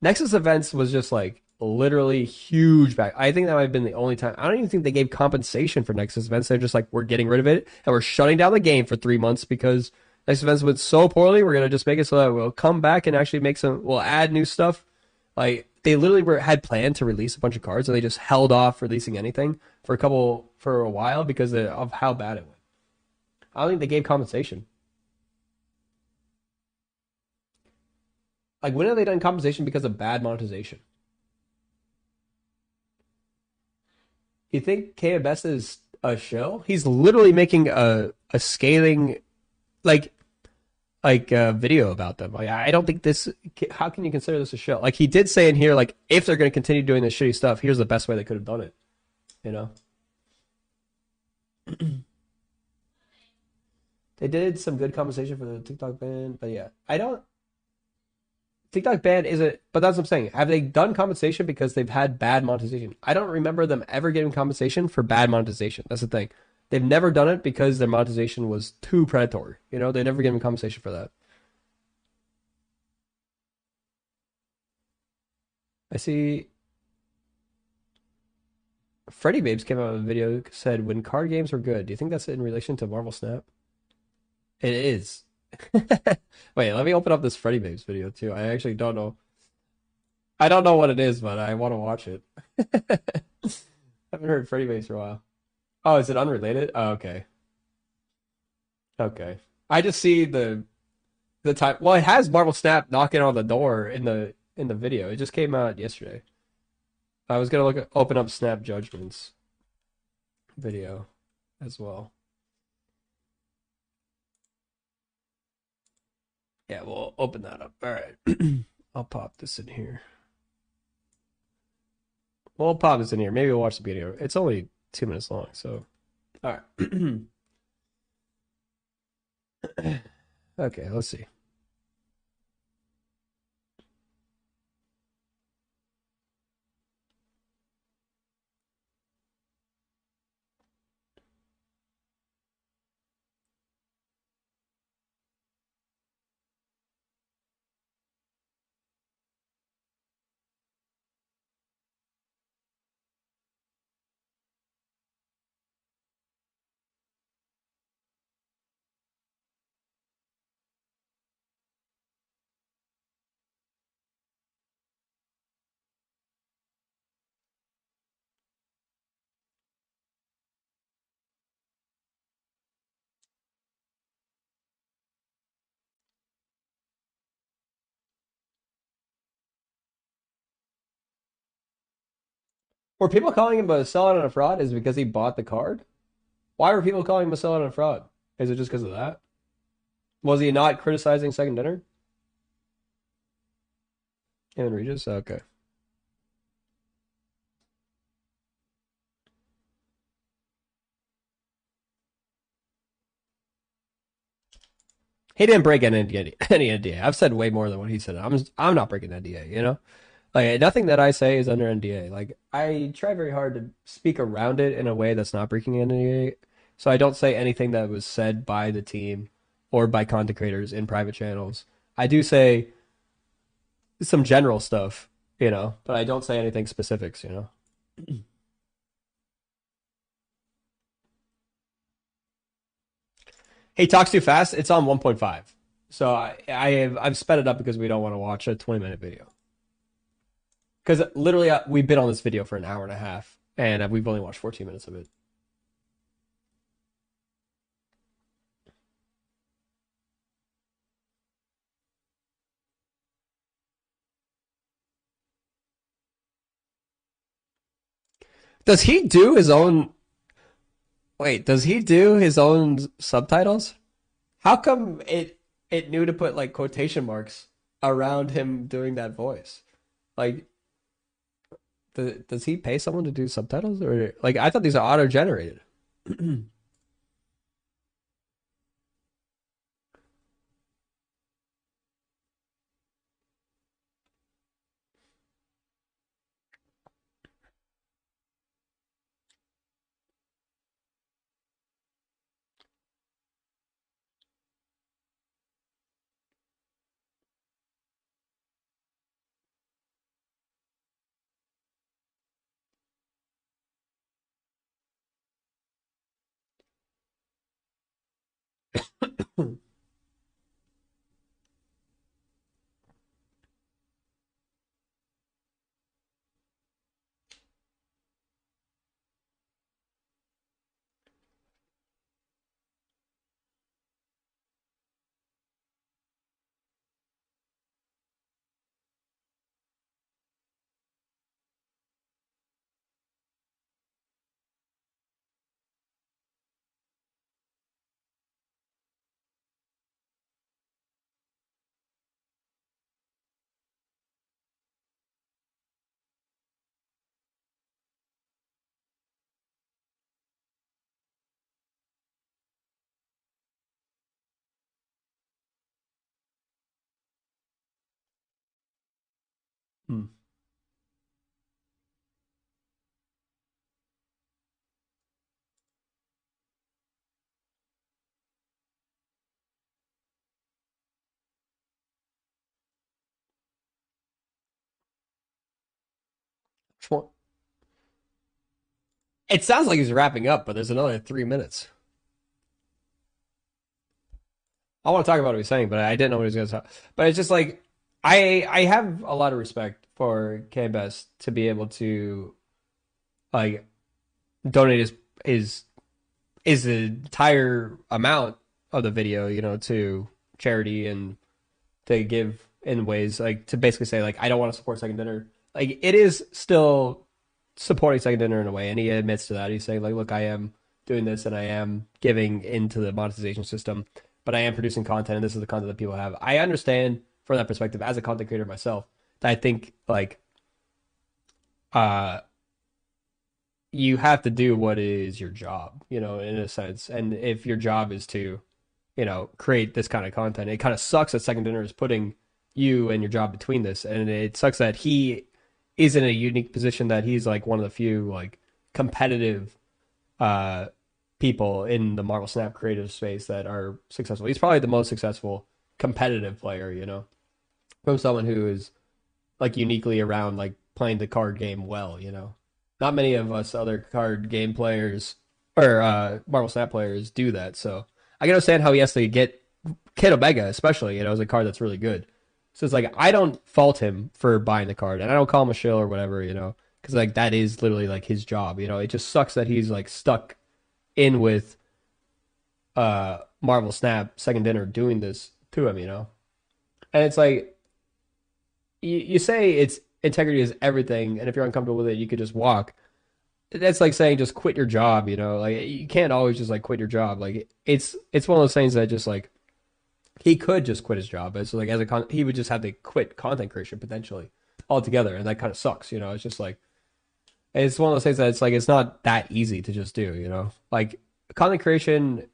Nexus Events was just, like, literally huge back. I think that might have been the only time. I don't even think they gave compensation for Nexus Events. They're just like, we're getting rid of it, and we're shutting down the game for 3 months because Nexus Events went so poorly. We're going to just make it so that we'll come back and actually we'll add new stuff. Like, they literally had planned to release a bunch of cards, and they just held off releasing anything for a while because of how bad it went. I don't think they gave compensation. Like, when have they done compensation because of bad monetization? You think KMS is a show? He's literally making a scathing, like video about them. Like, I don't think this. How can you consider this a show? Like, he did say in here, like, if they're going to continue doing this shitty stuff, here's the best way they could have done it. You know. They did some good compensation for the TikTok ban, but yeah, I don't. TikTok ban isn't, but that's what I'm saying. Have they done compensation because they've had bad monetization? I don't remember them ever getting compensation for bad monetization. That's the thing. They've never done it because their monetization was too predatory. You know, they never given compensation for that. I see Freddy Babes came out with a video said when card games were good. Do you think that's in relation to Marvel Snap? It is. Wait, let me open up this Freddy Babes video too. I actually don't know. I don't know what it is, but I want to watch it. I haven't heard Freddy Babes for a while. Oh, is it unrelated? Oh, okay. Okay. I just see the time. Well, it has Marvel Snap knocking on the door in the video. It just came out yesterday. I was gonna open up Snap Judgments video as well. Yeah, we'll open that up. All right. I'll pop this in here. We'll pop this in here. Maybe we'll watch the video. It's only 2 minutes long, so. All right. Okay, let's see. Were people calling him a sellout and a fraud is because he bought the card? Why were people calling him a sellout and a fraud? Is it just because of that? Was he not criticizing Second Dinner? Him and Regis? Okay. He didn't break any NDA. I've said way more than what he said. I'm not breaking NDA, you know? Like, nothing that I say is under NDA. Like, I try very hard to speak around it in a way that's not breaking NDA. So I don't say anything that was said by the team or by content creators in private channels. I do say some general stuff, you know, but I don't say anything specifics, you know? He talks too fast. It's on 1.5. So I've sped it up because we don't want to watch a 20-minute video. Because literally, we've been on this video for an hour and a half, and we've only watched 14 minutes of it. Does he do his own... Wait, does he do his own subtitles? How come it knew to put, like, quotation marks around him doing that voice? Like... Does he pay someone to do subtitles? Or like, I thought these are auto-generated. Hmm. It sounds like he's wrapping up, but there's another 3 minutes. I want to talk about what he was saying, but I didn't know what he was going to talk. But it's just like, I have a lot of respect for KBS to be able to, like, donate his entire amount of the video, you know, to charity and to give in ways, like, to basically say, like, I don't want to support Second Dinner. Like, it is still supporting Second Dinner in a way, and he admits to that. He's saying, like, look, I am doing this, and I am giving into the monetization system, but I am producing content, and this is the content that people have. I understand from that perspective, as a content creator myself, that I think, like, you have to do what is your job, you know, in a sense. And if your job is to, you know, create this kind of content, it kind of sucks that Second Dinner is putting you and your job between this. And it sucks that he is in a unique position that he's like one of the few like competitive people in the Marvel Snap creative space that are successful. He's probably the most successful competitive player, you know, from someone who is like uniquely around like playing the card game well, you know. Not many of us other card game players or Marvel Snap players do that. So I can understand how he has to get 𝔹𝕃ℂ𝔻, especially, you know, is a card that's really good. So it's like, I don't fault him for buying the card, and I don't call him a shill or whatever, you know, because like that is literally like his job, you know. It just sucks that he's like stuck in with Marvel Snap Second Dinner doing this to him, you know. And it's like, you say it's integrity is everything, and if you're uncomfortable with it, you could just walk. that's like saying just quit your job, you know? Like you can't always just like quit your job. Like it's one of those things that just like he could just quit his job. It's like he would just have to quit content creation potentially altogether, and that kind of sucks, you know? It's just like it's one of those things that it's like it's not that easy to just do, you know? Like content creation,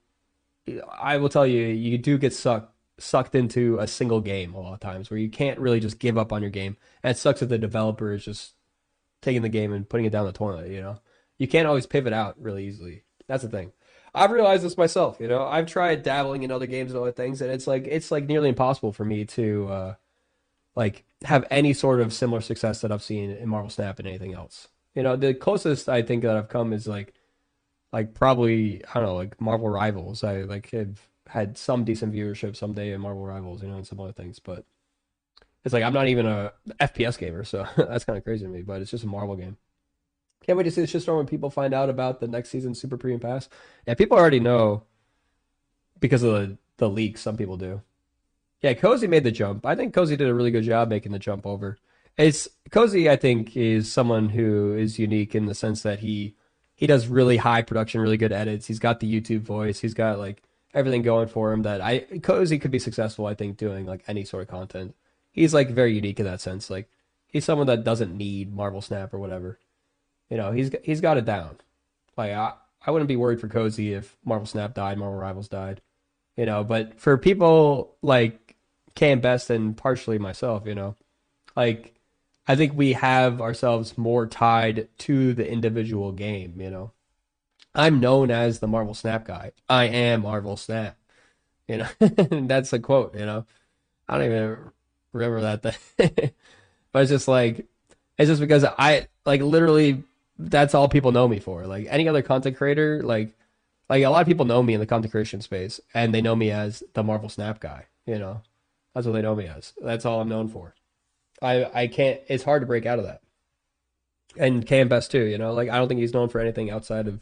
I will tell you, you do get sucked into a single game a lot of times where you can't really just give up on your game. And it sucks that the developer is just taking the game and putting it down the toilet, you know? You can't always pivot out really easily. That's the thing. I've realized this myself, you know? I've tried dabbling in other games and other things, and it's like nearly impossible for me to like have any sort of similar success that I've seen in Marvel Snap and anything else. You know, the closest I think that I've come is like probably I don't know, like Marvel Rivals. I like have had some decent viewership someday in Marvel Rivals, you know, and some other things, but it's like I'm not even a FPS gamer, so that's kind of crazy to me. But it's just a Marvel game. Can't wait to see the shitstorm when people find out about the next season Super Premium Pass. Yeah, people already know because of the leaks. Some people do. Yeah, Cozy made the jump. I think Cozy did a really good job making the jump over. It's Cozy, I think, is someone who is unique in the sense that he does really high production, really good edits. He's got the YouTube voice. He's got like everything going for him that Cozy could be successful, I think, doing like any sort of content. He's like very unique in that sense. Like he's someone that doesn't need Marvel Snap or whatever. You know, he's got it down. Like I wouldn't be worried for Cozy if Marvel Snap died, Marvel Rivals died. You know, but for people like Cam Best and partially myself, you know, like I think we have ourselves more tied to the individual game, you know. I'm known as the Marvel Snap guy. I am Marvel Snap. You know, that's a quote, you know. I don't even remember that thing. But it's just because I like literally that's all people know me for. Like any other content creator, like a lot of people know me in the content creation space and they know me as the Marvel Snap guy, you know. That's what they know me as. That's all I'm known for. I can't it's hard to break out of that. And Cam Best too, you know. Like I don't think he's known for anything outside of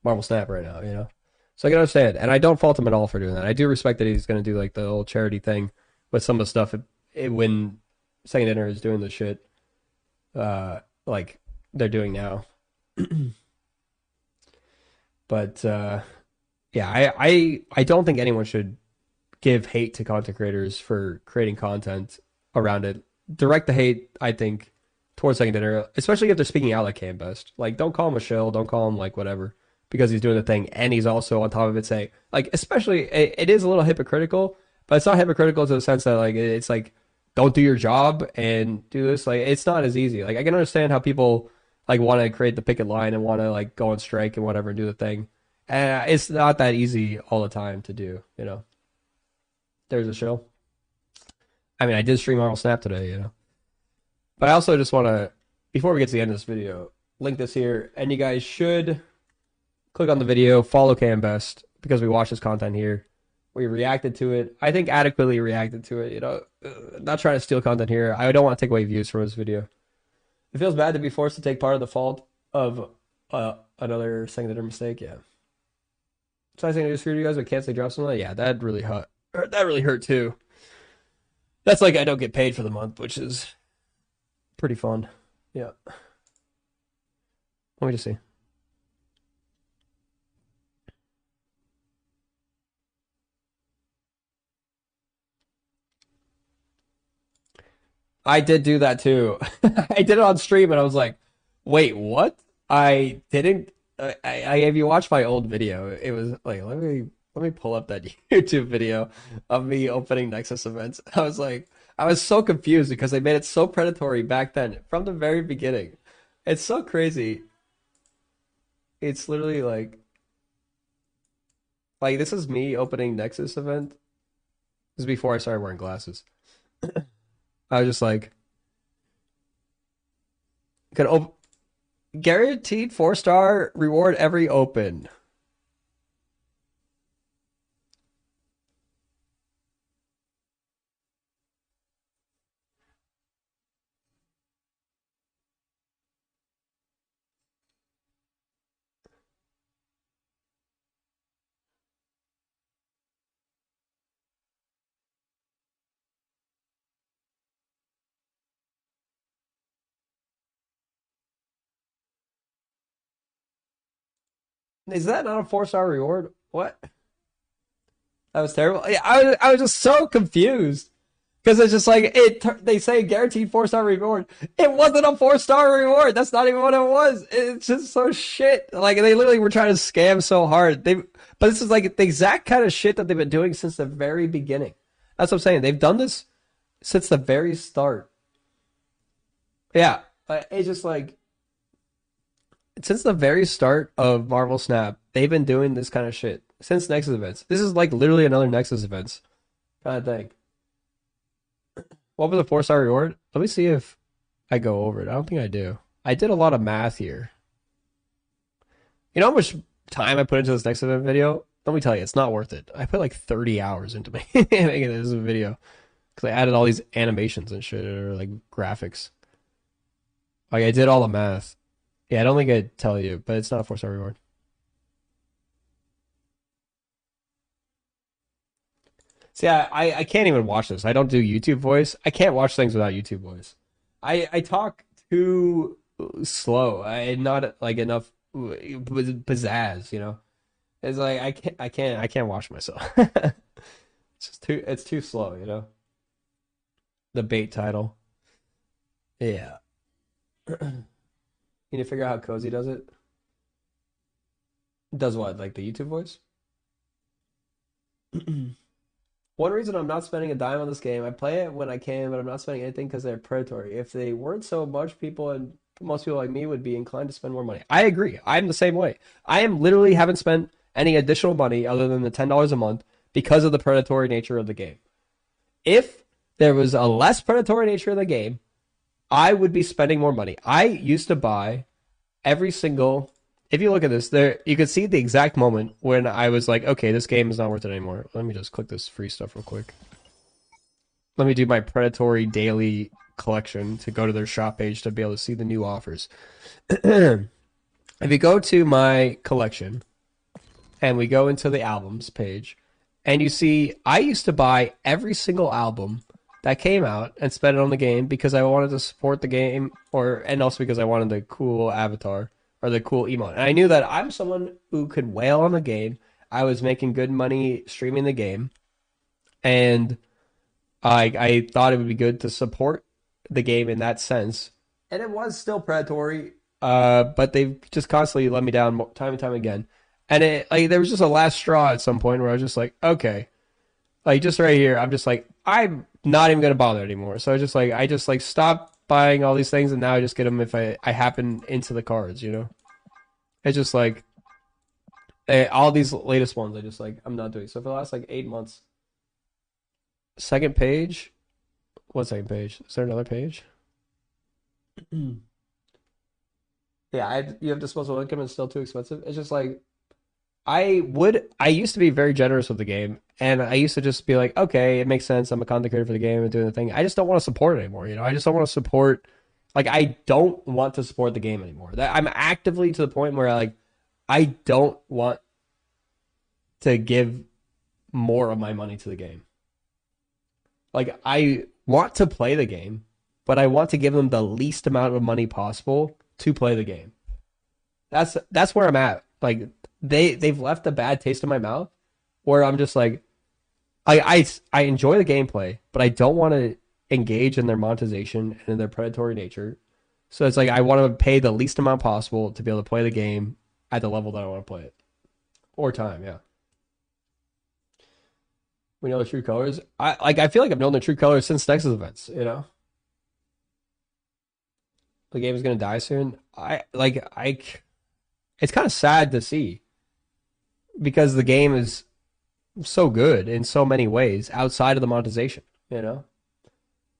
Marvel Snap right now, you know. So I can understand, and I don't fault him at all for doing that. I do respect that he's going to do like the whole charity thing with some of the stuff when Second Dinner is doing the shit, like they're doing now. But yeah, I don't think anyone should give hate to content creators for creating content around it. Direct the hate, I think, towards Second Dinner, especially if they're speaking out like Cam Best. Like, don't call him a shill, don't call him like whatever, because he's doing the thing, and he's also on top of it saying, like, especially, it is a little hypocritical, but it's not hypocritical to the sense that, like, it's like, don't do your job and do this. Like, it's not as easy. Like, I can understand how people, like, want to create the picket line and want to, like, go on strike and whatever and do the thing. And it's not that easy all the time to do, you know. There's a show. I mean, I did stream Marvel Snap today, you know. But I also just want to, before we get to the end of this video, link this here, and you guys should click on the video, follow Cam Best, because we watched his content here. We reacted to it. I think adequately reacted to it, you know. Not trying to steal content here. I don't want to take away views from this video. It feels bad to be forced to take part of the fault of another Second Dinner mistake, yeah. So I think I just screwed you guys with canceling drops and all that. Yeah, that really hurt. That really hurt too. That's like I don't get paid for the month, which is pretty fun. Yeah. Let me just see. I did do that too. I did it on stream and I was like, wait, what? I didn't. I gave you watch my old video. It was like, let me pull up that YouTube video of me opening Nexus events. I was like, I was so confused because they made it so predatory back then from the very beginning. It's so crazy. It's literally like this is me opening Nexus event. This is before I started wearing glasses. I was just like, could guaranteed 4-star reward every open. Is that not a 4-star reward? What? That was terrible. Yeah, I was just so confused. Because it's just like, they say guaranteed 4-star reward. It wasn't a 4-star reward. That's not even what it was. It's just so shit. Like, they literally were trying to scam so hard. But this is like the exact kind of shit that they've been doing since the very beginning. That's what I'm saying. They've done this since the very start. Yeah. It's just like, since the very start of Marvel Snap, they've been doing this kind of shit. Since Nexus events. This is like literally another Nexus events kind of thing. What was the 4-star reward? Let me see if I go over it. I don't think I do. I did a lot of math here. You know how much time I put into this next event video? Let me tell you, it's not worth it. I put like 30 hours into making this video. Because I added all these animations and shit, or like graphics. Like I did all the math. Yeah, I don't think I'd tell you, but it's not a 4-star reward. See, I can't even watch this. I don't do YouTube voice. I can't watch things without YouTube voice. I talk too slow. I not like enough pizzazz, you know. It's like I can't watch myself. It's too slow, you know. The bait title. Yeah. You need to figure out how Cozy does it. Does what? Like the YouTube voice? One reason I'm not spending a dime on this game, I play it when I can, but I'm not spending anything because they're predatory. If they weren't so much, most people like me would be inclined to spend more money. I agree. I'm the same way. I am literally haven't spent any additional money other than the $10 a month because of the predatory nature of the game. If there was a less predatory nature of the game, I would be spending more money. I used to buy every single... If you look at this, there you can see the exact moment when I was like, okay, this game is not worth it anymore. Let me just click this free stuff real quick. Let me do my predatory daily collection to go to their shop page to be able to see the new offers. If you go to my collection and we go into the albums page and you see I used to buy every single album that came out and spend it on the game because I wanted to support the game and also because I wanted the cool avatar. Or the cool emote. And I knew that I'm someone who could whale on the game. I was making good money streaming the game. And I thought it would be good to support the game in that sense. And it was still predatory. But they've just constantly let me down time and time again. And there was just a last straw at some point where I was just like, okay. Like just right here, I'm just like, I'm not even going to bother anymore. So I just stopped buying all these things, and now I just get them if I happen into the cards, you know. It's just like all these latest ones. I'm not doing. So for the last 8 months. Second page. What second page? Is there another page? Yeah, you have disposable income and it's still too expensive. It's just like I used to be very generous with the game, and I used to just be like, okay, it makes sense. I'm a content creator for the game and doing the thing. I just don't want to support it anymore. You know, I just don't want to support. I don't want to support the game anymore. I'm actively to the point where I don't want to give more of my money to the game. I want to play the game, but I want to give them the least amount of money possible to play the game. That's where I'm at. They've left a bad taste in my mouth where I'm just like, I enjoy the gameplay, but I don't want to engage in their monetization and in their predatory nature. So it's I want to pay the least amount possible to be able to play the game at the level that I want to play it. Or time, yeah. We know the true colors. I feel like I've known the true colors since Nexus events, you know? The game is going to die soon. It's kind of sad to see. Because the game is so good in so many ways outside of the monetization, you know?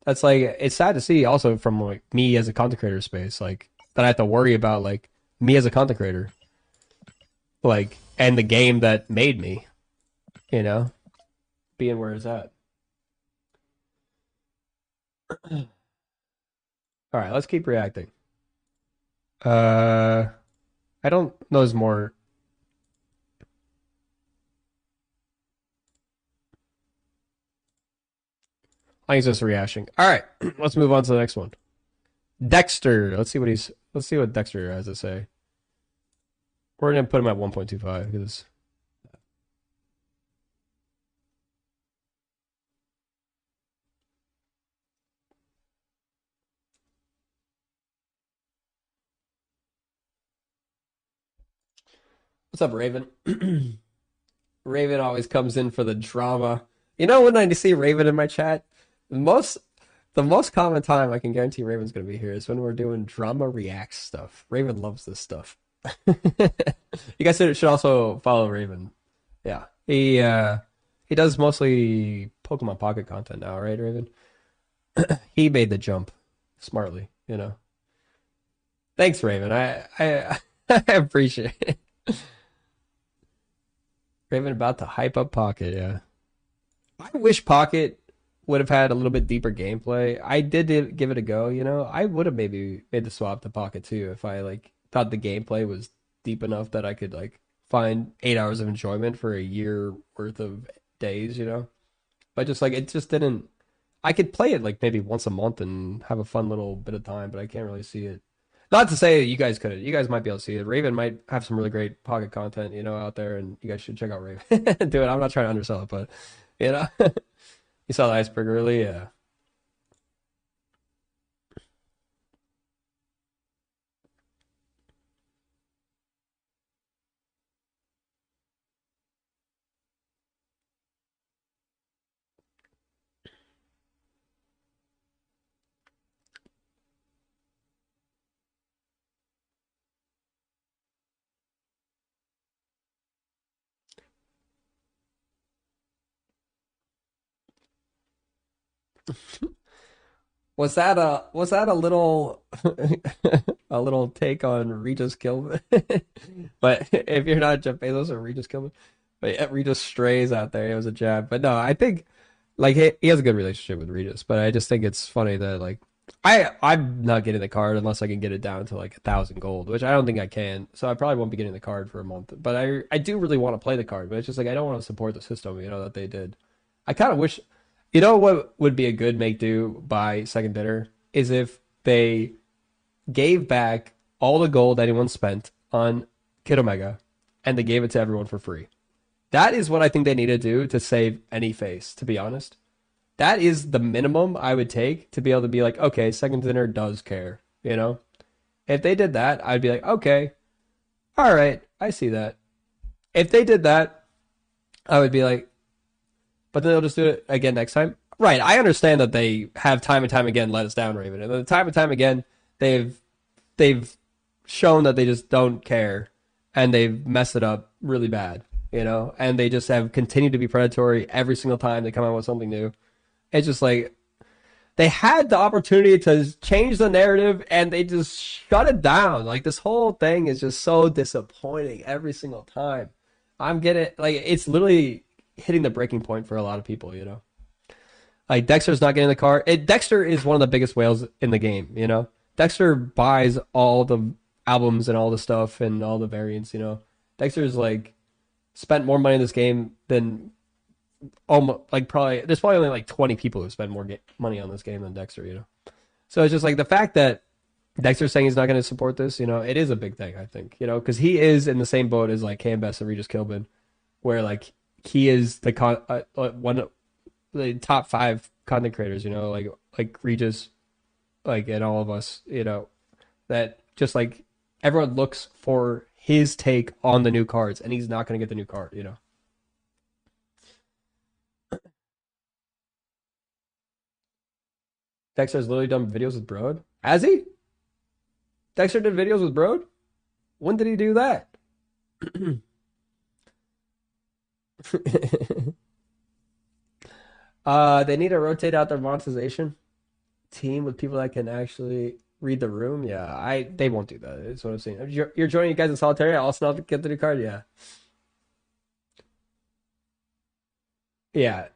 That's it's sad to see also from me as a content creator space, that I have to worry about me as a content creator. And the game that made me, you know, being where it's at. All right, let's keep reacting. I don't know there's more. I think it's just rehashing. All right, let's move on to the next one. Dexter. Let's see what Dexter has to say. We're gonna put him at 1.25 because. What's up, Raven? Raven always comes in for the drama. You know, when I see Raven in my chat, the most common time I can guarantee Raven's gonna be here is when we're doing drama reacts stuff. Raven loves this stuff. You guys should also follow Raven. Yeah, he does mostly Pokemon Pocket content now, right, Raven? He made the jump smartly, you know. Thanks, Raven. I appreciate it. Raven about to hype up Pocket, yeah. I wish Pocket would have had a little bit deeper gameplay. I did give it a go, you know. I would have maybe made the swap to Pocket too if I like thought the gameplay was deep enough that I could like find 8 hours of enjoyment for a year worth of days, you know. But just like it just didn't. I could play it like maybe once a month and have a fun little bit of time, but I can't really see it. Not to say you guys couldn't. You guys might be able to see it. Raven might have some really great Pocket content, you know, out there, and you guys should check out Raven. Do it. I'm not trying to undersell it, but you know, you saw the iceberg early, yeah. Was that a little a little take on Regis Kilman? But if you're not Jeff Bezos or Regis Kilman, but yeah, Regis strays out there. It was a jab, but no, I think like he has a good relationship with Regis, but I just think it's funny that like I'm not getting the card unless I can get it down to like 1,000 gold, which I don't think I can. So I probably won't be getting the card for a month. But I do really want to play the card, but it's just like I don't want to support the system, you know, that they did. I kind of wish. You know what would be a good make do by second dinner is if they gave back all the gold anyone spent on Kid Omega and they gave it to everyone for free. That is what I think they need to do to save any face, to be honest. That is the minimum I would take to be able to be like, okay, second dinner does care, you know? If they did that, I'd be like, okay, all right, I see that. If they did that, I would be like, but then they'll just do it again next time. Right, I understand that they have time and time again let us down, Raven. And time again, they've shown that they just don't care and they've messed it up really bad, you know? And they just have continued to be predatory every single time they come out with something new. It's just like they had the opportunity to change the narrative and they just shut it down. Like this whole thing is just so disappointing every single time. I'm getting like it's literally hitting the breaking point for a lot of people, you know. Like Dexter's not getting the card. Dexter is one of the biggest whales in the game, you know. Dexter buys all the albums and all the stuff and all the variants, you know. Dexter's like spent more money in this game than almost like probably there's probably only like 20 people who spend more money on this game than Dexter, you know. So it's just like the fact that Dexter's saying he's not going to support this, you know, it is a big thing, I think, you know, because he is in the same boat as like Canvas and Regis Kilbin, where like he is the one of the top 5 content creators, you know, like Regis, like and all of us, you know, that just like everyone looks for his take on the new cards, and he's not going to get the new card, you know. Dexter's literally done videos with Broad. Has he? Dexter did videos with Broad? When did he do that? They need to rotate out their monetization team with people that can actually read the room. Yeah, they won't do that. That's what I'm saying. You're joining you guys in solitary. I'll also not get the new card. Yeah. Yeah.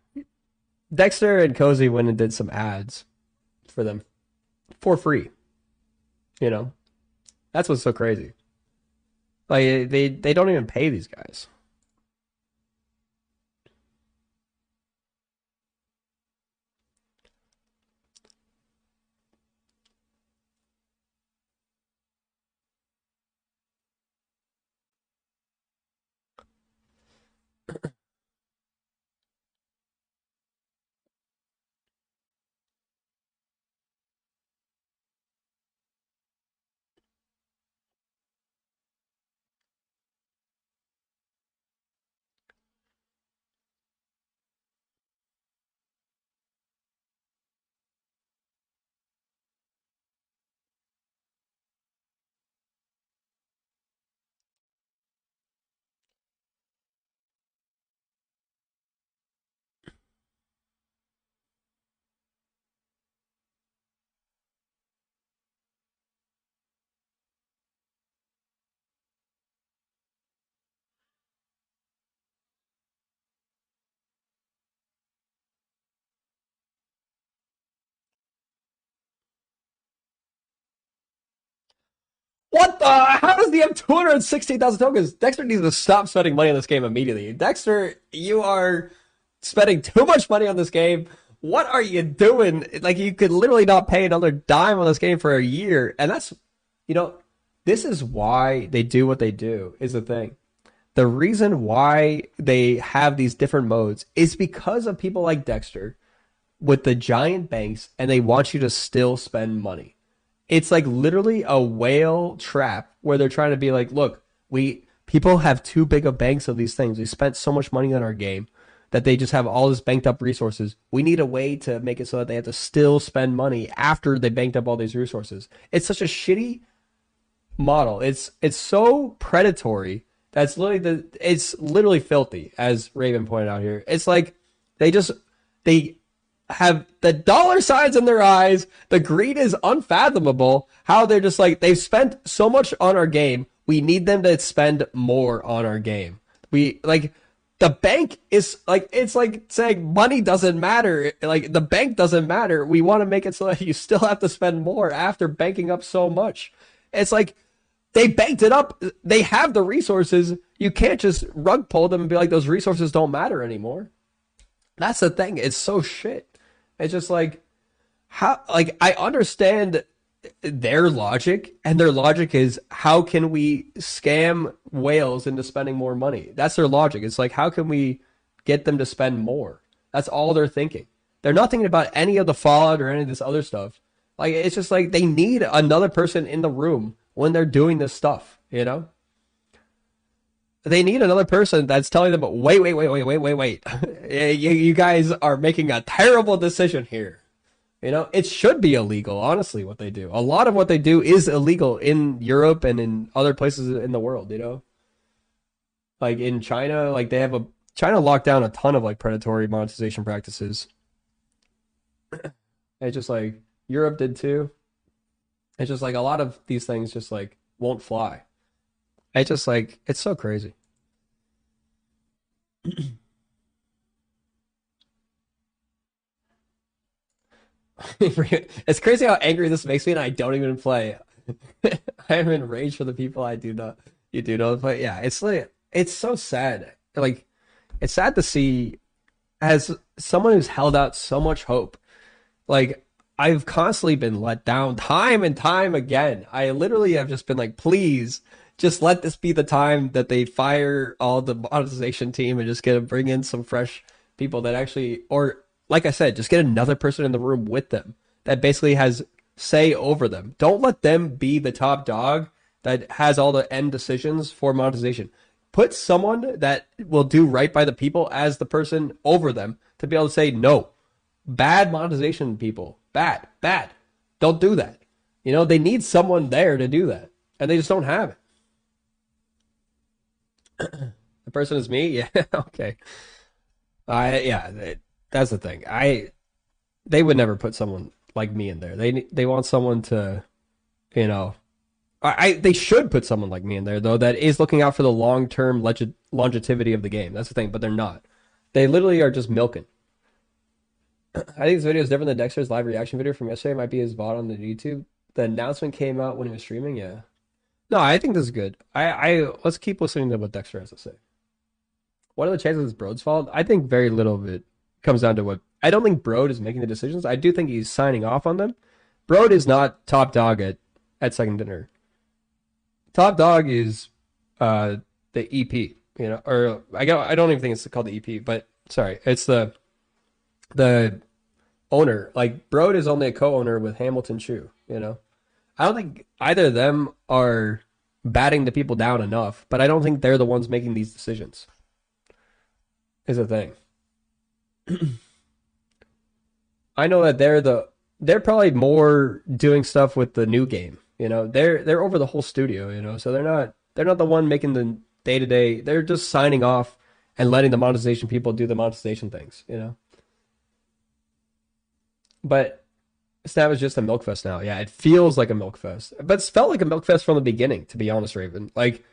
Dexter and Cozy went and did some ads for them for free. You know, that's what's so crazy. Like they don't even pay these guys. What the? How does he have 216,000 tokens? Dexter needs to stop spending money on this game immediately. Dexter, you are spending too much money on this game. What are you doing? Like, you could literally not pay another dime on this game for a year. And that's, you know, this is why they do what they do, is the thing. The reason why they have these different modes is because of people like Dexter with the giant banks, and they want you to still spend money. It's like literally a whale trap where they're trying to be like, look, people have too big of banks of these things. We spent so much money on our game that they just have all this banked up resources. We need a way to make it so that they have to still spend money after they banked up all these resources. It's such a shitty model. It's so predatory. It's literally filthy, as Raven pointed out here. It's like they have the dollar signs in their eyes. The greed is unfathomable. How they're just like, they've spent so much on our game. We need them to spend more on our game. The bank is like, it's like saying money doesn't matter. Like, the bank doesn't matter. We want to make it so that you still have to spend more after banking up so much. It's like, they banked it up. They have the resources. You can't just rug pull them and be like, those resources don't matter anymore. That's the thing. It's so shit. It's just like, how, like, I understand their logic, and their logic is, how can we scam whales into spending more money? That's their logic. It's like, how can we get them to spend more? That's all they're thinking. They're not thinking about any of the fallout or any of this other stuff. Like, it's just like, they need another person in the room when they're doing this stuff, you know? They need another person that's telling them, wait. You guys are making a terrible decision here. You know, it should be illegal, honestly, what they do. A lot of what they do is illegal in Europe and in other places in the world, you know? Like in China, like China locked down a ton of like predatory monetization practices. It's just like Europe did too. It's just like a lot of these things just like won't fly. It's just like, it's so crazy. It's crazy how angry this makes me, and I don't even play. I am enraged for the people you do know play. Yeah, it's like, it's so sad. Like, it's sad to see, as someone who's held out so much hope. Like, I've constantly been let down time and time again. I literally have just been like, please, just let this be the time that they fire all the monetization team and just bring in some fresh people that actually, or like I said, just get another person in the room with them that basically has say over them. Don't let them be the top dog that has all the end decisions for monetization. Put someone that will do right by the people as the person over them to be able to say, no, bad monetization people, bad. Don't do that. You know, they need someone there to do that, and they just don't have it. The person is me? Yeah, okay. That's the thing. They would never put someone like me in there. They want someone to, you know, they should put someone like me in there, though, that is looking out for the long-term longevity of the game. That's the thing, but they're not. They literally are just milking. I think this video is different than Dexter's live reaction video from yesterday. It might be his VOD on the YouTube. The announcement came out when he was streaming, yeah. No, I think this is good. Let's keep listening to what Dexter has to say. What are the chances it's Broad's fault? I think very little of it comes down to what... I don't think Broad is making the decisions. I do think he's signing off on them. Broad is not top dog at Second Dinner. Top dog is the EP, you know, or I don't even think it's called the EP, but sorry, it's the owner. Like, Broad is only a co-owner with Hamilton Chu, you know. I don't think either of them are batting the people down enough, but I don't think they're the ones making these decisions. Is the thing. I know that they're probably more doing stuff with the new game, you know. They're over the whole studio, you know, so they're not the one making the day-to-day. They're just signing off and letting the monetization people do the monetization things, you know. But Snap is just a milk fest now. Yeah, it feels like a milk fest, but it's felt like a milk fest from the beginning, to be honest, Raven. Like,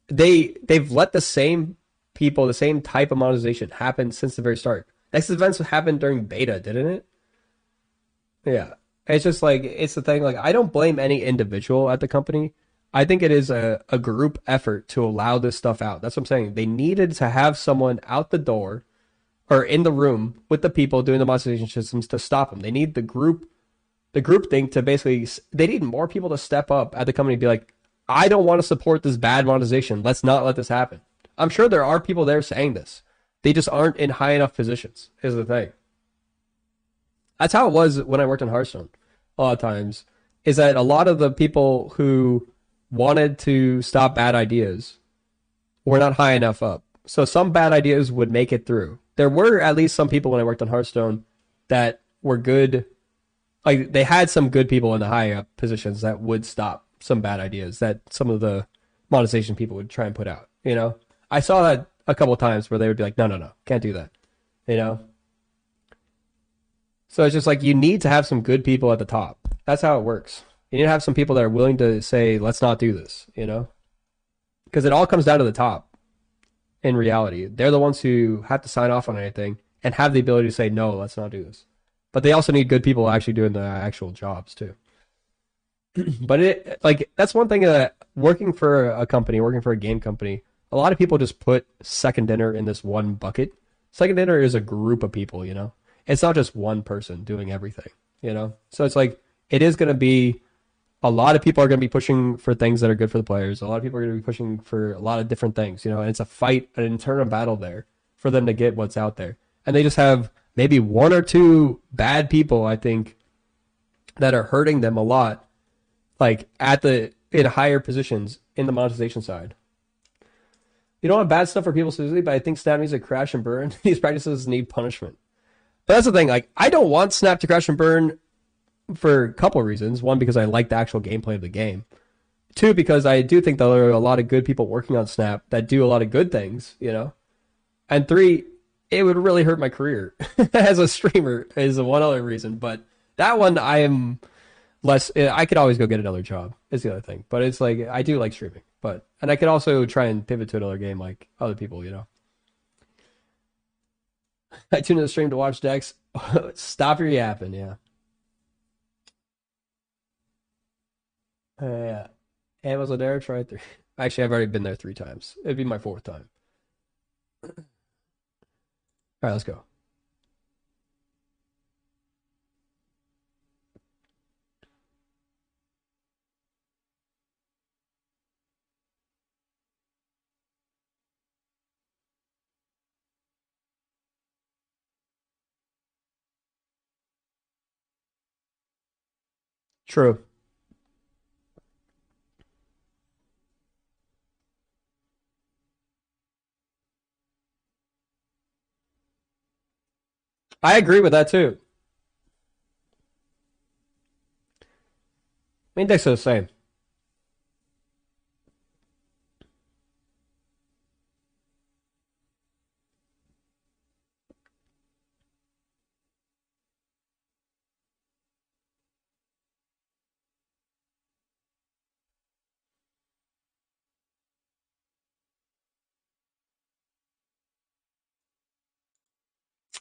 they've let the same people, the same type of monetization happen since the very start. Next events happened during beta, didn't it? Yeah. It's just like, it's the thing, like, I don't blame any individual at the company. I think it is a group effort to allow this stuff out. That's what I'm saying. They needed to have someone out the door or in the room with the people doing the monetization systems to stop them. They need the group thing to basically, they need more people to step up at the company and be like, I don't want to support this bad monetization. Let's not let this happen. I'm sure there are people there saying this. They just aren't in high enough positions, is the thing. That's how it was when I worked in Hearthstone a lot of times, is that a lot of the people who wanted to stop bad ideas were not high enough up. So some bad ideas would make it through. There were at least some people when I worked on Hearthstone that were good. Like, they had some good people in the high up positions that would stop some bad ideas that some of the monetization people would try and put out. You know, I saw that a couple of times where they would be like, no, can't do that. You know? So it's just like, you need to have some good people at the top. That's how it works. You need to have some people that are willing to say, let's not do this, you know? Because it all comes down to the top in reality. They're the ones who have to sign off on anything and have the ability to say, no, let's not do this. But they also need good people actually doing the actual jobs too. But that's one thing that working for a company, working for a game company, a lot of people just put Second Dinner in this one bucket. Second Dinner is a group of people, you know? It's not just one person doing everything, you know? So it's like, it is going to be, a lot of people are going to be pushing for things that are good for the players. A lot of people are going to be pushing for a lot of different things, you know? And it's a fight, an internal battle there for them to get what's out there. And they just have maybe one or two bad people, I think, that are hurting them a lot, like in higher positions in the monetization side. You don't want bad stuff for people specifically, but I think Snap needs to crash and burn. These practices need punishment. But that's the thing, like, I don't want Snap to crash and burn for a couple of reasons. One, because I like the actual gameplay of the game. Two, because I do think there are a lot of good people working on Snap that do a lot of good things, you know? And three, it would really hurt my career as a streamer is one other reason. But that one, I am less, I could always go get another job, is the other thing. But it's like, I do like streaming. And I could also try and pivot to another game like other people, you know? I tune in the stream to watch Dex. Stop your yapping, yeah. Yeah. Amazon Air, try 3. Actually, I've already been there 3 times. It'd be my 4th time. All right, let's go. True. I agree with that too. Index are the same.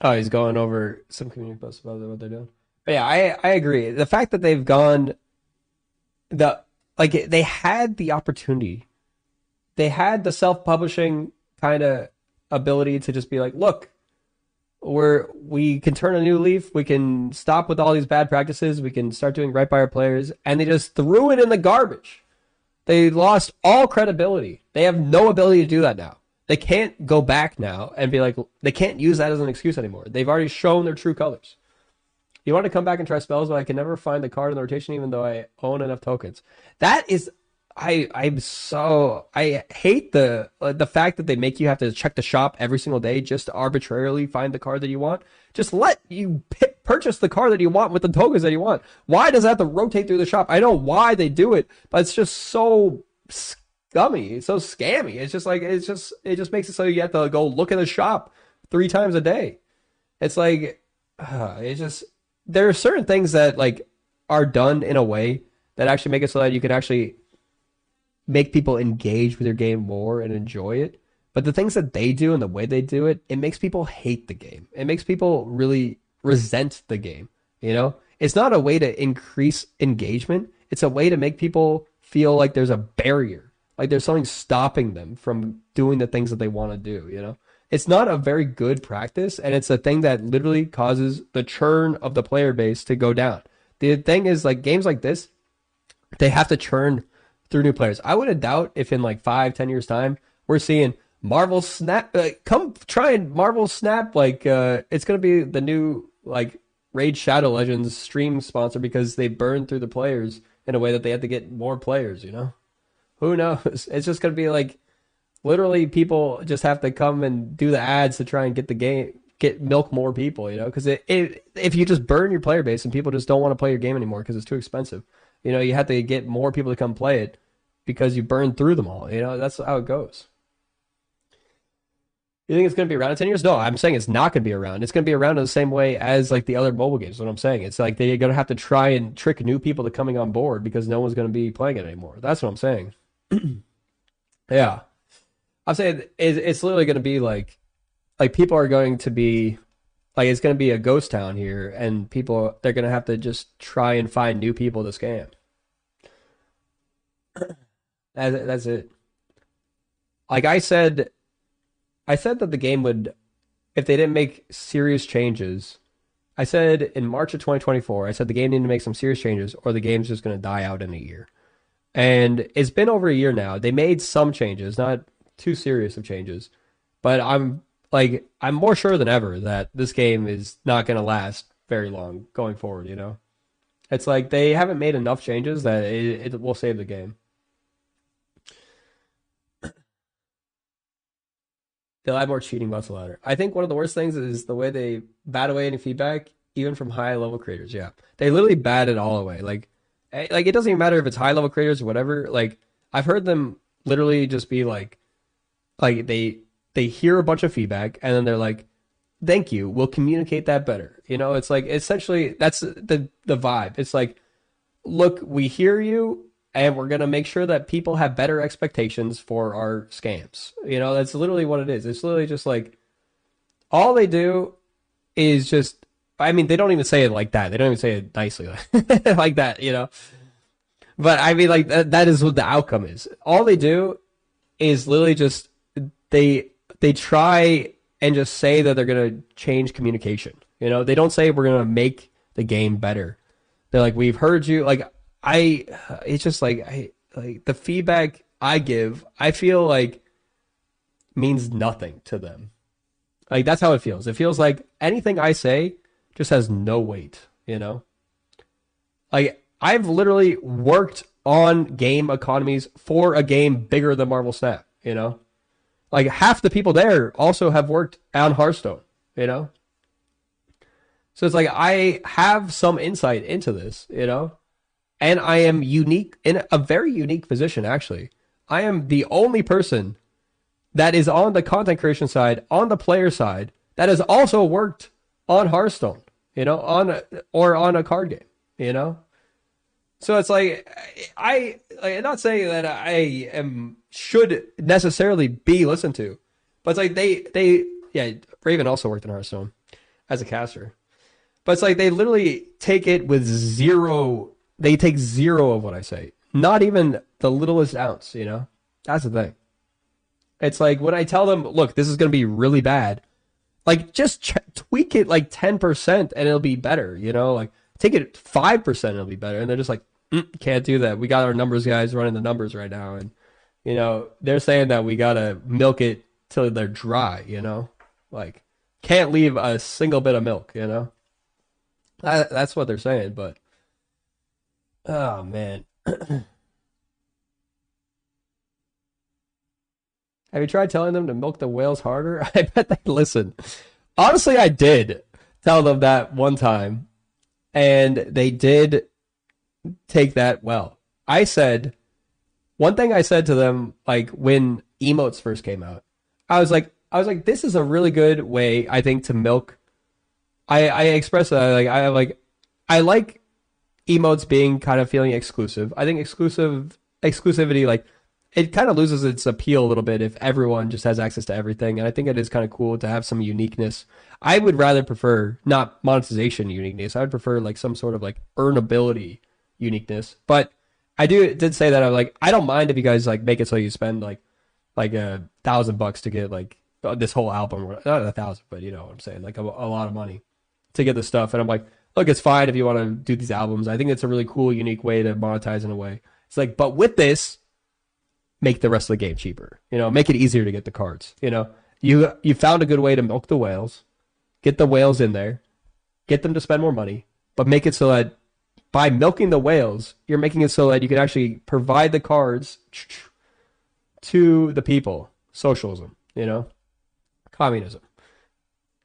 Oh, he's going over some community posts about what they're doing. But yeah, I agree. The fact that they've gone they had the opportunity. They had the self-publishing kind of ability to just be like, look, we can turn a new leaf. We can stop with all these bad practices. We can start doing right by our players. And they just threw it in the garbage. They lost all credibility. They have no ability to do that now. They can't go back now and be like, they can't use that as an excuse anymore. They've already shown their true colors. You want to come back and try spells, but I can never find the card in the rotation even though I own enough tokens. That is, I hate the fact that they make you have to check the shop every single day just to arbitrarily find the card that you want. Just let you purchase the card that you want with the tokens that you want. Why does it have to rotate through the shop? I know why they do it, but it's just so scummy. It's so scammy. It's just like, it just makes it so you have to go look at the shop 3 times a day. It's like, there are certain things that like are done in a way that actually make it so that you can actually make people engage with your game more and enjoy it. But the things that they do and the way they do it, it makes people hate the game. It makes people really resent the game. You know, it's not a way to increase engagement. It's a way to make people feel like there's a barrier. Like there's something stopping them from doing the things that they want to do, you know? It's not a very good practice, and it's a thing that literally causes the churn of the player base to go down. The thing is, like, games like this, they have to churn through new players. I wouldn't doubt if in like 5-10 years time we're seeing Marvel Snap, come try and Marvel Snap, like it's gonna be the new like Raid Shadow Legends stream sponsor because they burn through the players in a way that they have to get more players, you know? Who knows? It's just gonna be like literally people just have to come and do the ads to try and get the game, get milk more people, you know? Because if you just burn your player base and people just don't want to play your game anymore because it's too expensive, you know, you have to get more people to come play it because you burn through them all, you know? That's how it goes. You think it's going to be around in 10 years? No, I'm saying it's not going to be around. It's going to be around in the same way as like the other mobile games. What I'm saying, it's like they're going to have to try and trick new people to coming on board because no one's going to be playing it anymore. That's what I'm saying. Yeah, I'm saying it's literally going to be like people are going to be like, it's going to be a ghost town here, and people, they're going to have to just try and find new people to scam. That's it. Like I said that the game would, if they didn't make serious changes, I said in March of 2024, I said the game needed to make some serious changes or the game's just going to die out in a year. And it's been over a year now. They made some changes, not too serious of changes, but I'm more sure than ever that this game is not going to last very long going forward, you know? It's like they haven't made enough changes that it will save the game. They'll add more cheating muscle ladder. I think one of the worst things is the way they bat away any feedback, even from high level creators. Yeah, they literally bat it all away. Like it doesn't even matter if it's high level creators or whatever. Like I've heard them literally just be like they hear a bunch of feedback and then they're like, "Thank you, we'll communicate that better." You know, it's like essentially that's the vibe. It's like, look, we hear you, and we're going to make sure that people have better expectations for our scams. You know, that's literally what it is. It's literally just like, all they do is just, I mean, they don't even say it like that. They don't even say it nicely like that, you know? But I mean, like, that is what the outcome is. All they do is literally just, they try and just say that they're going to change communication. You know, they don't say we're going to make the game better. They're like, we've heard you, like, it's just like the feedback I give, I feel like means nothing to them. Like that's how it feels. It feels like anything I say just has no weight, you know? Like I've literally worked on game economies for a game bigger than Marvel Snap, you know? Like half the people there also have worked on Hearthstone, you know? So it's like I have some insight into this, you know? And I am unique, in a very unique position, actually. I am the only person that is on the content creation side, on the player side, that has also worked on Hearthstone, you know, on a card game, you know? So it's like, I'm not saying that I should necessarily be listened to, but it's like yeah, Raven also worked on Hearthstone as a caster. But it's like they literally take it with zero. They take zero of what I say. Not even the littlest ounce, you know? That's the thing. It's like when I tell them, look, this is going to be really bad. Like, just tweak it like 10% and it'll be better, you know? Like, take it 5% and it'll be better. And they're just like, can't do that. We got our numbers guys running the numbers right now. And, you know, they're saying that we got to milk it till they're dry, you know? Like, can't leave a single bit of milk, you know? That's what they're saying, but... Oh, man. Have you tried telling them to milk the whales harder? I bet they listen. Honestly, I did tell them that one time, and they did take that well. One thing I said to them, like, when emotes first came out, I was like, this is a really good way, I think, to milk. I expressed that, I like emotes being kind of feeling exclusive. I think exclusivity, like, it kind of loses its appeal a little bit if everyone just has access to everything. And I think it is kind of cool to have some uniqueness. I would rather prefer not monetization uniqueness. I would prefer like some sort of like earnability uniqueness. But I did say that. I'm like, I don't mind if you guys like make it so you spend like $1,000 to get like this whole album. Not 1,000, but you know what I'm saying, like a lot of money to get the stuff. And I'm like, look, it's fine if you want to do these albums. I think it's a really cool, unique way to monetize in a way. It's like, but with this, make the rest of the game cheaper. You know, make it easier to get the cards. You know, you found a good way to milk the whales, get the whales in there, get them to spend more money, but make it so that by milking the whales, you're making it so that you can actually provide the cards to the people. Socialism, you know, communism.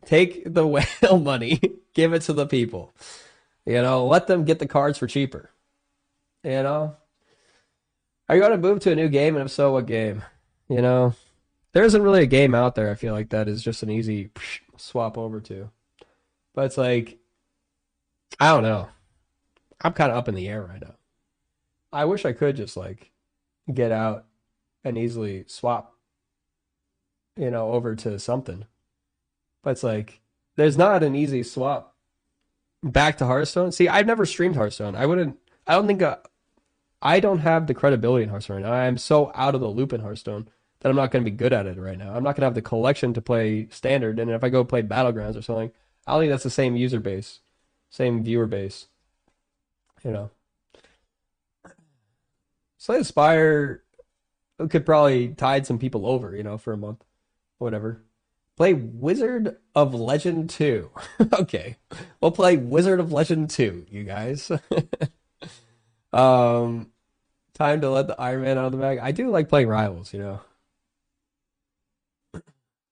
Take the whale money, give it to the people. You know, let them get the cards for cheaper. You know, are you going to move to a new game? And if so, what game? You know, there isn't really a game out there, I feel like, that is just an easy swap over to. But it's like, I don't know. I'm kind of up in the air right now. I wish I could just like get out and easily swap, you know, over to something. But it's like, there's not an easy swap back to Hearthstone. See, I've never streamed Hearthstone. I don't have the credibility in Hearthstone right now. I'm so out of the loop in Hearthstone that I'm not going to be good at it right now. I'm not going to have the collection to play Standard. And if I go play Battlegrounds or something, I don't think that's the same user base, same viewer base. You know, Slay the Spire could probably tide some people over, you know, for a month, whatever. Play Wizard of Legend 2. Okay, we'll play Wizard of Legend 2, you guys. Time to let the Iron Man out of the bag. I do like playing Rivals, you know.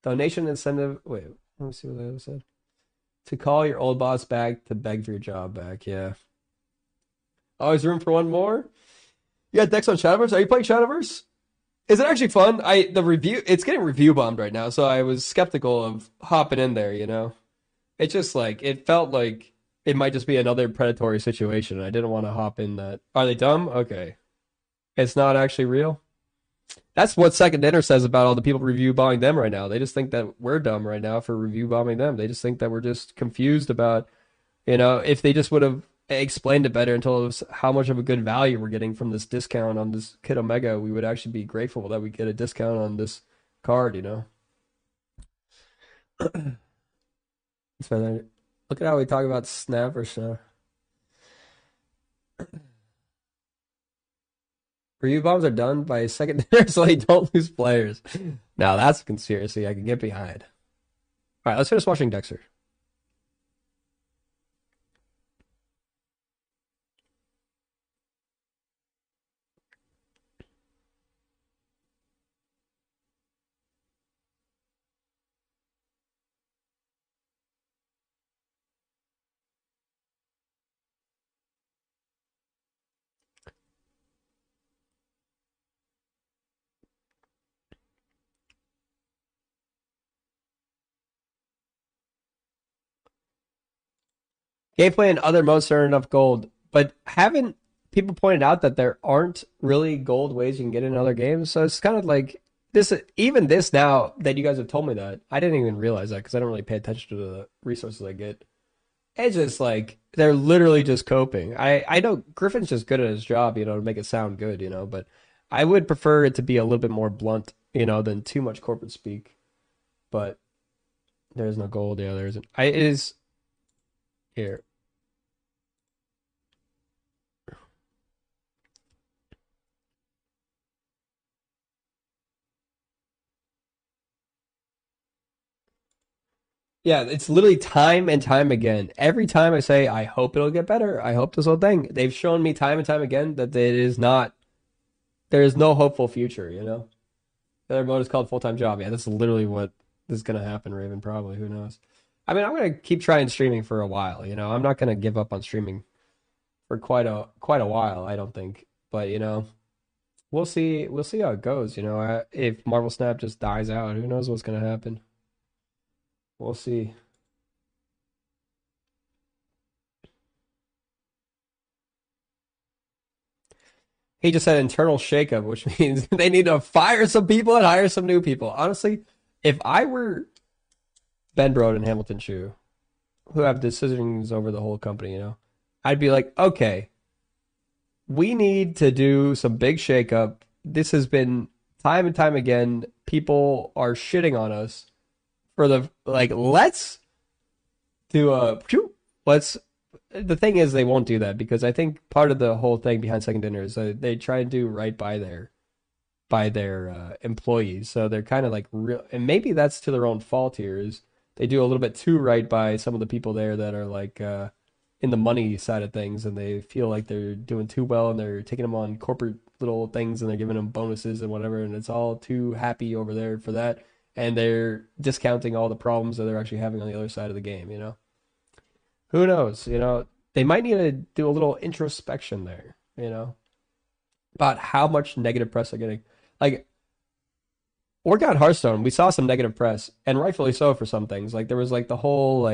Donation incentive. Wait, let me see what the other said. To call your old boss back to beg for your job back. Yeah. Always room for one more. You got Dex on Shadowverse. Are you playing Shadowverse? Is it actually fun? It's getting review bombed right now, so I was skeptical of hopping in there, you know. It just like, it felt like it might just be another predatory situation. I didn't want to hop in that. Are they dumb? Okay. It's not actually real. That's what Second Dinner says about all the people review bombing them right now. They just think that we're dumb right now for review bombing them. They just think that we're just confused about, you know, if they just would have explained it better and told us how much of a good value we're getting from this discount on this Kid Omega, we would actually be grateful that we get a discount on this card, you know. Look at how we talk about Snap or Snap. Review bombs are done by Second Dinner so they don't lose players. Now that's a conspiracy I can get behind. All right, let's finish watching Dexter. Gameplay and other modes are enough gold, but haven't people pointed out that there aren't really gold ways you can get in other games? So it's kind of like this, even this now that you guys have told me that, I didn't even realize that because I don't really pay attention to the resources I get. It's just like, they're literally just coping. I know Griffin's just good at his job, you know, to make it sound good, you know, but I would prefer it to be a little bit more blunt, you know, than too much corporate speak. But there's no gold. Yeah, there isn't. It is here. Yeah, it's literally time and time again. Every time I say, I hope it'll get better, I hope this whole thing, they've shown me time and time again that it is not, there is no hopeful future, you know? The other mode is called full-time job. Yeah, that's literally what is going to happen, Raven, probably. Who knows? I mean, I'm going to keep trying streaming for a while, you know? I'm not going to give up on streaming for quite a while, I don't think. But, you know, we'll see how it goes, you know? If Marvel Snap just dies out, who knows what's going to happen? We'll see. He just said internal shakeup, which means they need to fire some people and hire some new people. Honestly, if I were Ben Brode and Hamilton Chu, who have decisions over the whole company, you know, I'd be like, okay, we need to do some big shakeup. This has been time and time again. People are shitting on us for the let's do let's. The thing is, they won't do that because I think part of the whole thing behind Second Dinner is that they try and do right by their employees. So they're kind of like real, and maybe that's to their own fault here. Is they do a little bit too right by some of the people there that are like in the money side of things, and they feel like they're doing too well, and they're taking them on corporate little things, and they're giving them bonuses and whatever, and it's all too happy over there for that, and they're discounting all the problems that they're actually having on the other side of the game. Who knows? They might need to do a little introspection there. About how much negative press they're getting. Like, work out Hearthstone, we saw some negative press, and rightfully so for some things. Like, there was like the whole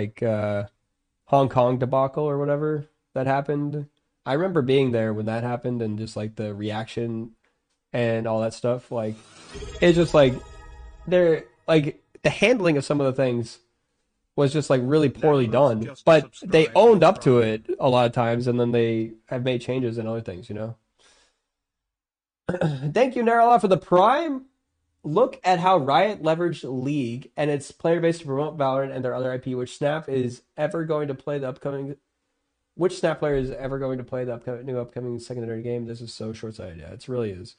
Hong Kong debacle or whatever that happened. I remember being there when that happened, and just like the reaction and all that stuff. Like, it's just like they're like the handling of some of the things was just like really poorly done, but they owned up to it a lot of times, and then they have made changes and other things. Thank you, Narala, for the Prime. Look at how Riot leveraged League and its player base to promote Valorant and their other IP. Which Snap is ever going to play the upcoming? Which Snap player is ever going to play the upcoming secondary game? This is so short-sighted. Yeah, it really is.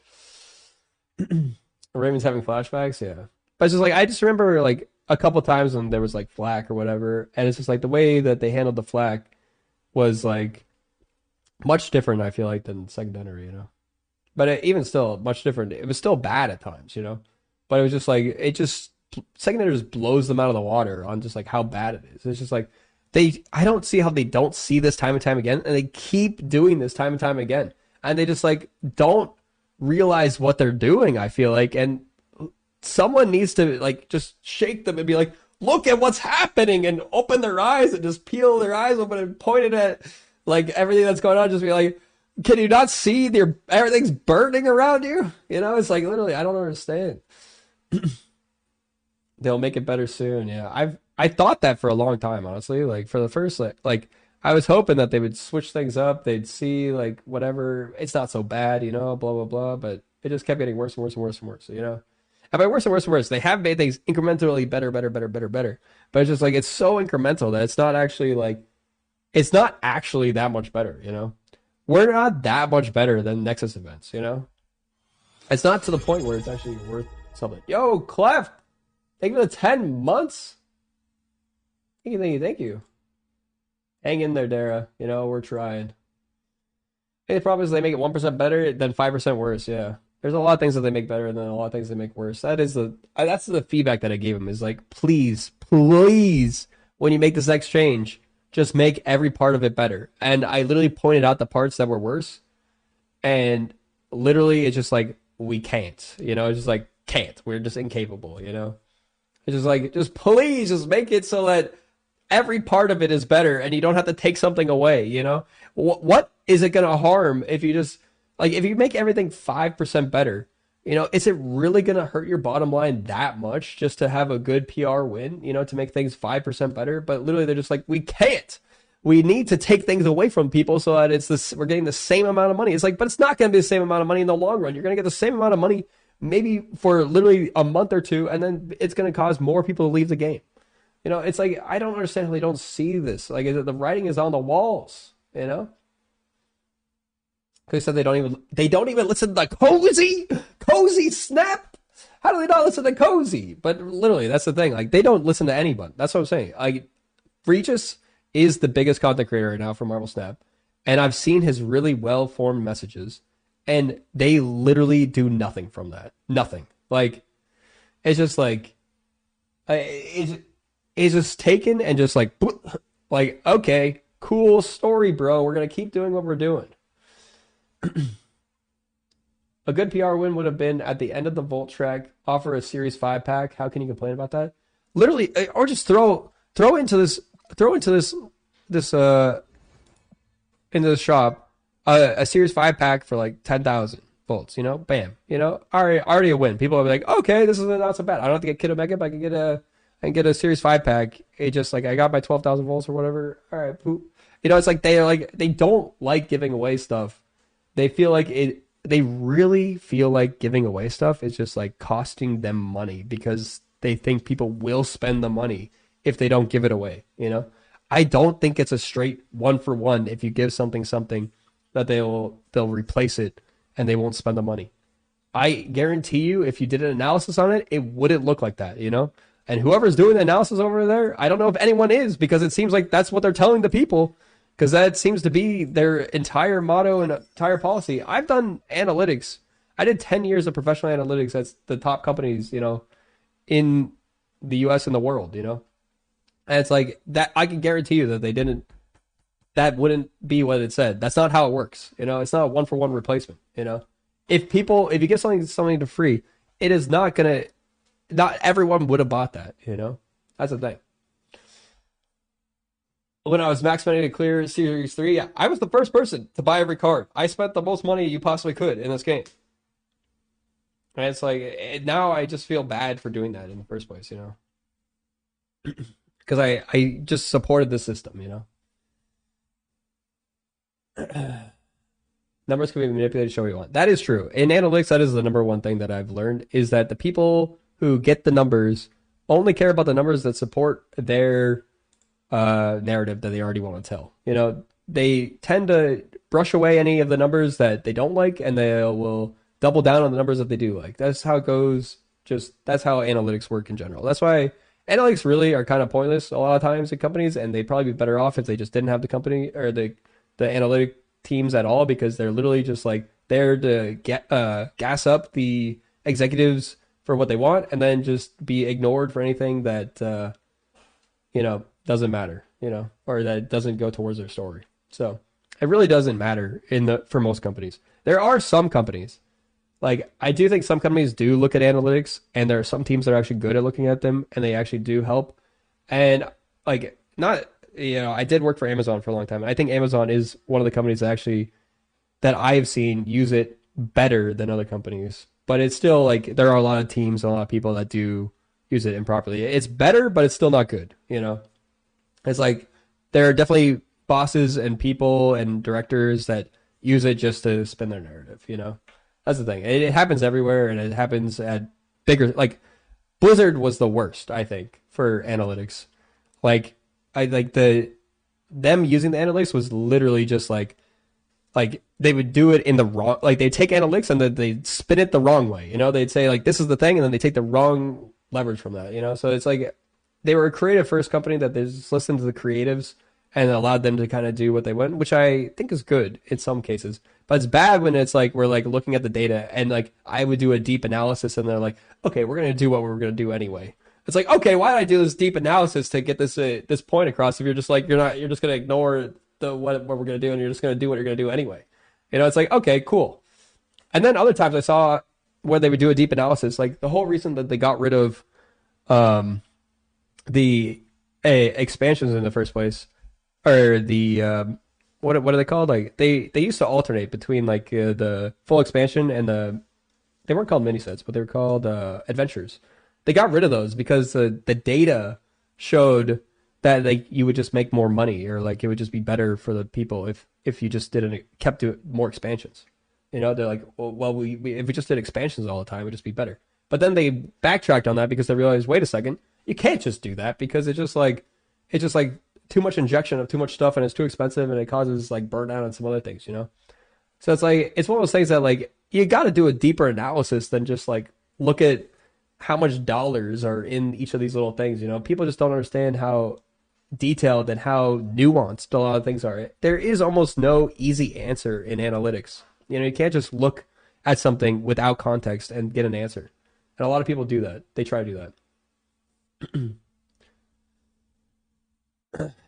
Raven's having flashbacks. Yeah, but it's just like I just remember like a couple times when there was like flak or whatever, and it's just like the way that they handled the flak was like much different. I feel like than secondary, But even still, much different. It was still bad at times, But it was just like secondary just blows them out of the water on just like how bad it is. It's just like I don't see how they don't see this time and time again, and they keep doing this time and time again, and they just like don't realize what they're doing. I feel like, and someone needs to like just shake them and be like, look at what's happening, and open their eyes and just peel their eyes open and point it at like everything that's going on. Just be like, can you not see everything's burning around you? It's like literally, I don't understand. They'll make it better soon. Yeah, I thought that for a long time, honestly. Like for the first like I was hoping that they would switch things up. They'd see like whatever, it's not so bad, blah blah blah. But it just kept getting worse and worse and worse and worse. And by worse and worse and worse, they have made things incrementally better. But it's just like it's so incremental that it's not actually that much better. We're not that much better than Nexus events, It's not to the point where it's actually worth something. Yo, Clef! Thank you for the 10 months! Thank you. Hang in there, Dara. We're trying. Hey, the problem is they make it 1% better, then 5% worse, yeah. There's a lot of things that they make better, and then a lot of things they make worse. That's the feedback that I gave him, is like, please, when you make this next change, just make every part of it better. And I literally pointed out the parts that were worse, and literally it's just like, we can't, it's just like, can't. We're just incapable, It's just like, just please, just make it so that every part of it is better, and you don't have to take something away, What is it going to harm if you just, like, if you make everything 5% better, is it really going to hurt your bottom line that much just to have a good PR win, to make things 5% better? But literally they're just like, we can't. We need to take things away from people so that we're getting the same amount of money. It's like, but it's not going to be the same amount of money in the long run. You're going to get the same amount of money maybe for literally a month or two, and then it's going to cause more people to leave the game. It's like, I don't understand how they don't see this. Like, the writing is on the walls, They said they don't even listen to the cozy Snap. How do they not listen to cozy? But literally, that's the thing. Like, they don't listen to anyone. That's what I'm saying. Like, Regis is the biggest content creator right now for Marvel Snap, and I've seen his really well formed messages, and they literally do nothing from that. Nothing. Like, it's just like, it's just taken and just like, okay, cool story, bro. We're gonna keep doing what we're doing. A good PR win would have been at the end of the Volt track, offer a Series 5 pack. How can you complain about that? Literally, or just throw into this shop a Series 5 pack for like 10,000 volts, bam, already a win. People will be like, okay, this is not so bad. I don't have to get Kid Omega, but I can get a Series 5 pack. It just like, I got my 12,000 volts or whatever. All right, poop. It's like they don't like giving away stuff They feel like it. They really feel like giving away stuff is just like costing them money because they think people will spend the money if they don't give it away. You know, I don't think it's a straight 1-for-1. If you give something that they'll replace it and they won't spend the money. I guarantee you, if you did an analysis on it, it wouldn't look like that. You know, and whoever's doing the analysis over there, I don't know if anyone is, because it seems like that's what they're telling the people. Because that seems to be their entire motto and entire policy. I've done analytics. I did 10 years of professional analytics at the top companies, you know, in the US and the world, you know. And it's like that. I can guarantee you that that wouldn't be what it said. That's not how it works. You know, it's not a 1-for-1 replacement, you know. If you give something to free, it is not everyone would have bought that, you know. That's the thing. When I was max spending to clear Series 3, I was the first person to buy every card. I spent the most money you possibly could in this game. And it's like, now I just feel bad for doing that in the first place, you know? Because I just supported the system, you know? Numbers can be manipulated to show what you want. That is true. In analytics, that is the number one thing that I've learned, is that the people who get the numbers only care about the numbers that support their narrative that they already want to tell. You know, they tend to brush away any of the numbers that they don't like, and they will double down on the numbers that they do like. That's how it goes. That's how analytics work in general. That's why analytics really are kind of pointless a lot of times in companies, and they'd probably be better off if they just didn't have the company or the analytic teams at all, because they're literally just like there to gas up the executives for what they want, and then just be ignored for anything that you know, doesn't matter, you know, or that doesn't go towards their story. So it really doesn't matter for most companies. There are some companies, like I do think some companies do look at analytics, and there are some teams that are actually good at looking at them, and they actually do help. And like, not, you know, I did work for Amazon for a long time, and I think Amazon is one of the companies that I've seen use it better than other companies. But it's still like, there are a lot of teams and a lot of people that do use it improperly. It's better, but it's still not good, you know? It's like, there are definitely bosses and people and directors that use it just to spin their narrative, you know? That's the thing. It happens everywhere, and it happens at bigger, like, Blizzard was the worst, I think, for analytics. Like, them using the analytics was literally just like they would do it in the wrong, like they'd take analytics and then they'd spin it the wrong way, you know? They'd say like, this is the thing, and then they take the wrong leverage from that, you know? So it's like, they were a creative first company that they just listened to the creatives and allowed them to kind of do what they want, which I think is good in some cases. But it's bad when it's like, we're like looking at the data, and like I would do a deep analysis, and they're like, okay, we're going to do what we're going to do anyway. It's like, okay, why did I do this deep analysis to get this point across if you're just like, you're just going to ignore what we're going to do, and you're just going to do what you're going to do anyway. You know, it's like, okay, cool. And then other times I saw where they would do a deep analysis, like the whole reason that they got rid of the expansions in the first place, or the what are they called? Like they used to alternate between like the full expansion and they weren't called mini sets, but they were called adventures. They got rid of those because the data showed that like you would just make more money, or like it would just be better for the people if you just kept doing more expansions. You know, they're like, well, if we just did expansions all the time, it would just be better. But then they backtracked on that because they realized, wait a second, you can't just do that, because it's just like too much injection of too much stuff, and it's too expensive, and it causes like burnout and some other things, you know? So it's like, it's one of those things that like, you got to do a deeper analysis than just like look at how much dollars are in each of these little things, you know? People just don't understand how detailed and how nuanced a lot of things are. There is almost no easy answer in analytics. You know, you can't just look at something without context and get an answer. And a lot of people do that. They try to do that.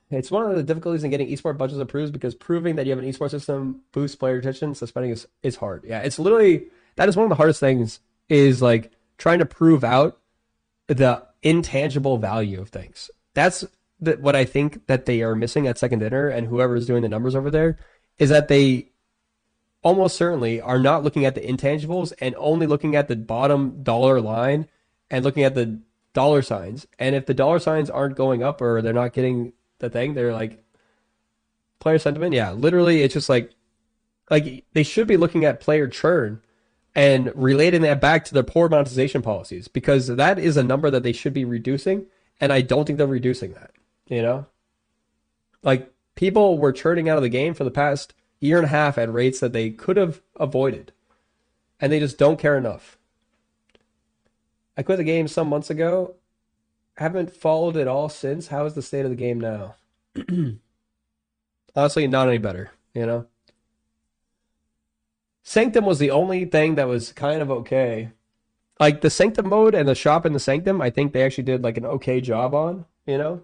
It's one of the difficulties in getting esport budgets approved, because proving that you have an esport system boosts player retention, so spending is hard. Yeah, it's literally, that is one of the hardest things, is like trying to prove out the intangible value of things. That's what I think that they are missing at Second Dinner, and whoever is doing the numbers over there, is that they almost certainly are not looking at the intangibles and only looking at the bottom dollar line and looking at the dollar signs. And if the dollar signs aren't going up, or they're not getting the thing, they're like, player sentiment, yeah, literally, it's just like, Like, they should be looking at player churn and relating that back to their poor monetization policies, because that is a number that they should be reducing, and I don't think they're reducing that, you know? Like, people were churning out of the game for the past year and a half at rates that they could have avoided, and they just don't care enough. I quit the game some months ago. Haven't followed it all since. How is the state of the game now? Honestly, not any better, you know? Sanctum was the only thing that was kind of okay. Like, the Sanctum mode and the shop in the Sanctum, I think they actually did, like, an okay job on, you know?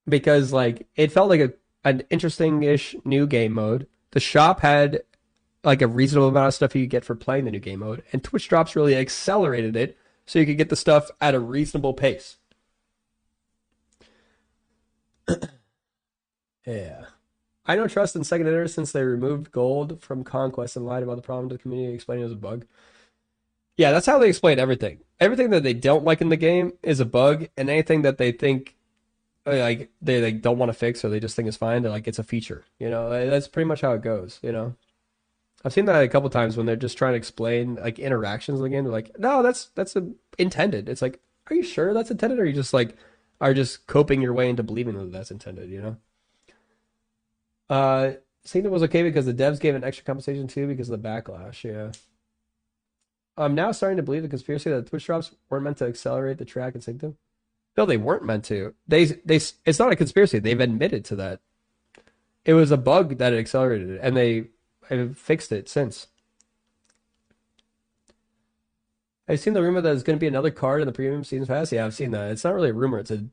Because, like, it felt like an interesting-ish new game mode. The shop had, like, a reasonable amount of stuff you could get for playing the new game mode. And Twitch Drops really accelerated it so you could get the stuff at a reasonable pace. Yeah. I don't trust in second editor since they removed gold from Conquest and lied about the problem to the community, explaining it was a bug. Yeah, that's how they explain everything. Everything that they don't like in the game is a bug, and anything that they think like they don't want to fix or they just think is fine, they're like, it's a feature. You know, that's pretty much how it goes, you know. I've seen that a couple times when they're just trying to explain like interactions in the game. They're like, no, that's intended. It's like, are you sure that's intended, or are you just like are just coping your way into believing that that's intended, you know? Saito was okay because the devs gave an extra compensation too because of the backlash. Yeah. I'm now starting to believe the conspiracy that the Twitch drops weren't meant to accelerate the track in Sanctum. No, they weren't meant to. It's not a conspiracy. They've admitted to that. It was a bug that it accelerated it, and they have fixed it since. I've seen the rumor that there's going to be another card in the premium season pass. Yeah, I've seen that. It's not really a rumor. It's a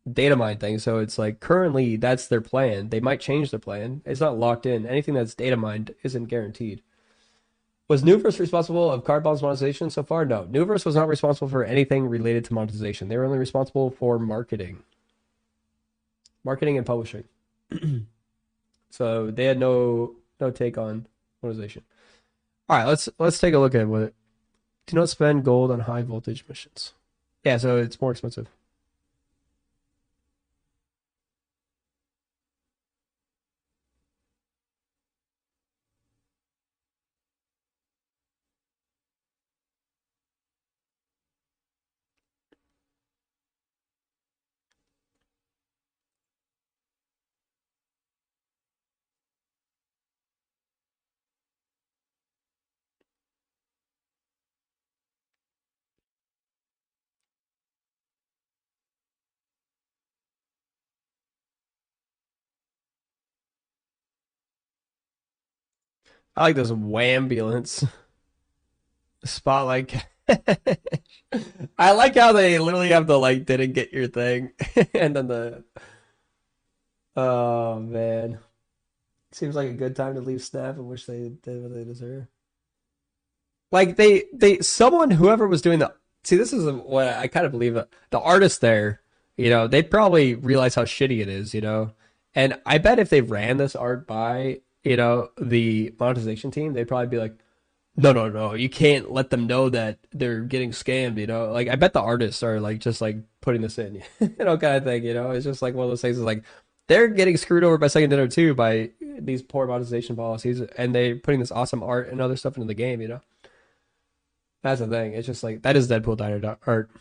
data mine thing. So it's like currently that's their plan. They might change their plan. It's not locked in. Anything that's data mined isn't guaranteed. Was Nuverse responsible of card bonds monetization so far? No. Nuverse was not responsible for anything related to monetization. They were only responsible for marketing. Marketing and publishing. So they had no take on monetization. All right, let's take a look at what. Do not spend gold on high voltage missions. Yeah, so it's more expensive. I like this wambulance. Spotlight. I like how they literally have the like didn't get your thing. And then the oh man. Seems like a good time to leave Snap and wish they did what they deserve. Like someone whoever was doing the this is what I kind of believe the artist there, you know, they probably realize how shitty it is, you know. And I bet if they ran this art by, you know, the monetization team, they'd probably be like, no, you can't let them know that they're getting scammed, you know? Like, I bet the artists are, like, just, like, putting this in, you know, kind of thing, you know? It's just, like, one of those things is, like, they're getting screwed over by Second Dinner, too, by these poor monetization policies, and they putting this awesome art and other stuff into the game, you know? That's the thing. It's just, like, that is Deadpool Diner art.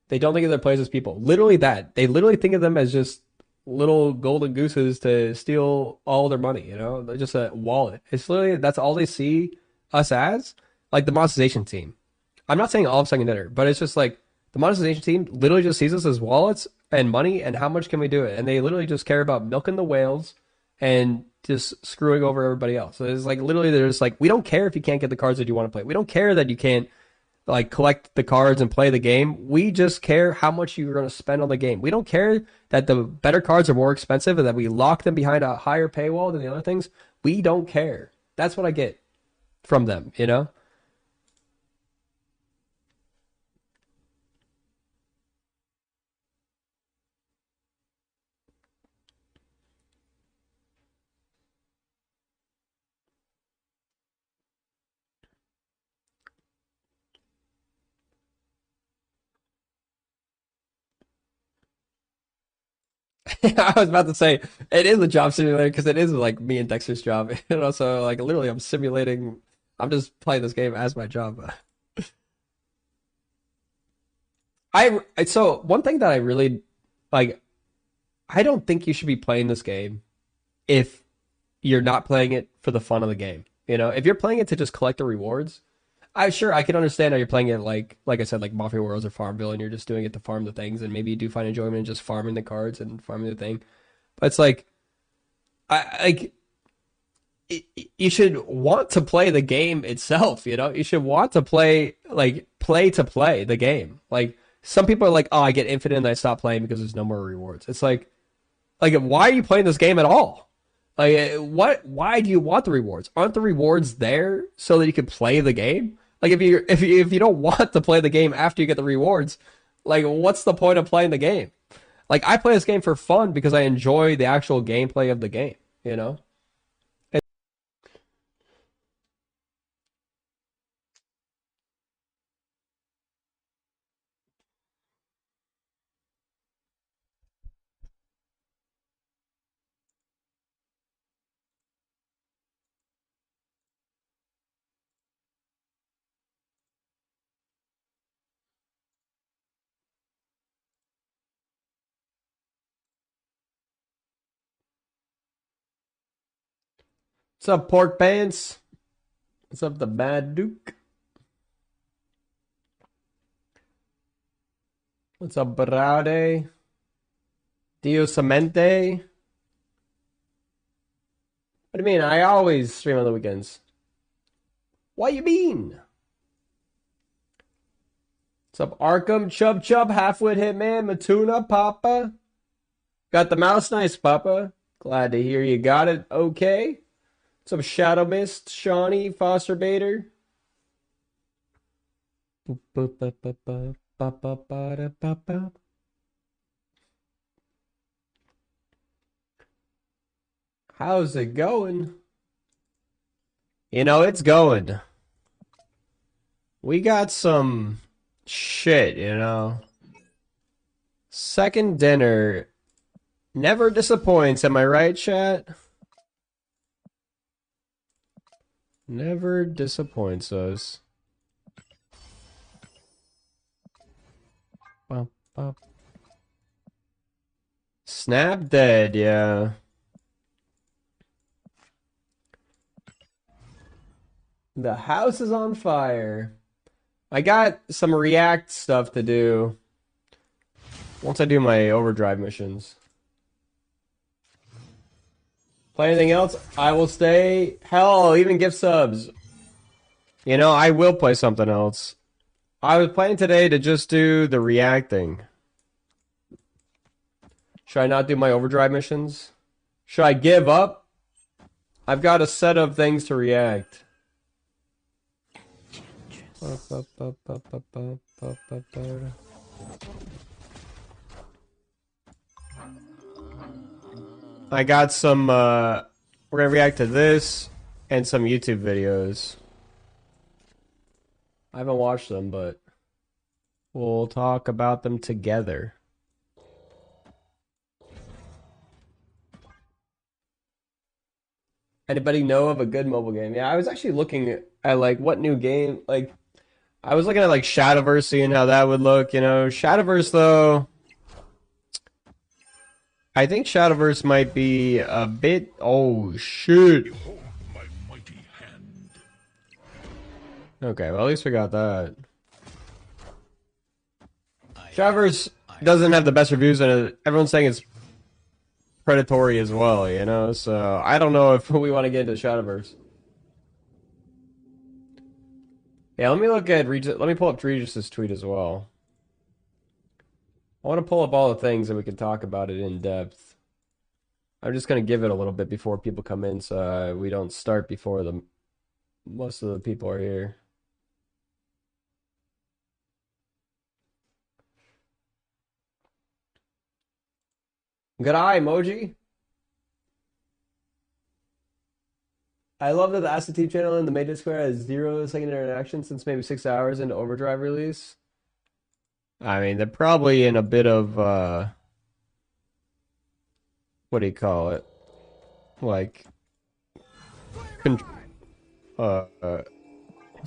They don't think of their players as people. Literally that. They literally think of them as just little golden gooses to steal all their money, you know? They're just a wallet. It's literally, that's all they see us as, like the monetization team. I'm not saying all of Second Dinner, but it's just like the monetization team literally just sees us as wallets and money and how much can we do it. And they literally just care about milking the whales and just screwing over everybody else. So it's like literally they're just like, we don't care if you can't get the cards that you want to play. We don't care that you can't like collect the cards and play the game. We just care how much you're going to spend on the game. We don't care that the better cards are more expensive and that we lock them behind a higher paywall than the other things. We don't care. That's what I get from them, you know? I was about to say it is a job simulator because it is like me and Dexter's job. You know, so like literally I'm simulating. I'm just playing this game as my job. So one thing that I really like, I don't think you should be playing this game if you're not playing it for the fun of the game. You know, if you're playing it to just collect the rewards, I can understand how you're playing it like I said, like Mafia Worlds or Farmville, and you're just doing it to farm the things, and maybe you do find enjoyment in just farming the cards and farming the thing. But it's like, you should want to play the game itself. You know, you should want to play to play the game. Like some people are like, oh, I get infinite and I stop playing because there's no more rewards. It's like why are you playing this game at all? Like why do you want the rewards? Aren't the rewards there so that you can play the game? Like if you don't want to play the game after you get the rewards, like what's the point of playing the game? Like I play this game for fun because I enjoy the actual gameplay of the game, you know? What's up, Pork Pants? What's up, the Bad Duke? What's up, Brade? Diosamente? What do you mean? I always stream on the weekends. What you mean? What's up, Arkham? Chub Chub, Halfwit Hitman, Matuna, Papa? Got the mouse nice, Papa. Glad to hear you got it okay. What's up, Shadow Mist, Shawnee, Foster Bader? How's it going? You know, it's going. We got some shit, you know. Second dinner never disappoints, am I right, chat? Never disappoints us. Bop, bop. Snap dead, yeah. The house is on fire. I got some React stuff to do once I do my overdrive missions. Play anything else? I will stay. Hell, even gift subs. You know, I will play something else. I was planning today to just do the React thing. Should I not do my overdrive missions? Should I give up? I've got a set of things to React. I got some, we're gonna react to this and some YouTube videos. I haven't watched them, but we'll talk about them together. Anybody know of a good mobile game? Yeah, I was actually looking at like what new game, like I was looking at like Shadowverse, seeing how that would look, you know. Shadowverse though, I think Shadowverse might be a bit, oh shit. Okay, well at least we got that. Shadowverse doesn't have the best reviews and everyone's saying it's predatory as well, you know, so I don't know if we want to get into Shadowverse. Yeah, let me look at let me pull up Regis's tweet as well. I want to pull up all the things and we can talk about it in depth. I'm just going to give it a little bit before people come in so we don't start before most of the people are here. Good eye, emoji. I love that the Acid Team channel and the main Discord has 0 second interaction since maybe 6 hours into Overdrive release. I mean, they're probably in a bit of what do you call it? Like, what's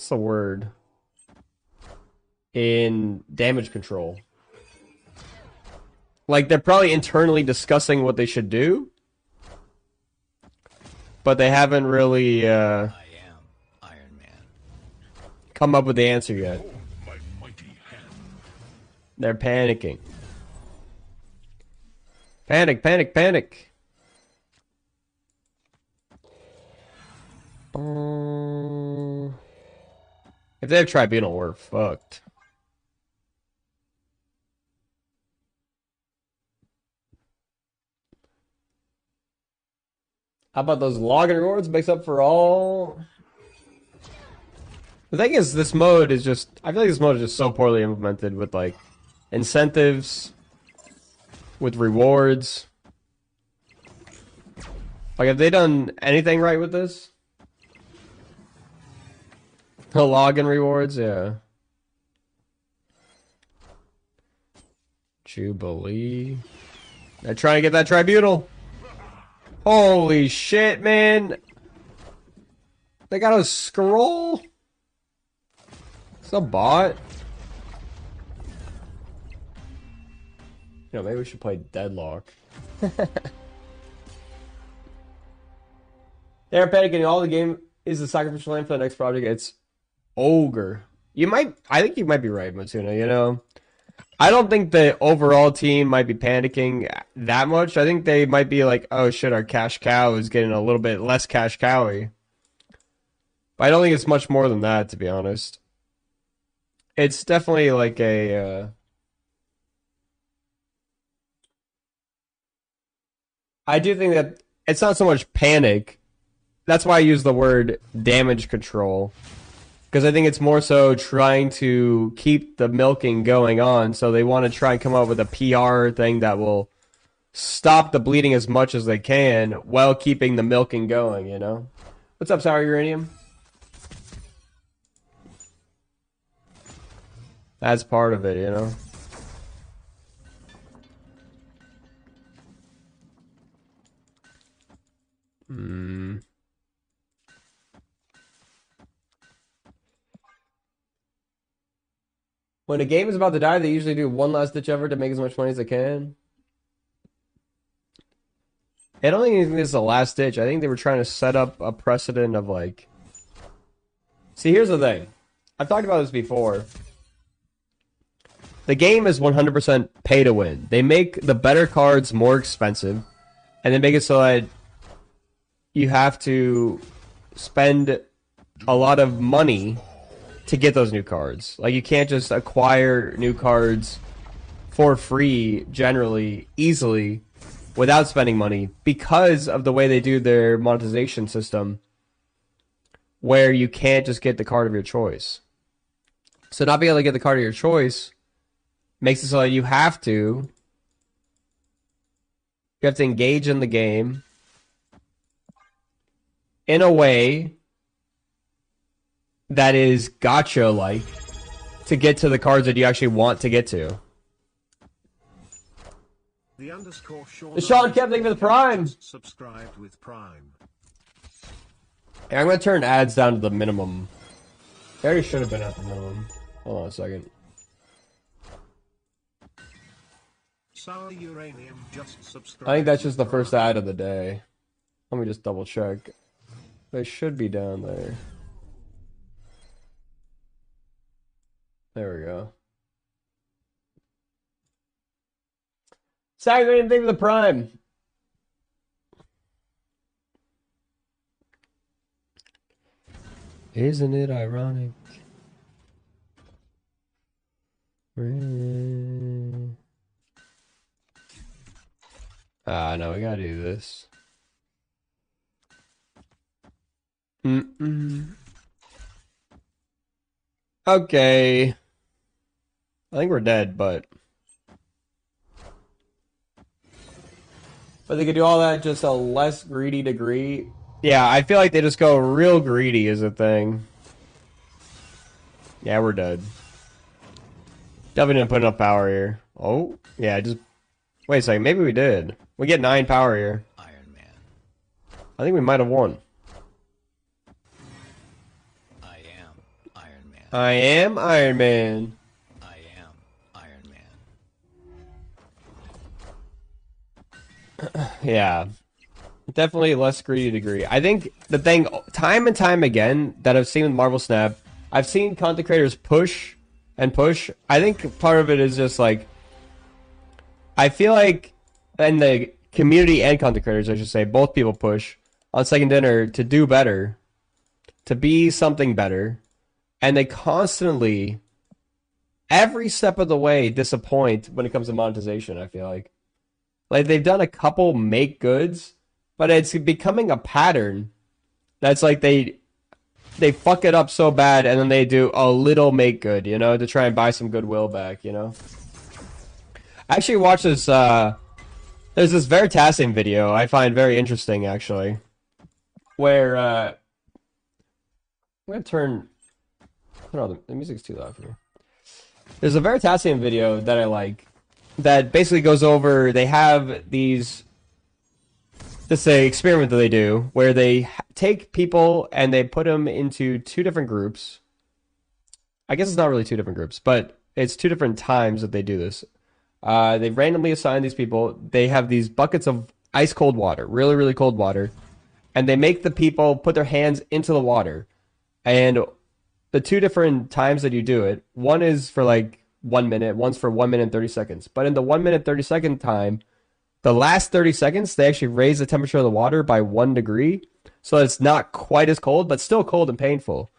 the word? In damage control. Like, they're probably internally discussing what they should do, but they haven't really come up with the answer yet. They're panicking. Panic, panic, panic. If they have tribunal, we're fucked. How about those login rewards makes up for all? The thing is, this mode is just... I feel like this mode is just so poorly implemented with, like, incentives, with rewards. Like, have they done anything right with this? The login rewards, yeah. Jubilee. They're trying to get that tribunal. Holy shit, man. They got a scroll? It's a bot. You know, maybe we should play Deadlock. They're panicking. All the game is the sacrificial lamb for the next project. It's Ogre. I think you might be right, Matsuna, you know? I don't think the overall team might be panicking that much. I think they might be like, oh shit, our cash cow is getting a little bit less cash cowy. But I don't think it's much more than that, to be honest. It's definitely like a... I do think that it's not so much panic. That's why I use the word damage control. Because I think it's more so trying to keep the milking going on. So they want to try and come up with a PR thing that will stop the bleeding as much as they can while keeping the milking going, you know? What's up, Sour Uranium? That's part of it, you know? When a game is about to die, they usually do one last ditch effort to make as much money as they can. I don't think this is a last ditch. I think they were trying to set up a precedent of like... See, here's the thing. I've talked about this before. The game is 100% pay to win. They make the better cards more expensive, and they make it so that you have to spend a lot of money to get those new cards. Like, you can't just acquire new cards for free, generally, easily, without spending money, because of the way they do their monetization system, where you can't just get the card of your choice. So not being able to get the card of your choice makes it so that you have to engage in the game in a way that is gacha-like to get to the cards that you actually want to get to. The Sean kept thank you for the Prime. Subscribed with Prime. Hey, I'm gonna turn ads down to the minimum. They already should have been at the minimum. Hold on a second. Sour Uranium just subscribed. I think that's just the first ad of the day. Let me just double check. They should be down there. There we go. Sorry, thank you for the Prime. Isn't it ironic? No, we gotta do this. Okay. I think we're dead, but they could do all that just a less greedy degree. Yeah, I feel like they just go real greedy is a thing. Yeah, we're dead. Definitely didn't put enough power here. Oh, yeah, just... Wait a second, maybe we did. We get 9 power here. Iron Man. I think we might have won. I am Iron Man. I am Iron Man. I am Iron Man. Yeah. Definitely less greedy degree. I think the thing, time and time again, that I've seen with Marvel Snap, I've seen content creators push and push. I think part of it is just like, I feel like, and the community and content creators, I should say, both people push on Second Dinner to do better, to be something better, and they constantly, every step of the way, disappoint when it comes to monetization, I feel like. Like, they've done a couple make goods, but it's becoming a pattern that's like they fuck it up so bad and then they do a little make good, you know, to try and buy some goodwill back, you know. I actually watched this, there's this Veritasium video I find very interesting, actually, where, I'm gonna turn, hold on, the music's too loud for me. There's a Veritasium video that I like, that basically goes over, they have these, this is an experiment that they do, where they take people and they put them into 2 different groups. I guess it's not really 2 different groups, but it's 2 different times that they do this. They randomly assign these people, they have these buckets of ice cold water, really, really cold water, and they make the people put their hands into the water. And the 2 different times that you do it, one is for like 1 minute, one's for 1 minute and 30 seconds. But in the 1 minute 30 second time, the last 30 seconds, they actually raise the temperature of the water by 1 degree. So it's not quite as cold, but still cold and painful.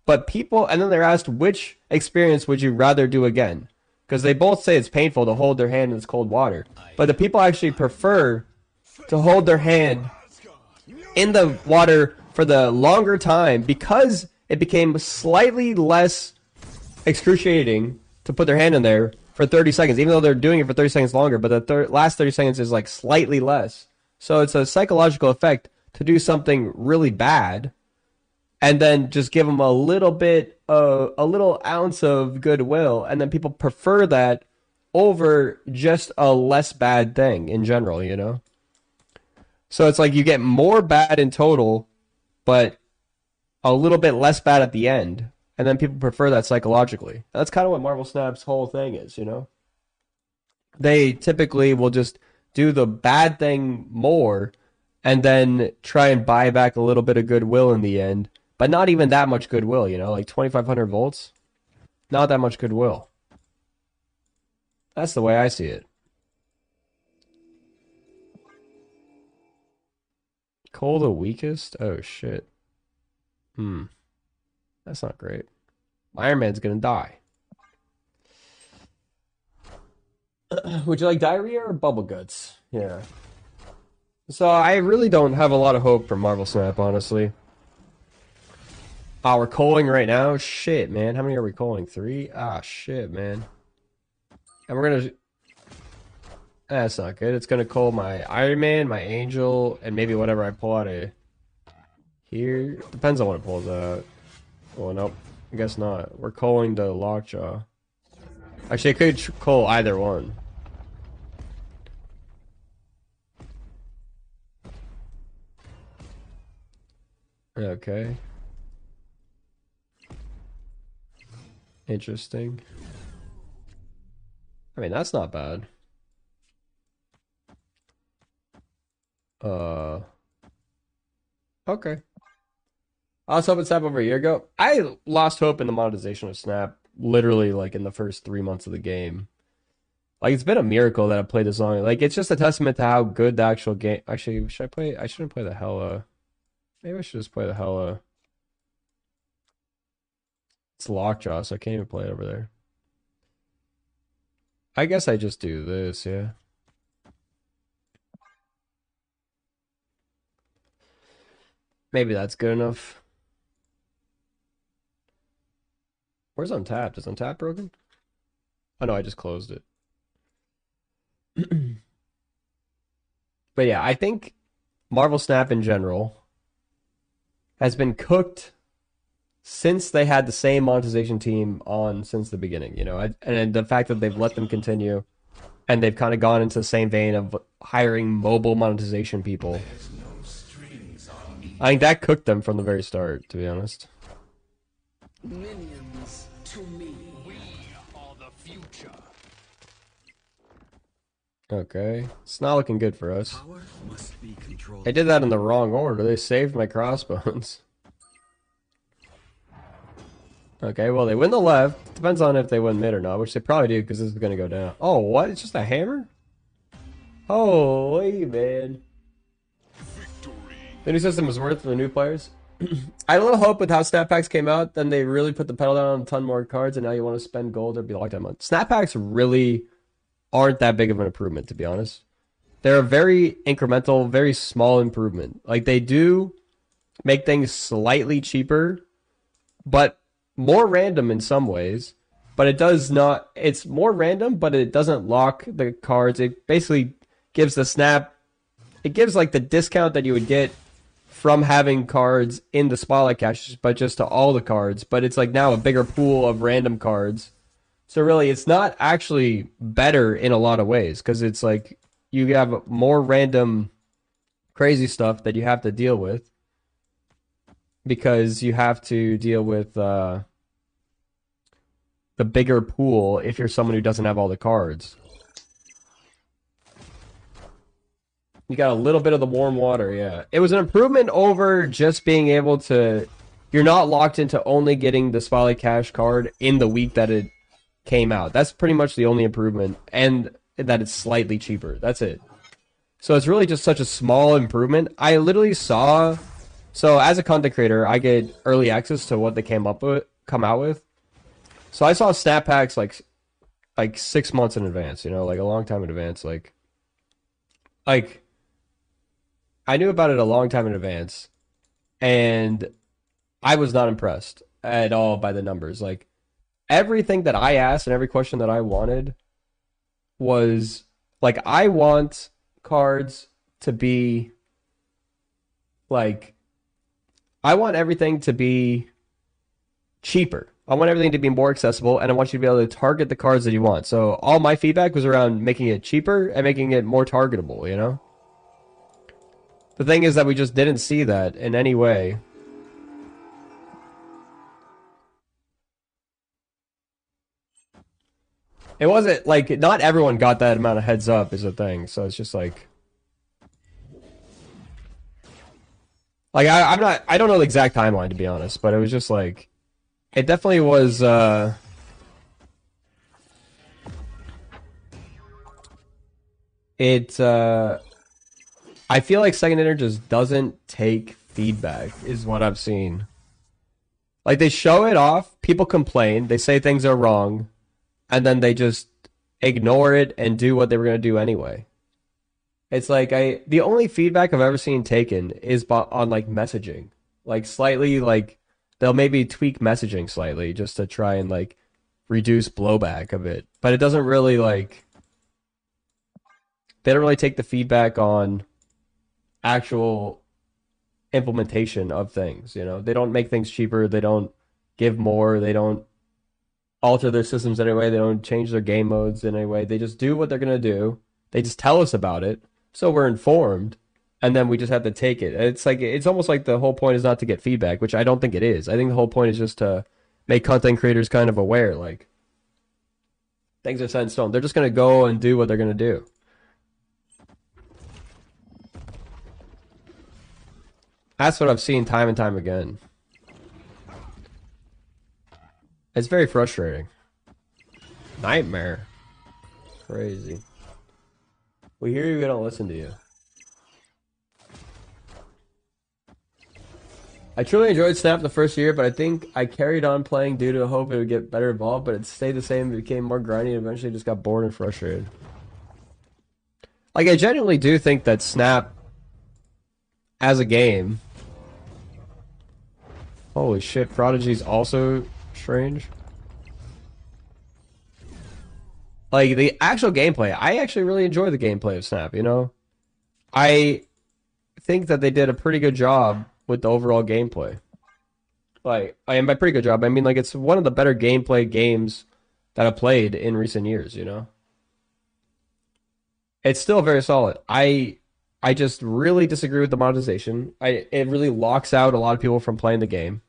But people, and then they're asked, which experience would you rather do again? Because they both say it's painful to hold their hand in this cold water. But the people actually prefer to hold their hand in the water for the longer time because it became slightly less excruciating to put their hand in there for 30 seconds, even though they're doing it for 30 seconds longer, but the last 30 seconds is like slightly less. So it's a psychological effect to do something really bad and then just give them a little bit, a little ounce of goodwill, and then people prefer that over just a less bad thing in general, you know? So it's like you get more bad in total, but a little bit less bad at the end. And then people prefer that psychologically. That's kind of what Marvel Snap's whole thing is, you know? They typically will just do the bad thing more and then try and buy back a little bit of goodwill in the end. But not even that much goodwill, you know? Like 2,500 volts? Not that much goodwill. That's the way I see it. Cole the weakest? Oh, shit. That's not great. Iron Man's gonna die. Would you like diarrhea or bubble guts? Yeah. So I really don't have a lot of hope for Marvel Snap, honestly. We're calling right now? Shit, man. How many are we calling? 3? Shit, man. And we're gonna... That's not good. It's gonna call my Iron Man, my Angel, and maybe whatever I pull out of here. Depends on what it pulls out. Well, nope. I guess not. We're calling the Lockjaw. Actually, I could call either one. Okay. Interesting. I mean, that's not bad. Okay. I was hoping Snap over a year ago. I lost hope in the monetization of Snap literally like in the first 3 months of the game. Like, it's been a miracle that I played this long. Like, it's just a testament to how good the actual game... Actually, should I play... I shouldn't play the Hella. Maybe I should just play the Hella. It's Lockjaw, so I can't even play it over there. I guess I just do this, yeah. Maybe that's good enough. Where's Untapped? Is Untapped broken? Oh no, I just closed it. But yeah, I think Marvel Snap in general has been cooked since they had the same monetization team on since the beginning, you know, and the fact that they've let them continue and they've kind of gone into the same vein of hiring mobile monetization people. I think that cooked them from the very start, to be honest. Minions to me. We are the future. Okay. It's not looking good for us. They did that in the wrong order. They saved my crossbones. Okay, well, they win the left. Depends on if they win mid or not, which they probably do because this is going to go down. Oh, what? It's just a hammer? Holy man. The new system was worth for the new players. I had a little hope with how snap packs came out. Then they really put the pedal down on a ton more cards, and now you want to spend gold or be locked down month. Snap packs really aren't that big of an improvement, to be honest. They're a very incremental, very small improvement. Like, they do make things slightly cheaper, but more random in some ways. But it does not... It's more random, but it doesn't lock the cards. It basically gives the snap... It gives, like, the discount that you would get from having cards in the spotlight caches, but just to all the cards. But it's, like, now a bigger pool of random cards. So really, it's not actually better in a lot of ways, because it's, like, you have more random crazy stuff that you have to deal with, because you have to deal with the bigger pool if you're someone who doesn't have all the cards. You got a little bit of the warm water, yeah. It was an improvement over just being able to... You're not locked into only getting the Spotlight Cash card in the week that it came out. That's pretty much the only improvement, and that it's slightly cheaper. That's it. So it's really just such a small improvement. I literally saw... So as a content creator, I get early access to what they come out with. So I saw snap packs like 6 months in advance, you know, like a long time in advance. Like I knew about it a long time in advance, and I was not impressed at all by the numbers. Like, everything that I asked and every question that I wanted was, like, I want cards to be, like, I want everything to be cheaper. I want everything to be more accessible, and I want you to be able to target the cards that you want. So all my feedback was around making it cheaper and making it more targetable, you know? The thing is that we just didn't see that in any way. It wasn't, like, not everyone got that amount of heads up is the thing, so it's just like... Like, I don't know the exact timeline, to be honest, but it was just like... It definitely was, I feel like Second Inter just doesn't take feedback, is what I've seen. Like, they show it off, people complain, they say things are wrong, and then they just ignore it and do what they were going to do anyway. It's like, the only feedback I've ever seen taken is on, like, messaging. Like, slightly, like, they'll maybe tweak messaging slightly just to try and, like, reduce blowback a bit. But it doesn't really, like... They don't really take the feedback on actual implementation of things, you know? They don't make things cheaper, they don't give more, they don't alter their systems in any way, they don't change their game modes in any way. They just do what they're going to do. They just tell us about it, so we're informed. And then we just have to take it. It's like, it's almost like the whole point is not to get feedback, which I don't think it is. I think the whole point is just to make content creators kind of aware, like, things are set in stone. They're just going to go and do what they're going to do. That's what I've seen time and time again. It's very frustrating. Nightmare. Crazy. We hear you, we don't listen to you. I truly enjoyed Snap the first year, but I think I carried on playing due to hope it would get better evolved, but it stayed the same, it became more grindy, and eventually just got bored and frustrated. Like, I genuinely do think that Snap, as a game... Holy shit, Prodigy's also strange. Like, the actual gameplay, I actually really enjoy the gameplay of Snap, you know? I think that they did a pretty good job with the overall gameplay. Like, and by pretty good job, I mean, like, it's one of the better gameplay games that I've played in recent years, you know? It's still very solid. I just really disagree with the monetization. It really locks out a lot of people from playing the game.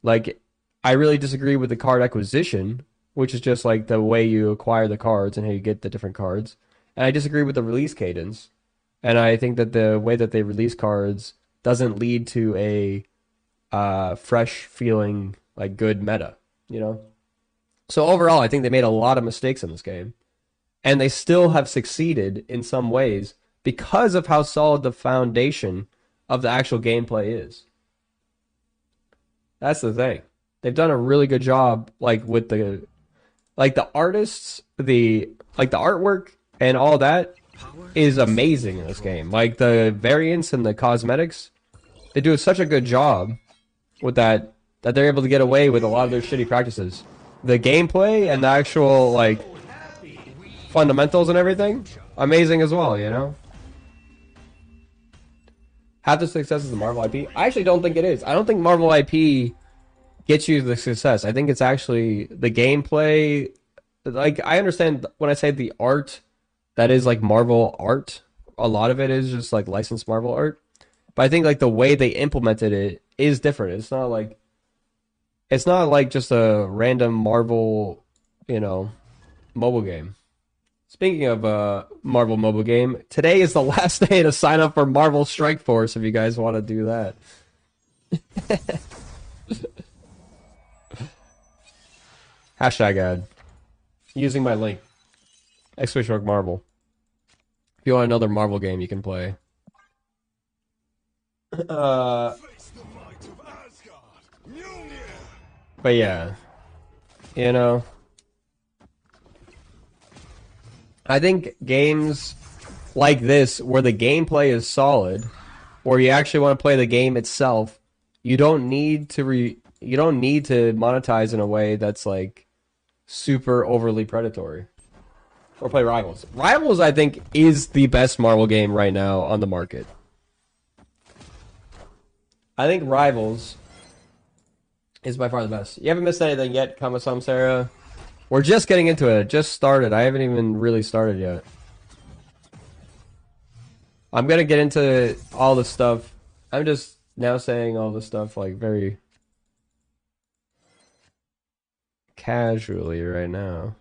Like, I really disagree with the card acquisition, which is just like the way you acquire the cards and how you get the different cards. And I disagree with the release cadence. And I think that the way that they release cards doesn't lead to a fresh feeling, like, good meta, you know? So overall, I think they made a lot of mistakes in this game. And they still have succeeded in some ways because of how solid the foundation of the actual gameplay is. That's the thing. They've done a really good job, like, with the artists, the artwork and all that is amazing in this game. Like, the variants and the cosmetics, they do such a good job with that they're able to get away with a lot of their shitty practices. The gameplay and the actual, like, fundamentals and everything, amazing as well, you know? Half the success is the Marvel IP? I actually don't think it is. I don't think Marvel IP gets you the success. I think it's actually the gameplay. Like, I understand when I say the art, that is like Marvel art. A lot of it is just like licensed Marvel art. But I think like the way they implemented it is different. It's not like just a random Marvel, you know, mobile game. Speaking of Marvel mobile game, today is the last day to sign up for Marvel Strike Force if you guys want to do that. Hashtag ad. Using my link. !mark Marvel. If you want another Marvel game you can play. But yeah. You know. I think games like this, where the gameplay is solid, where you actually want to play the game itself, you don't need to monetize in a way that's like super overly predatory. Or play Rivals. Rivals, I think, is the best Marvel game right now on the market. I think Rivals is by far the best. You haven't missed anything yet, Kama-sam Sarah. We're just getting into it. It just started. I haven't even really started yet. I'm gonna get into all the stuff. I'm just now saying all the stuff like very casually right now.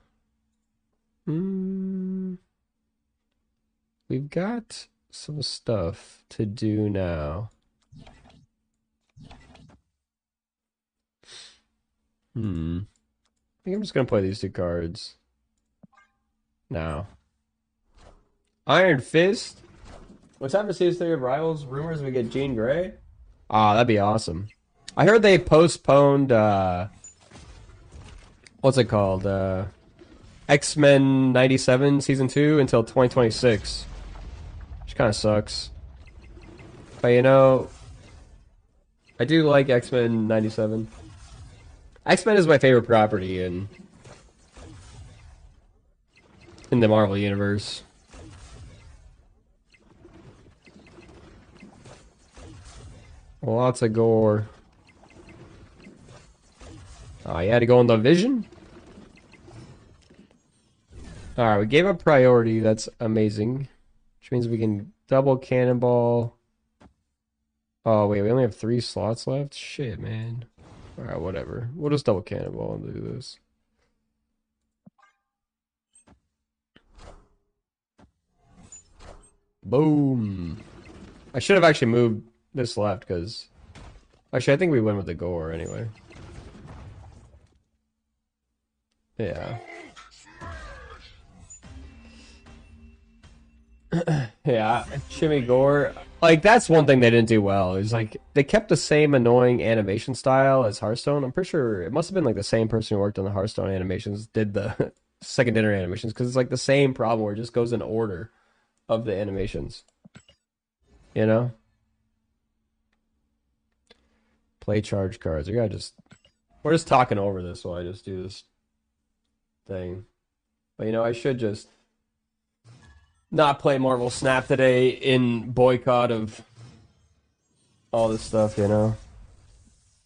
We've got some stuff to do now. I think I'm just gonna play these two cards. Now. Iron Fist. What's happened to Series 3 of Rivals? Rumors we get Jean Grey? Ah, that'd be awesome. I heard they postponed, what's it called? X-Men 97 Season 2 until 2026. Which kind of sucks. But you know, I do like X-Men 97. X-Men is my favorite property in the Marvel Universe. Lots of gore. Oh, you had to go on the Vision? Alright, we gave up priority. That's amazing. Which means we can double cannonball. Oh, wait, we only have 3 slots left? Shit, man. Alright, whatever. We'll just double cannonball and do this. Boom. I should have actually moved this left, because... Actually, I think we win with the gore anyway. Yeah. Yeah, Shimmy Gore. Like, that's one thing they didn't do well. Is like, they kept the same annoying animation style as Hearthstone. I'm pretty sure it must have been like the same person who worked on the Hearthstone animations did the second dinner animations, because it's like the same problem where it just goes in order of the animations. You know? Play charge cards. We gotta just... We're just talking over this while I just do this thing. But you know, I should just not play Marvel Snap today in boycott of all this stuff, you know?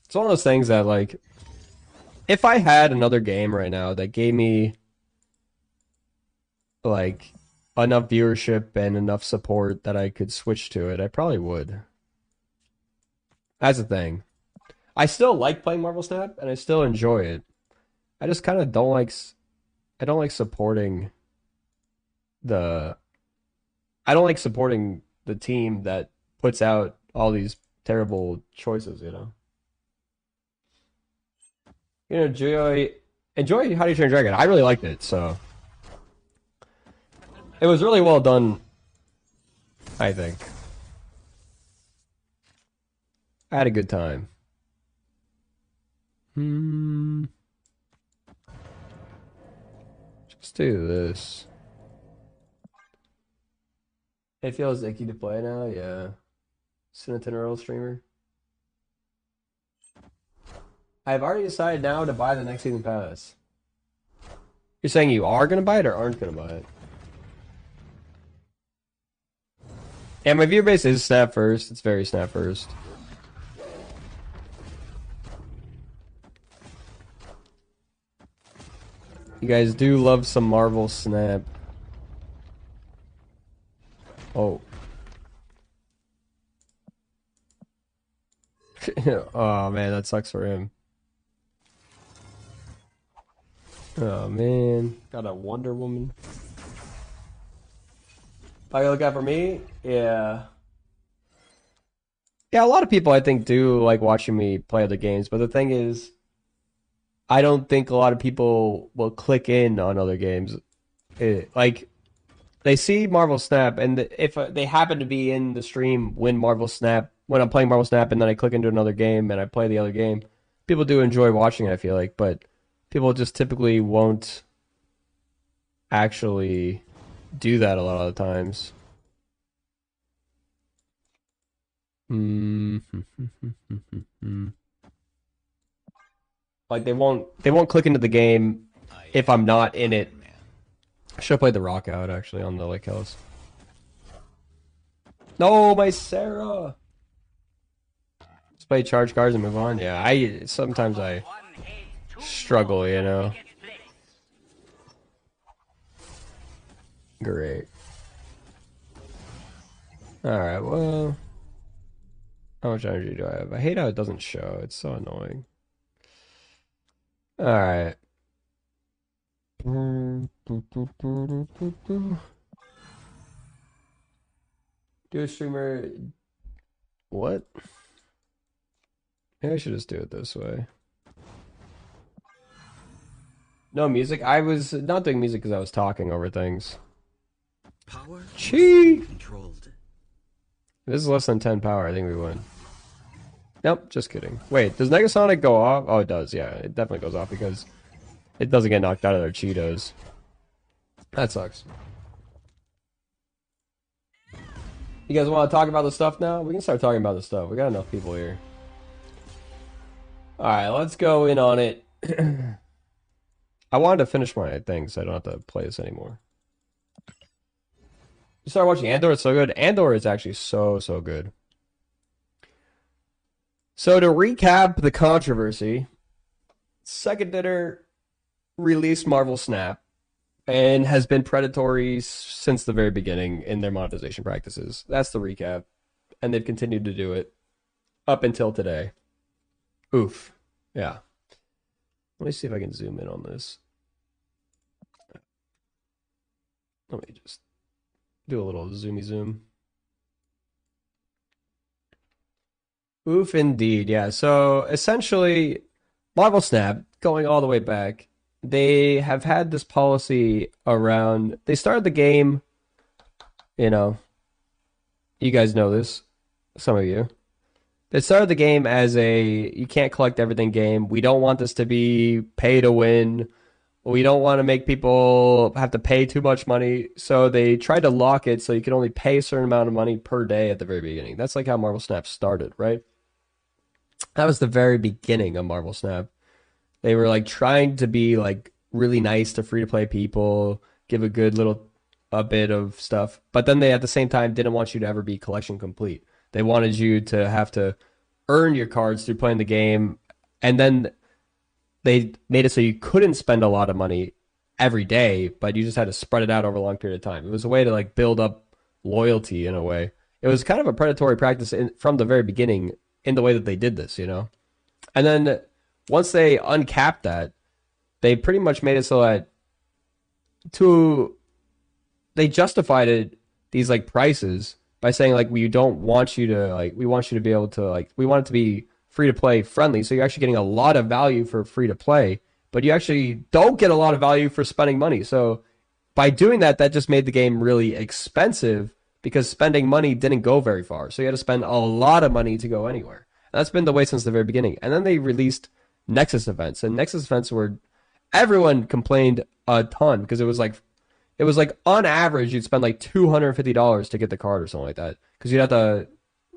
It's one of those things that, like, if I had another game right now that gave me, like, enough viewership and enough support that I could switch to it, I probably would. That's the thing. I still like playing Marvel Snap, and I still enjoy it. I just kind of don't like... I don't like supporting the... I don't like supporting the team that puts out all these terrible choices, you know? You know, enjoy How Do You Train Your Dragon. I really liked it, so... It was really well done, I think. I had a good time. Just do this. It feels icky to play now, yeah. Cinnamon Earl streamer. I've already decided now to buy the next season pass. You're saying you are going to buy it or aren't going to buy it? Yeah, my viewer base is Snap first. It's very Snap first. You guys do love some Marvel Snap. Oh. Oh man, that sucks for him. Oh man, got a Wonder Woman. How you look out for me? Yeah. Yeah, a lot of people I think do like watching me play other games, but the thing is, I don't think a lot of people will click in on other games. Like, they see Marvel Snap, and if they happen to be in the stream when I'm playing Marvel Snap, and then I click into another game and I play the other game, people do enjoy watching it, I feel like, but people just typically won't actually do that a lot of the times. Like they won't click into the game if I'm not in it. I should have played the Rock out actually on the Lake Hills. No, my Sarah. Let's play charge cards and move on. Yeah, sometimes I struggle, you know. Great. Alright, well. How much energy do I have? I hate how it doesn't show. It's so annoying. Alright. Do a streamer... What? Maybe I should just do it this way. No music? I was not doing music because I was talking over things. Power Cheat! controlled. This is less than 10 power. I think we win. Nope, just kidding. Wait, does Negasonic go off? Oh, it does. Yeah, it definitely goes off because it doesn't get knocked out of their Cheetos. That sucks. You guys want to talk about the stuff now? We can start talking about the stuff. We got enough people here. Alright, let's go in on it. I wanted to finish my thing so I don't have to play this anymore. You started watching Andor, it's so good. Andor is actually so good. So to recap the controversy, Second Dinner released Marvel Snap and has been predatory since the very beginning in their monetization practices. That's the recap. And they've continued to do it up until today. Oof. Yeah. Let me see if I can zoom in on this. Let me just do a little zoomy zoom. Oof, indeed. Yeah. So essentially, Marvel Snap, going all the way back, they have had this policy around. They started the game, you know, you guys know this, some of you. They started the game as a you can't collect everything game. We don't want this to be pay to win. We don't want to make people have to pay too much money. So they tried to lock it so you could only pay a certain amount of money per day at the very beginning. That's like how Marvel Snap started, right? That was the very beginning of Marvel Snap. They were like trying to be like really nice to free-to-play people, give a good little bit of stuff. But then they at the same time didn't want you to ever be collection complete. They wanted you to have to earn your cards through playing the game. And then they made it so you couldn't spend a lot of money every day, but you just had to spread it out over a long period of time. It was a way to like build up loyalty in a way. It was kind of a predatory practice from the very beginning in the way that they did this, you know? And then once they uncapped that, they pretty much made it so that they justified it, these like prices, by saying like, we don't want you to like, we want you to be able to like, we want it to be free to play friendly. So you're actually getting a lot of value for free to play, but you actually don't get a lot of value for spending money. So by doing that, that just made the game really expensive because spending money didn't go very far. So you had to spend a lot of money to go anywhere. And that's been the way since the very beginning. And then they released Nexus events, and Nexus events were, everyone complained a ton because it was like on average you'd spend like $250 to get the card or something like that, because you'd have to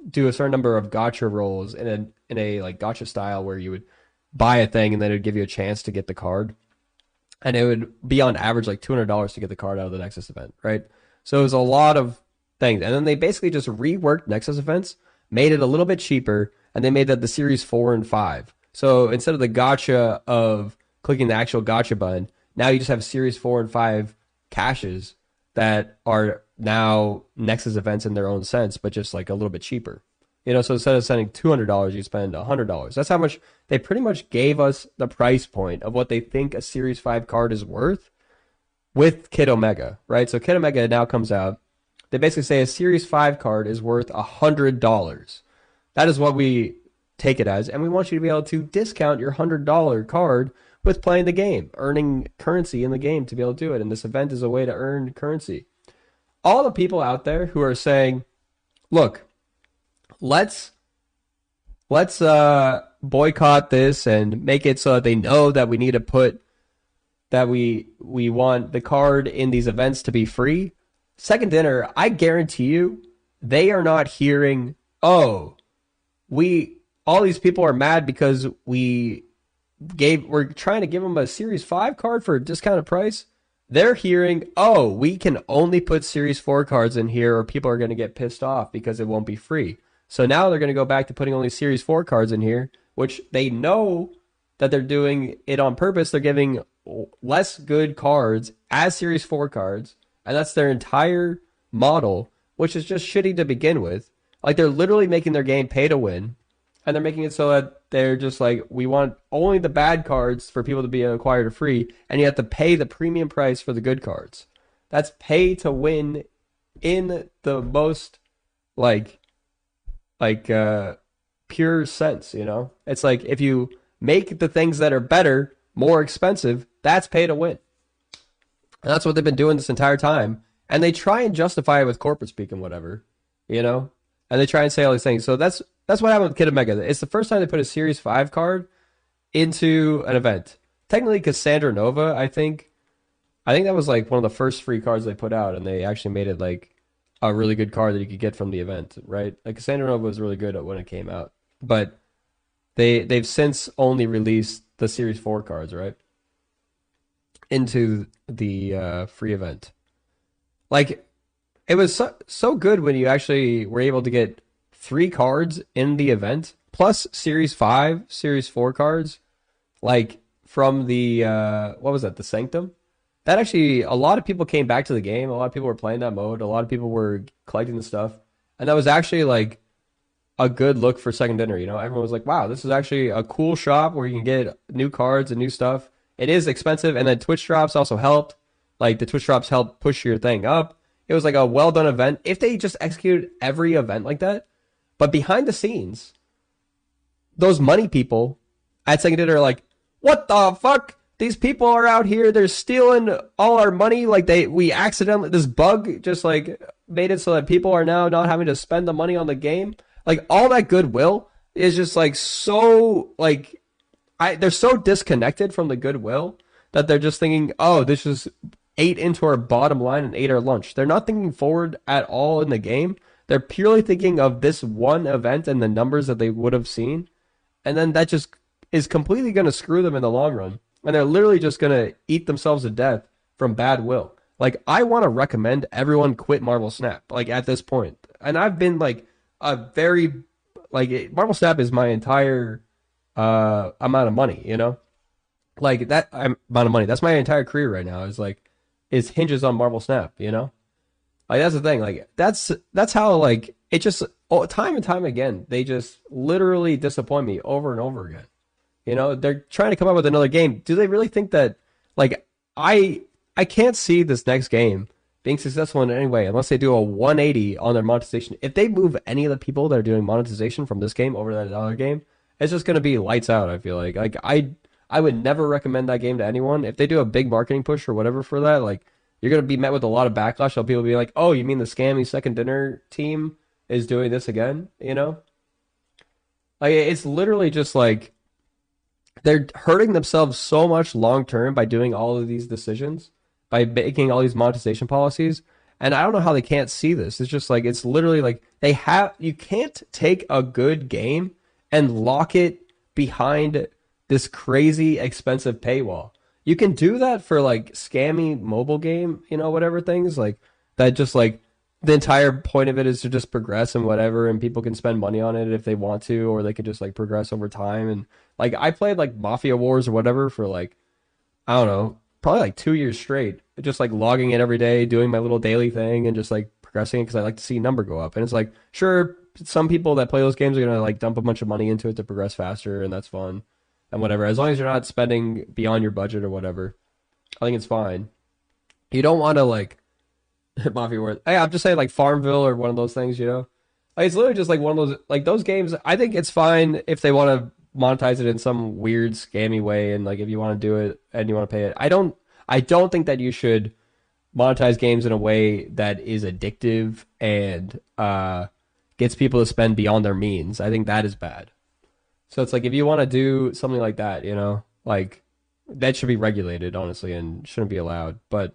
do a certain number of gacha rolls in a like gacha style where you would buy a thing and then it would give you a chance to get the card, and it would be on average like $200 to get the card out of the Nexus event, right? So it was a lot of things, and then they basically just reworked Nexus events, made it a little bit cheaper, and they made that the series 4 and 5. So instead of the gacha of clicking the actual gacha button, now you just have series 4 and 5 caches that are now Nexus events in their own sense, but just like a little bit cheaper. You know, so instead of spending $200, you spend $100. That's how much they pretty much gave us the price point of what they think a Series 5 card is worth with Kid Omega, right? So Kid Omega now comes out. They basically say a Series 5 card is worth $100. That is what we take it as, and we want you to be able to discount your $100 card with playing the game, earning currency in the game to be able to do it. And this event is a way to earn currency. All the people out there who are saying, look, let's boycott this and make it so that they know that we need to put that we want the card in these events to be free. Second Dinner, I guarantee you, they are not hearing, all these people are mad because we're trying to give them a Series 5 card for a discounted price. They're hearing, we can only put Series 4 cards in here or people are going to get pissed off because it won't be free. So now they're going to go back to putting only Series 4 cards in here, which they know that they're doing it on purpose. They're giving less good cards as Series 4 cards, and that's their entire model, which is just shitty to begin with. Like, they're literally making their game pay to win, and they're making it so that they're just like, we want only the bad cards for people to be acquired for free, and you have to pay the premium price for the good cards. That's pay to win in the most, pure sense, you know? It's like, if you make the things that are better more expensive, that's pay to win. And that's what they've been doing this entire time. And they try and justify it with corporate speak and whatever, you know? And they try and say all these things. So that's what happened with Kid Omega. It's the first time they put a Series 5 card into an event. Technically, Cassandra Nova, I think that was like one of the first free cards they put out, and they actually made it like a really good card that you could get from the event, right? Like, Cassandra Nova was really good when it came out. But they've since only released the Series 4 cards, right? Into the free event. Like, it was so good when you actually were able to get 3 cards in the event, plus Series 5, Series 4 cards, like from the, what was that, the Sanctum? That actually, a lot of people came back to the game. A lot of people were playing that mode. A lot of people were collecting the stuff. And that was actually like a good look for Second Dinner, you know? Everyone was like, wow, this is actually a cool shop where you can get new cards and new stuff. It is expensive, and then Twitch drops also helped. Like, the Twitch drops helped push your thing up. It was like a well-done event. If they just executed every event like that, but behind the scenes, those money people at Second Dinner are like, what the fuck? These people are out here, they're stealing all our money. Like, we accidentally, this bug just like made it so that people are now not having to spend the money on the game. Like, all that goodwill is just like so, like, they're so disconnected from the goodwill that they're just thinking, this just ate into our bottom line and ate our lunch. They're not thinking forward at all in the game. They're purely thinking of this one event and the numbers that they would have seen. And then that just is completely going to screw them in the long run. And they're literally just going to eat themselves to death from bad will. Like, I want to recommend everyone quit Marvel Snap, like, at this point. And I've been, like, Marvel Snap is my entire amount of money, you know? Like that amount of money. That's my entire career right now. Is hinges on Marvel Snap. You know, like that's the thing. Like that's how like it just time and time again they just literally disappoint me over and over again. You know, they're trying to come up with another game. Do they really think that like I can't see this next game being successful in any way unless they do a 180 on their monetization. If they move any of the people that are doing monetization from this game over to that other game, it's just going to be lights out, I feel like. Like I would never recommend that game to anyone. If they do a big marketing push or whatever for that, like you're going to be met with a lot of backlash. So people be like, "Oh, you mean the scammy second dinner team is doing this again?" You know? Like it's literally just like they're hurting themselves so much long term by doing all of these decisions, by making all these monetization policies. And I don't know how they can't see this. It's just like, it's literally like you can't take a good game and lock it behind this crazy expensive paywall. You can do that for like scammy mobile game, you know, whatever things like that. Just like the entire point of it is to just progress and whatever, and people can spend money on it if they want to, or they could just like progress over time. And like I played like Mafia Wars or whatever for like, I don't know, probably like 2 years straight, just like logging in every day, doing my little daily thing and just like progressing it because I like to see number go up. And it's like, sure, some people that play those games are gonna like dump a bunch of money into it to progress faster, and that's fun and whatever. As long as you're not spending beyond your budget or whatever, I think it's fine. You don't want to like Mafia Wars. Hey, I'm just saying like Farmville or one of those things, you know? Like, it's literally just like one of those, like those games. I think it's fine if they want to monetize it in some weird scammy way, and like if you want to do it and you want to pay it. I don't think that you should monetize games in a way that is addictive and gets people to spend beyond their means. I think that is bad. So it's like if you want to do something like that, you know, like that should be regulated, honestly, and shouldn't be allowed. But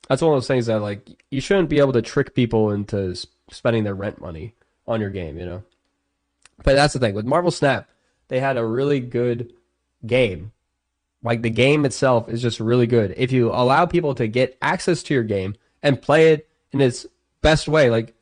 that's one of those things that like you shouldn't be able to trick people into spending their rent money on your game, you know. But that's the thing with Marvel Snap. They had a really good game. Like the game itself is just really good. If you allow people to get access to your game and play it in its best way, like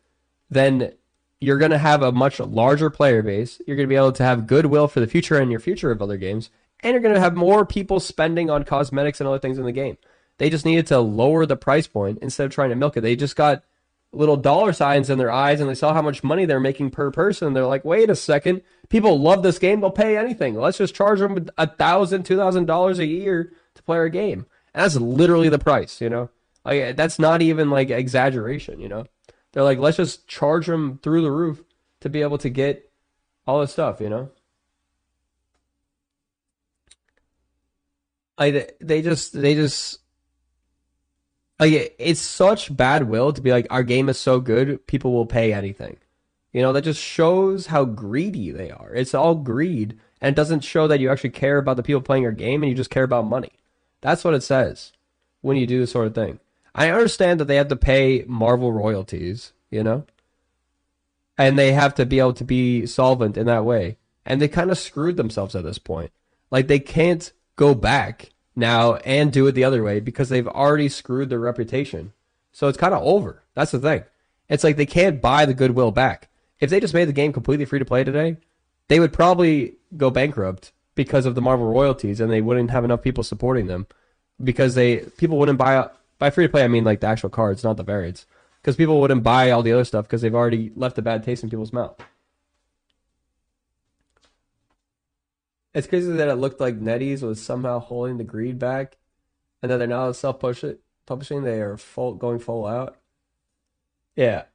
then you're going to have a much larger player base. You're going to be able to have goodwill for the future and your future of other games. And you're going to have more people spending on cosmetics and other things in the game. They just needed to lower the price point instead of trying to milk it. They just got little dollar signs in their eyes and they saw how much money they're making per person. They're like, wait a second, people love this game, they'll pay anything. Let's just charge them $1,000, $2,000 a year to play our game. And that's literally the price, you know? Like, that's not even like exaggeration, you know? They're like, let's just charge them through the roof to be able to get all this stuff, you know? Like, they just like, it's such bad will to be like, our game is so good, people will pay anything. You know, that just shows how greedy they are. It's all greed, and it doesn't show that you actually care about the people playing your game and you just care about money. That's what it says when you do this sort of thing. I understand that they have to pay Marvel royalties, you know? And they have to be able to be solvent in that way. And they kind of screwed themselves at this point. Like, they can't go back now and do it the other way because they've already screwed their reputation. So it's kind of over. That's the thing. It's like they can't buy the goodwill back. If they just made the game completely free to play today, they would probably go bankrupt because of the Marvel royalties, and they wouldn't have enough people supporting them because people wouldn't buy. By free to play, I mean like the actual cards, not the variants, because people wouldn't buy all the other stuff because they've already left a bad taste in people's mouth. It's crazy that it looked like NetEase was somehow holding the greed back, and that they're now self-publishing. They are going full out. Yeah,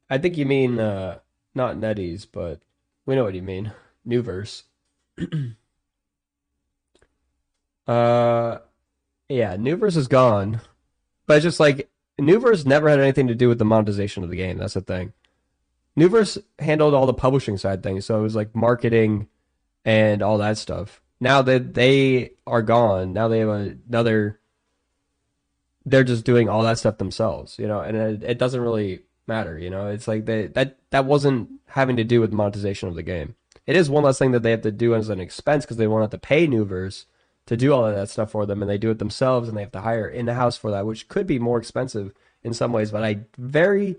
I think you mean not NetEase, but we know what you mean. Newverse. Yeah, Newverse is gone, but it's just like Newverse never had anything to do with the monetization of the game. That's the thing. Newverse handled all the publishing side things, so it was like marketing and all that stuff. Now that they are gone, now they have another. They're just doing all that stuff themselves, you know, and it doesn't really matter, you know. It's like that wasn't having to do with monetization of the game. It is one less thing that they have to do as an expense because they won't have to pay Newverse to do all of that stuff for them, and they do it themselves, and they have to hire in-house for that, which could be more expensive in some ways. But I very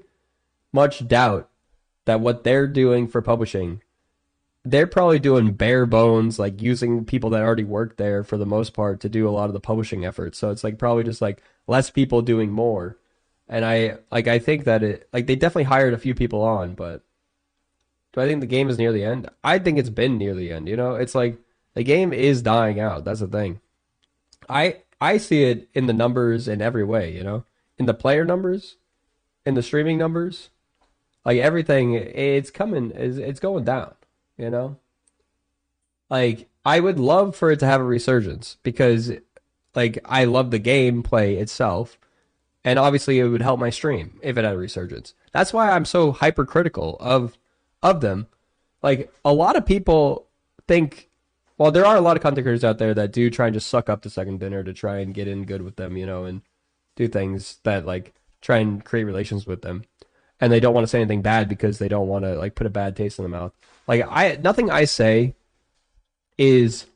much doubt that what they're doing for publishing, they're probably doing bare bones, like using people that already work there for the most part to do a lot of the publishing efforts. So it's like probably just like less people doing more. And I think that they definitely hired a few people on, but do I think the game is near the end? I think it's been near the end, It's like the game is dying out. That's the thing. I see it in the numbers in every way, In the player numbers, in the streaming numbers, like everything, it's going down, Like I would love for it to have a resurgence because like I love the gameplay itself. And obviously it would help my stream if it had a resurgence. That's why I'm so hypercritical of them. Like a lot of people think, well, there are a lot of content creators out there that do try and just suck up the second dinner to try and get in good with them, and do things that like try and create relations with them. And they don't want to say anything bad because they don't want to like put a bad taste in the mouth. Like nothing I say is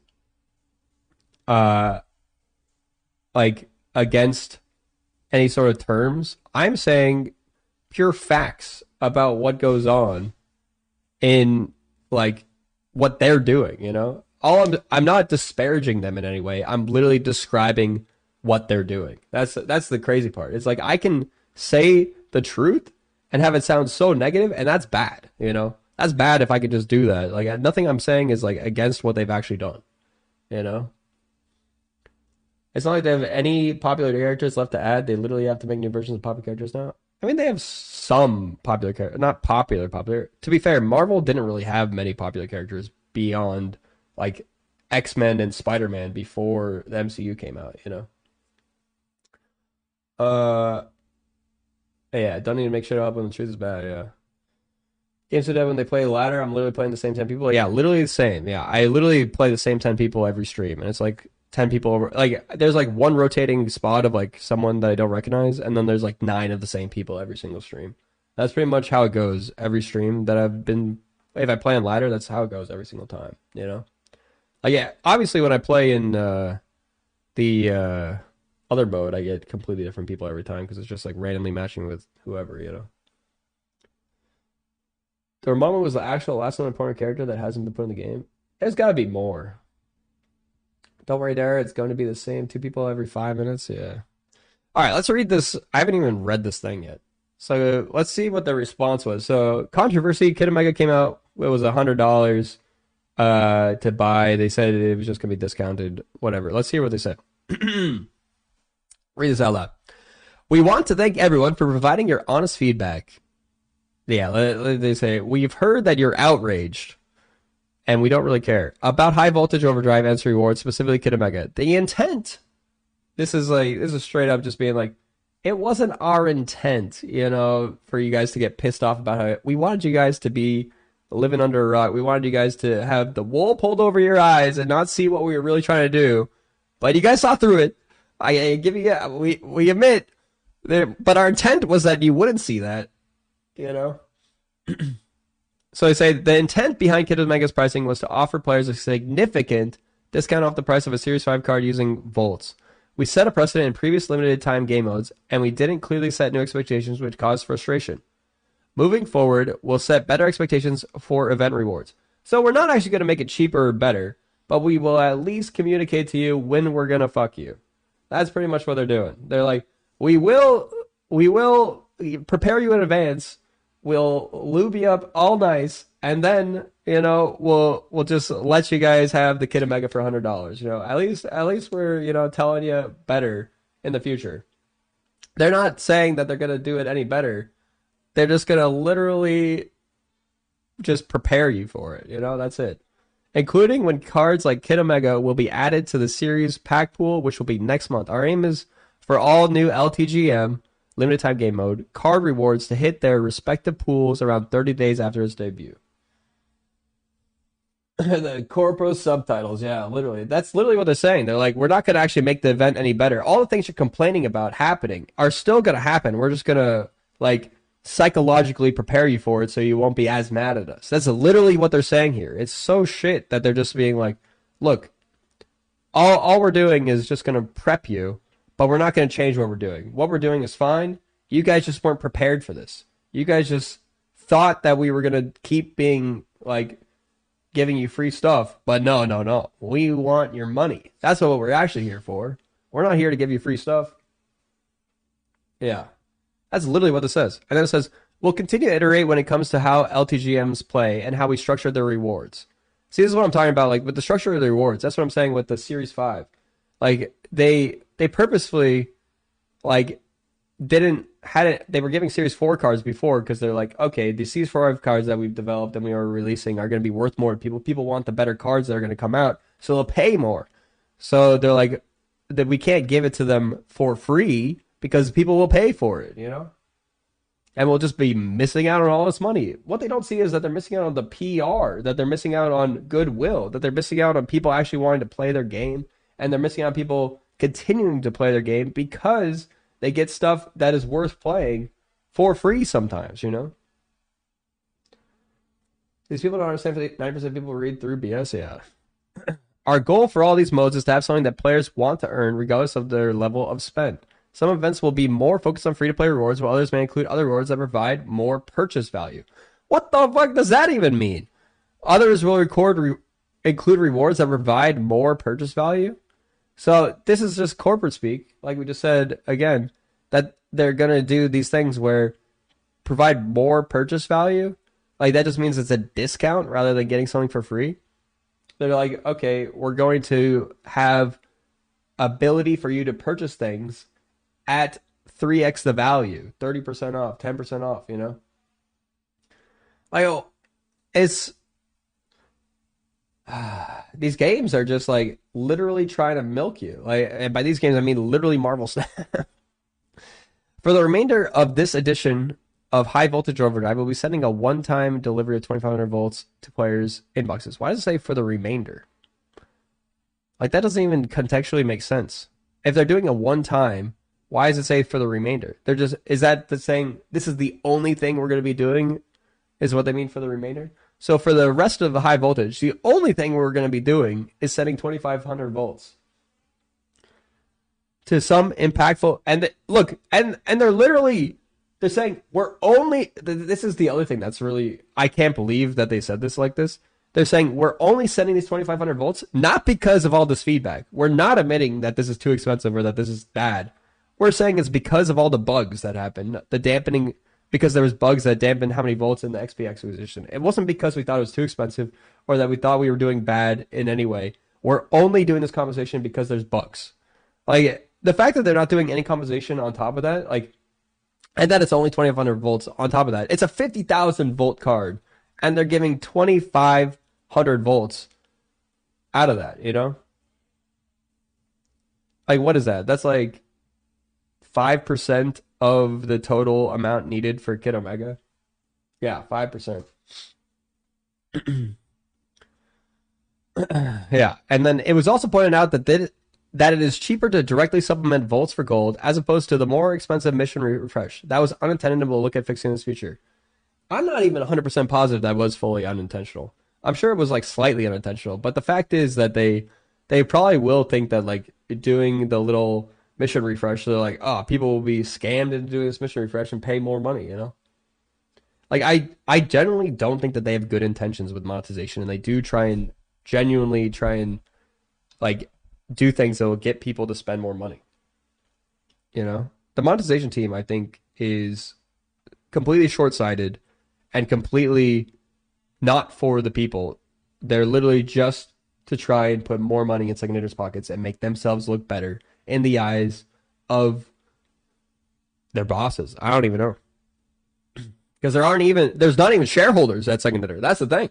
like against any sort of terms. I'm saying pure facts about what goes on in like what they're doing, I'm not disparaging them in any way. I'm literally describing what they're doing. That's the crazy part. It's like I can say the truth and have it sound so negative, and that's bad, That's bad if I could just do that. Like nothing I'm saying is like against what they've actually done, It's not like they have any popular characters left to add. They literally have to make new versions of popular characters now. I mean, they have some popular characters, not popular. To be fair, Marvel didn't really have many popular characters beyond like X-Men and Spider-Man before the MCU came out, Yeah, don't need to make shit up when the truth is bad, yeah. Games to dev when they play ladder, I'm literally playing the same 10 people. Yeah, literally the same. Yeah, I literally play the same 10 people every stream, and it's like 10 people over, like there's like one rotating spot of like someone that I don't recognize, and then there's like 9 of the same people every single stream. That's pretty much how it goes every stream that I've been. If I play on ladder, that's how it goes every single time, Like yeah, obviously when I play in the other mode, I get completely different people every time because it's just like randomly matching with whoever, Dormammu was the actual last known important character that hasn't been put in the game. There's got to be more. Don't worry, Dara. It's going to be the same 2 people every 5 minutes. Yeah. All right, let's read this. I haven't even read this thing yet. So let's see what the response was. So controversy. Kid Omega came out. It was $100 to buy. They said it was just going to be discounted. Whatever. Let's hear what they said. Read this out loud. We want to thank everyone for providing your honest feedback. Yeah, they say, we've heard that you're outraged. And we don't really care about high voltage overdrive and rewards, specifically Kid Omega. The intent, this is straight up just being like, it wasn't our intent, for you guys to get pissed off about how we wanted you guys to be living under a rock. We wanted you guys to have the wool pulled over your eyes and not see what we were really trying to do. But you guys saw through it. I give you, we admit, but our intent was that you wouldn't see that, So I say the intent behind Kid Omega's pricing was to offer players a significant discount off the price of a Series 5 card using volts. We set a precedent in previous limited time game modes, and we didn't clearly set new expectations, which caused frustration. Moving forward, we'll set better expectations for event rewards. So we're not actually going to make it cheaper or better, but we will at least communicate to you when we're going to fuck you. That's pretty much what they're doing. They're like, we will prepare you in advance. We'll lube you up all nice, and then we'll just let you guys have the Kid Omega for $100. At least we're telling you better in the future. They're not saying that they're gonna do it any better. They're just gonna literally just prepare you for it. That's it. Including when cards like Kid Omega will be added to the series pack pool, which will be next month. Our aim is for all new LTGM limited time game mode card rewards to hit their respective pools around 30 days after its debut. The corpo subtitles, yeah, literally. That's literally what they're saying. They're like, we're not going to actually make the event any better. All the things you're complaining about happening are still going to happen. We're just going to, like, psychologically prepare you for it so you won't be as mad at us. That's literally what they're saying here. It's so shit that they're just being like, look, all we're doing is just going to prep you, but we're not going to change what we're doing. What we're doing is fine. You guys just weren't prepared for this. You guys just thought that we were going to keep being, like, giving you free stuff, but no. We want your money. That's what we're actually here for. We're not here to give you free stuff. Yeah. That's literally what this says. And then it says, we'll continue to iterate when it comes to how LTGMs play and how we structure their rewards. See, this is what I'm talking about, like with the structure of the rewards. That's what I'm saying with the Series 5. Like they purposefully like they were giving Series 4 cards before because they're like, okay, the Series 4 cards that we've developed and we are releasing are going to be worth more. People want the better cards that are going to come out, so they'll pay more. So they're like, that we can't give it to them for free because people will pay for it, you know? And we'll just be missing out on all this money. What they don't see is that they're missing out on the PR, that they're missing out on Goodwill, that they're missing out on people actually wanting to play their game, and they're missing out on people continuing to play their game because they get stuff that is worth playing for free sometimes, you know? These people don't understand that 90% of people read through BS, yeah. Our goal for all these modes is to have something that players want to earn regardless of their level of spend. Some events will be more focused on free-to-play rewards, while others may include other rewards that provide more purchase value. What the fuck does that even mean? Others will include rewards that provide more purchase value? So this is just corporate speak, like we just said again, that they're going to do these things where provide more purchase value. Like that just means it's a discount rather than getting something for free. They're like, okay, we're going to have ability for you to purchase things at 3x the value, 30% off, 10% off, you know? Like, it's... these games are just like literally trying to milk you. Like, and by these games, I mean literally Marvel Snap. For the remainder of this edition of High Voltage Overdrive, we'll be sending a one-time delivery of 2500 volts to players' inboxes. Why does it say for the remainder? Like, that doesn't even contextually make sense. If they're doing a one-time, why does it say for the remainder? They're just, is that the saying, this is the only thing we're going to be doing, is what they mean for the remainder? So for the rest of the High Voltage, the only thing we're going to be doing is sending 2500 volts to some impactful, and look, and they're literally, they're saying we're only, this is the other thing that's really, I can't believe that they said this like this. They're saying we're only sending these 2500 volts, not because of all this feedback. We're not admitting that this is too expensive or that this is bad. We're saying it's because of all the bugs that happened, the dampening, because there was bugs that dampened how many volts in the XP acquisition. It wasn't because we thought it was too expensive or that we thought we were doing bad in any way. We're only doing this compensation because there's bugs. Like, the fact that they're not doing any compensation on top of that, like, and that it's only 2500 volts on top of that. It's a 50,000 volt card, and they're giving 2500 volts out of that, you know? Like, what is that? That's like 5% of the total amount needed for Kid Omega. Yeah, 5%. Yeah, and then it was also pointed out that that it is cheaper to directly supplement volts for gold as opposed to the more expensive mission refresh. That was unintentional to look at fixing this feature. I'm not even 100% positive that was fully unintentional. I'm sure it was like slightly unintentional, but the fact is that they probably will think that like doing the little mission refresh, they're like, oh, people will be scammed into doing this mission refresh and pay more money, you know? Like, I generally don't think that they have good intentions with monetization, and they do genuinely try and like do things that will get people to spend more money. You know, the monetization team, I think, is completely short-sighted and completely not for the people. They're literally just to try and put more money in Second Hitter's pockets and make themselves look better in the eyes of their bosses. I don't even know. Because there's not even shareholders at Second Hitter. That's the thing.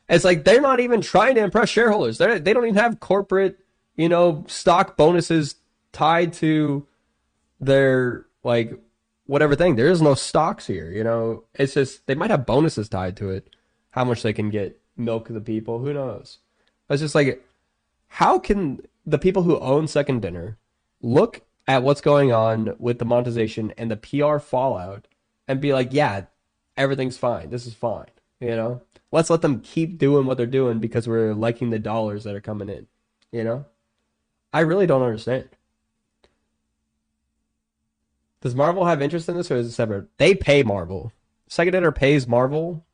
It's like they're not even trying to impress shareholders. They don't even have corporate, you know, stock bonuses tied to their, like, whatever thing. There is no stocks here, you know. It's just, they might have bonuses tied to it. How much they can get, milk the people, who knows? It's just like, how can the people who own Second Dinner look at what's going on with the monetization and the PR fallout and be like, yeah, everything's fine. This is fine, you know? Let's let them keep doing what they're doing because we're liking the dollars that are coming in, you know? I really don't understand. Does Marvel have interest in this, or is it separate? They pay Marvel. Second Dinner pays Marvel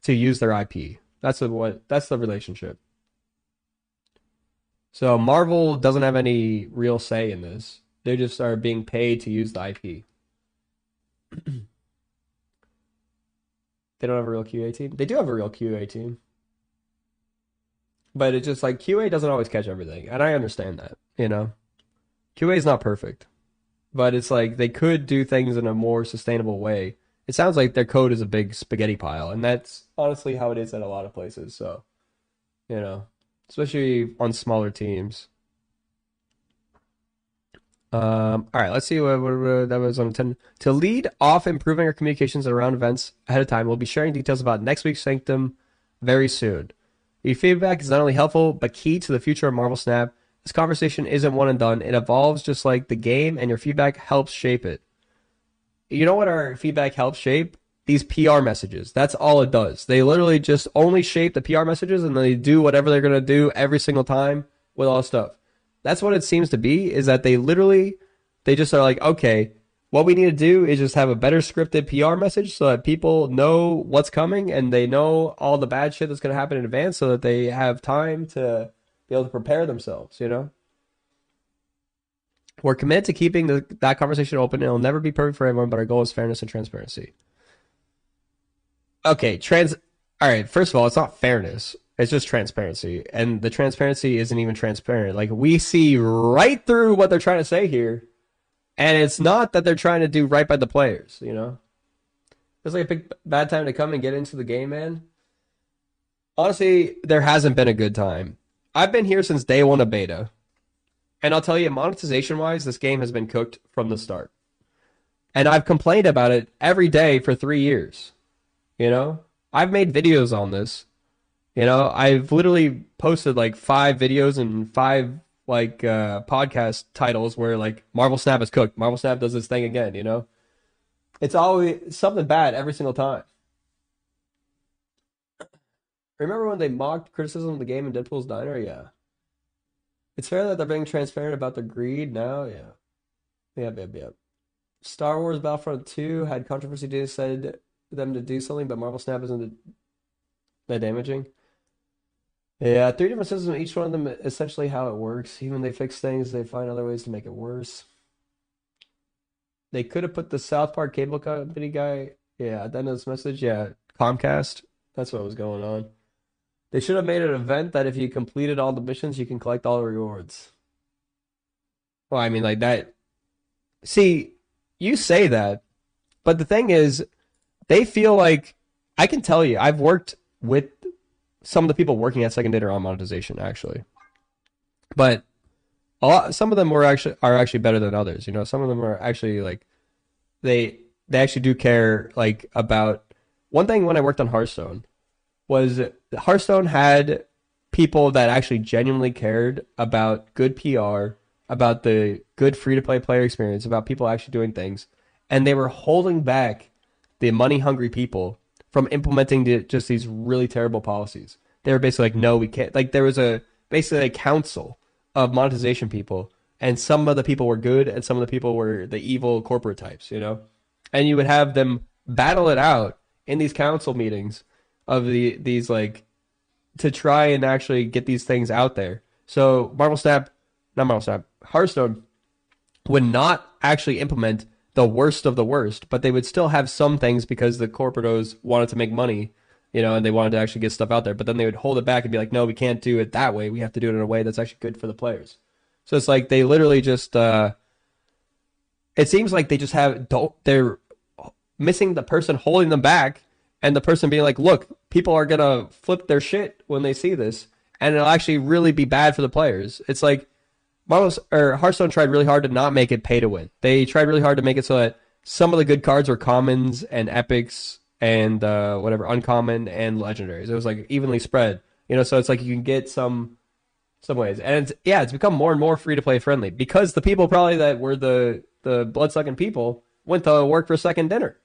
to use their IP. That's the relationship. So Marvel doesn't have any real say in this. They just are being paid to use the IP. They don't have a real QA team. They do have a real QA team. But it's just like QA doesn't always catch everything. And I understand that, you know. QA is not perfect. But it's like they could do things in a more sustainable way. It sounds like their code is a big spaghetti pile. And that's honestly how it is at a lot of places. So, you know, especially on smaller teams. All right, let's see what that was on 10. To lead off improving our communications around events ahead of time, we'll be sharing details about next week's Sanctum very soon. Your feedback is not only helpful, but key to the future of Marvel Snap. This conversation isn't one and done. It evolves just like the game, and your feedback helps shape it. You know what our feedback helps shape? These PR messages. That's all it does. They literally just only shape the PR messages, and they do whatever they're going to do every single time with all the stuff. That's what it seems to be, is that they just are like, okay, what we need to do is just have a better scripted PR message so that people know what's coming and they know all the bad shit that's going to happen in advance so that they have time to be able to prepare themselves, you know? We're committed to keeping that conversation open. It'll never be perfect for everyone, but our goal is fairness and transparency. Okay, all right, first of all, it's not fairness. It's just transparency. And the transparency isn't even transparent. Like, we see right through what they're trying to say here. And it's not that they're trying to do right by the players, you know? It's like a big bad time to come and get into the game, man. Honestly, there hasn't been a good time. I've been here since day one of beta. And I'll tell you, monetization-wise, this game has been cooked from the start. And I've complained about it every day for 3 years. You know? I've made videos on this. You know, I've literally posted like 5 videos and 5 like podcast titles where like Marvel Snap is cooked. Marvel Snap does this thing again, you know? It's always something bad every single time. Remember when they mocked criticism of the game in Deadpool's Diner? Yeah. It's fair that they're being transparent about their greed now? Yeah. Yep. Star Wars Battlefront 2 had controversy to said them to do something, but Marvel Snap isn't that damaging. Yeah, 3 different systems, each one of them essentially how it works. Even when they fix things, they find other ways to make it worse. They could have put the South Park cable company guy, yeah, at the end of this message, yeah, Comcast. That's what was going on. They should have made an event that if you completed all the missions, you can collect all the rewards. Well, I mean, like that. See, you say that, but the thing is, they feel like, I can tell you, I've worked with some of the people working at Second Dinner on monetization, actually. But some of them are actually better than others. You know, some of them are actually like, they actually do care like about. One thing when I worked on Hearthstone was Hearthstone had people that actually genuinely cared about good PR, about the good free-to-play player experience, about people actually doing things, and they were holding back the money-hungry people from implementing just these really terrible policies. They were basically like, no, we can't. Like, there was basically a council of monetization people, and some of the people were good, and some of the people were the evil corporate types, you know? And you would have them battle it out in these council meetings of these like, to try and actually get these things out there. So Hearthstone would not actually implement the worst of the worst, but they would still have some things because the corporatos wanted to make money, you know, and they wanted to actually get stuff out there. But then they would hold it back and be like, no, we can't do it that way. We have to do it in a way that's actually good for the players. So it's like they literally just, it seems like they just they're missing the person holding them back and the person being like, look, people are going to flip their shit when they see this, and it'll actually really be bad for the players. It's like, Hearthstone tried really hard to not make it pay to win. They tried really hard to make it so that some of the good cards were commons and epics and uncommon and legendaries. It was like evenly spread, you know. So it's like you can get some ways, and it's become more and more free to play friendly because the people probably that were the blood-sucking people went to work for Second Dinner.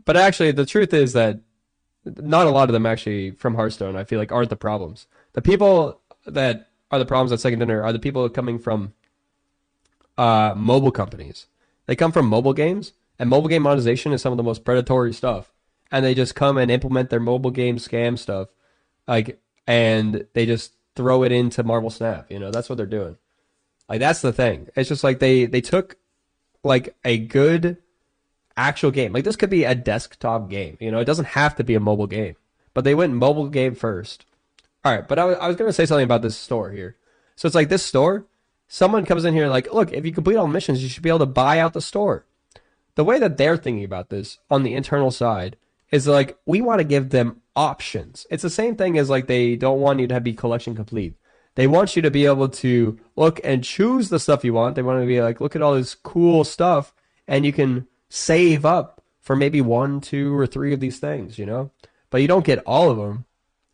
But actually, the truth is that not a lot of them actually from Hearthstone, I feel like, aren't the problems. The people that are the problems at Second Dinner are the people coming from mobile companies. They come from mobile games, and mobile game monetization is some of the most predatory stuff. and they just come and implement their mobile game scam stuff, like, and they just throw it into Marvel Snap. You know, that's what they're doing. Like, that's the thing. It's just like they took like a good actual game. Like, this could be a desktop game. You know, it doesn't have to be a mobile game. But they went mobile game first. All right, but I was going to say something about this store here. So it's like this store, someone comes in here like, look, if you complete all missions, you should be able to buy out the store. The way that they're thinking about this on the internal side is like, we want to give them options. It's the same thing as like they don't want you to be collection complete. They want you to be able to look and choose the stuff you want. They want to be like, look at all this cool stuff, and you can save up for maybe 1, 2, or 3 of these things, you know? But you don't get all of them.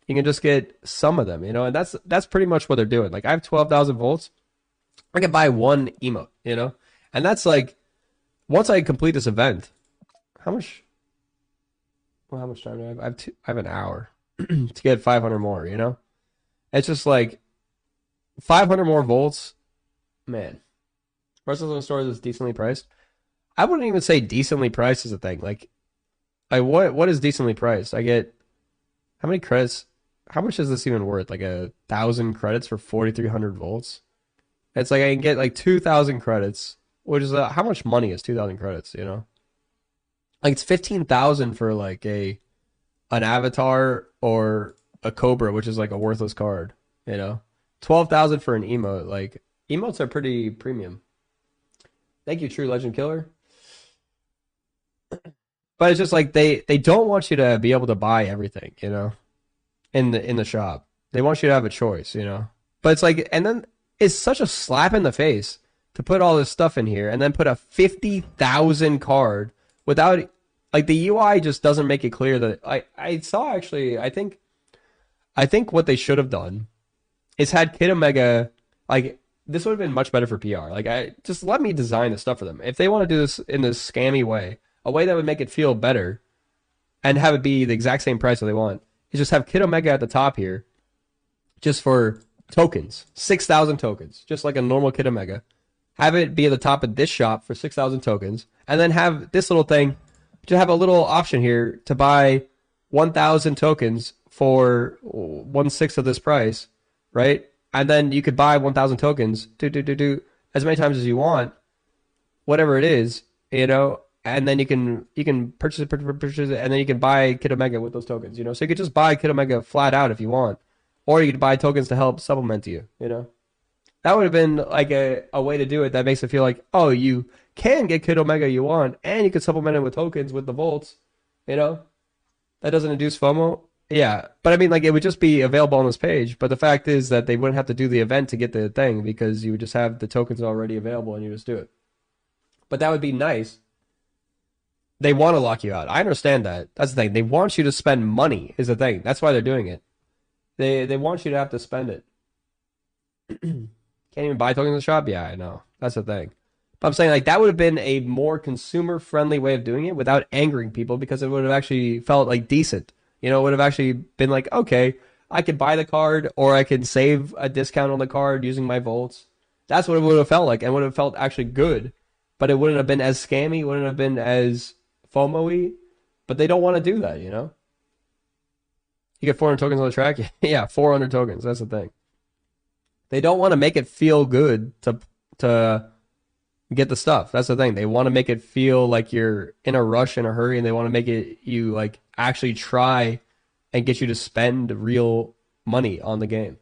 You can just get some of them, you know? And that's pretty much what they're doing. Like, I have 12,000 volts. I can buy 1 emote, you know? And that's like, once I complete this event, how much time do I have? I have an hour to get 500 more, you know? It's just like 500 more volts, man. Rest of the stores is decently priced. I wouldn't even say decently priced is a thing. Like what is decently priced? I get how many credits? How much is this even worth? Like 1,000 credits for 4,300 volts? It's like I can get like 2,000 credits, which is how much money is 2,000 credits? You know, like it's 15,000 for like an avatar or a Cobra, which is like a worthless card. You know, 12,000 for an emote. Like, emotes are pretty premium. Thank you, True Legend Killer. But it's just like they don't want you to be able to buy everything, you know, in the shop. They want you to have a choice, you know. But it's like, and then it's such a slap in the face to put all this stuff in here and then put a 50,000 card without, like, the UI just doesn't make it clear that I saw actually. I think what they should have done is had Kid Omega, like, this would have been much better for PR. Like, just let me design the stuff for them. If they want to do this in this scammy way, a way that would make it feel better and have it be the exact same price that they want, is just have Kid Omega at the top here just for tokens, 6,000 tokens, just like a normal Kid Omega. Have it be at the top of this shop for 6,000 tokens, and then have this little thing to have a little option here to buy 1,000 tokens for 1/6 of this price, right? And then you could buy 1,000 tokens, as many times as you want, whatever it is, you know, and then you can purchase it, and then you can buy Kid Omega with those tokens, you know. So you could just buy Kid Omega flat out if you want, or you could buy tokens to help supplement you, you know. That would have been like a way to do it that makes it feel like, oh, you can get Kid Omega you want, and you could supplement it with tokens with the volts, you know. That doesn't induce FOMO. Yeah, but I mean, like, it would just be available on this page. But the fact is that they wouldn't have to do the event to get the thing, because you would just have the tokens already available and you just do it. But that would be nice. They want to lock you out. I understand that. That's the thing. They want you to spend money is the thing. That's why they're doing it. They want you to have to spend it. Can't even buy tokens in the shop? Yeah, I know. That's the thing. But I'm saying, like, that would have been a more consumer-friendly way of doing it without angering people, because it would have actually felt, like, decent. You know, it would have actually been like, okay, I could buy the card, or I could save a discount on the card using my volts. That's what it would have felt like, and would have felt actually good. But it wouldn't have been as scammy, wouldn't have been as FOMO-y. But they don't want to do that, you know? You get 400 tokens on the track? Yeah, 400 tokens. That's the thing. They don't want to make it feel good to get the stuff. That's the thing. They want to make it feel like you're in a rush, in a hurry, and they want to make it you, like, actually try and get you to spend real money on the game.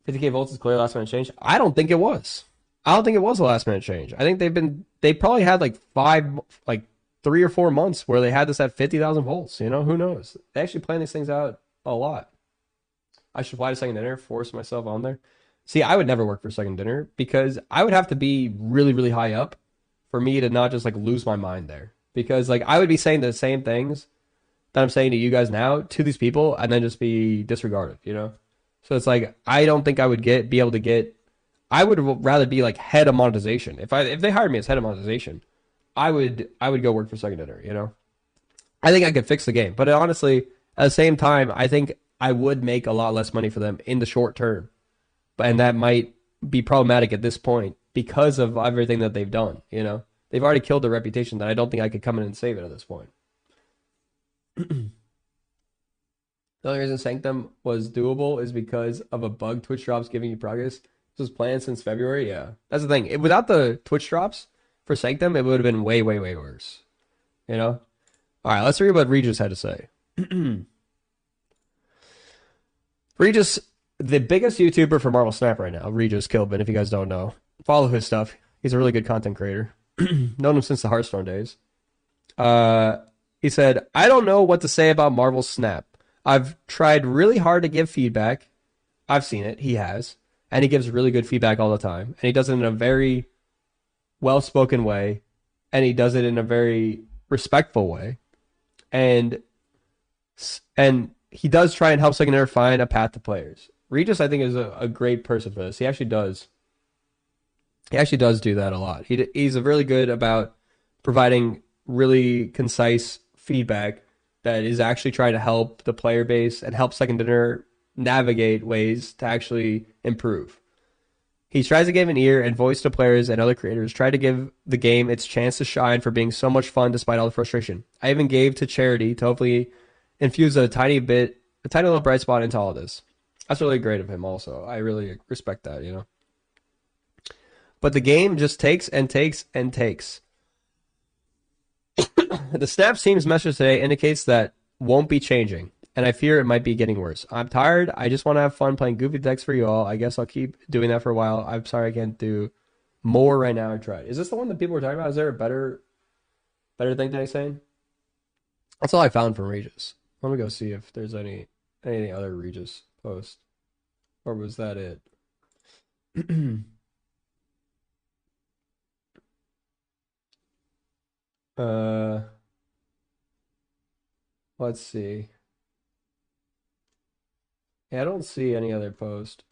50k volts is clear last minute change. I don't think it was. I don't think it was a last minute change. I think they probably had like 3 or 4 months where they had this at 50,000 volts. You know, who knows? They actually plan these things out a lot. I should fly to second dinner, force myself on there. See, I would never work for second dinner, because I would have to be really, really high up for me to not just like lose my mind there. Because like I would be saying the same things that I'm saying to you guys now to these people, and then just be disregarded, you know? So it's like, I don't think I would be able to get, I would rather be like head of monetization. If they hired me as head of monetization, I would go work for second dinner, you know? I think I could fix the game. But honestly, at the same time, I think I would make a lot less money for them in the short term. And that might be problematic at this point because of everything that they've done, you know? They've already killed their reputation that I don't think I could come in and save it at this point. The only reason Sanctum was doable is because of a bug Twitch drops giving you progress. This was planned since February. Yeah, that's the thing. Without the Twitch drops for Sanctum, it would have been way, way, way worse. You know? All right, let's read what Regis had to say. Regis, the biggest YouTuber for Marvel Snap right now, Regis Kilbin, if you guys don't know. Follow his stuff. He's a really good content creator. Known him since the Hearthstone days. He said, I don't know what to say about Marvel Snap. I've tried really hard to give feedback. I've seen it. He has. And he gives really good feedback all the time. And he does it in a very well-spoken way. And he does it in a very respectful way. And he does try and help Second Air find a path to players. Regis, I think, is a great person for this. He actually does. He actually does do that a lot. He's really good about providing really concise feedback that is actually trying to help the player base and help Second Dinner navigate ways to actually improve. He tries to give an ear and voice to players and other creators, try to give the game its chance to shine for being so much fun despite all the frustration. I even gave to charity to hopefully infuse a tiny little bright spot into all of this. That's really great of him also. I really respect that, you know. But the game just takes and takes and takes. The Snap Team's message today indicates that won't be changing, and I fear it might be getting worse. I'm tired. I just want to have fun playing goofy decks for you all. I guess I'll keep doing that for a while. I'm sorry I can't do more right now. I tried. Is this the one that people were talking about? Is there a better thing that he's saying? That's all I found from Regis. Let me go see if there's anything other Regis post. Or was that it? Let's see. Yeah, I don't see any other post.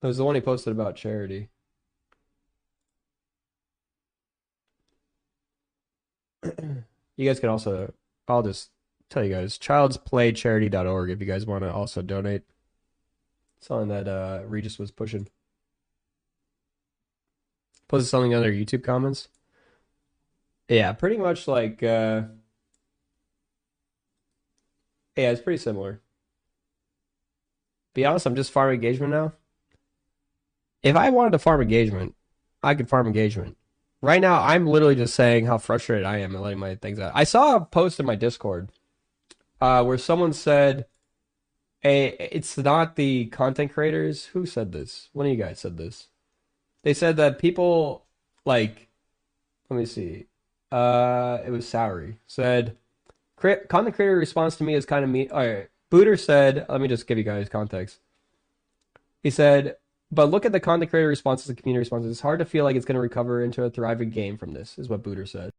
It was the one he posted about charity. You guys can also, I'll just tell you guys, childsplaycharity.org if you guys want to also donate. Something that Regis was pushing. Posted something in other YouTube comments. Yeah, pretty much like, yeah, it's pretty similar. Be honest, I'm just farming engagement now. If I wanted to farm engagement, I could farm engagement. Right now, I'm literally just saying how frustrated I am and letting my things out. I saw a post in my Discord where someone said, hey, it's not the content creators. Who said this? One of you guys said this. They said that people, like, let me see. It was Sowery. Said, content creator response to me is kind of mean. All right. Booter said, let me just give you guys context. He said, but look at the content creator responses and community responses. It's hard to feel like it's going to recover into a thriving game from this, is what Booter said.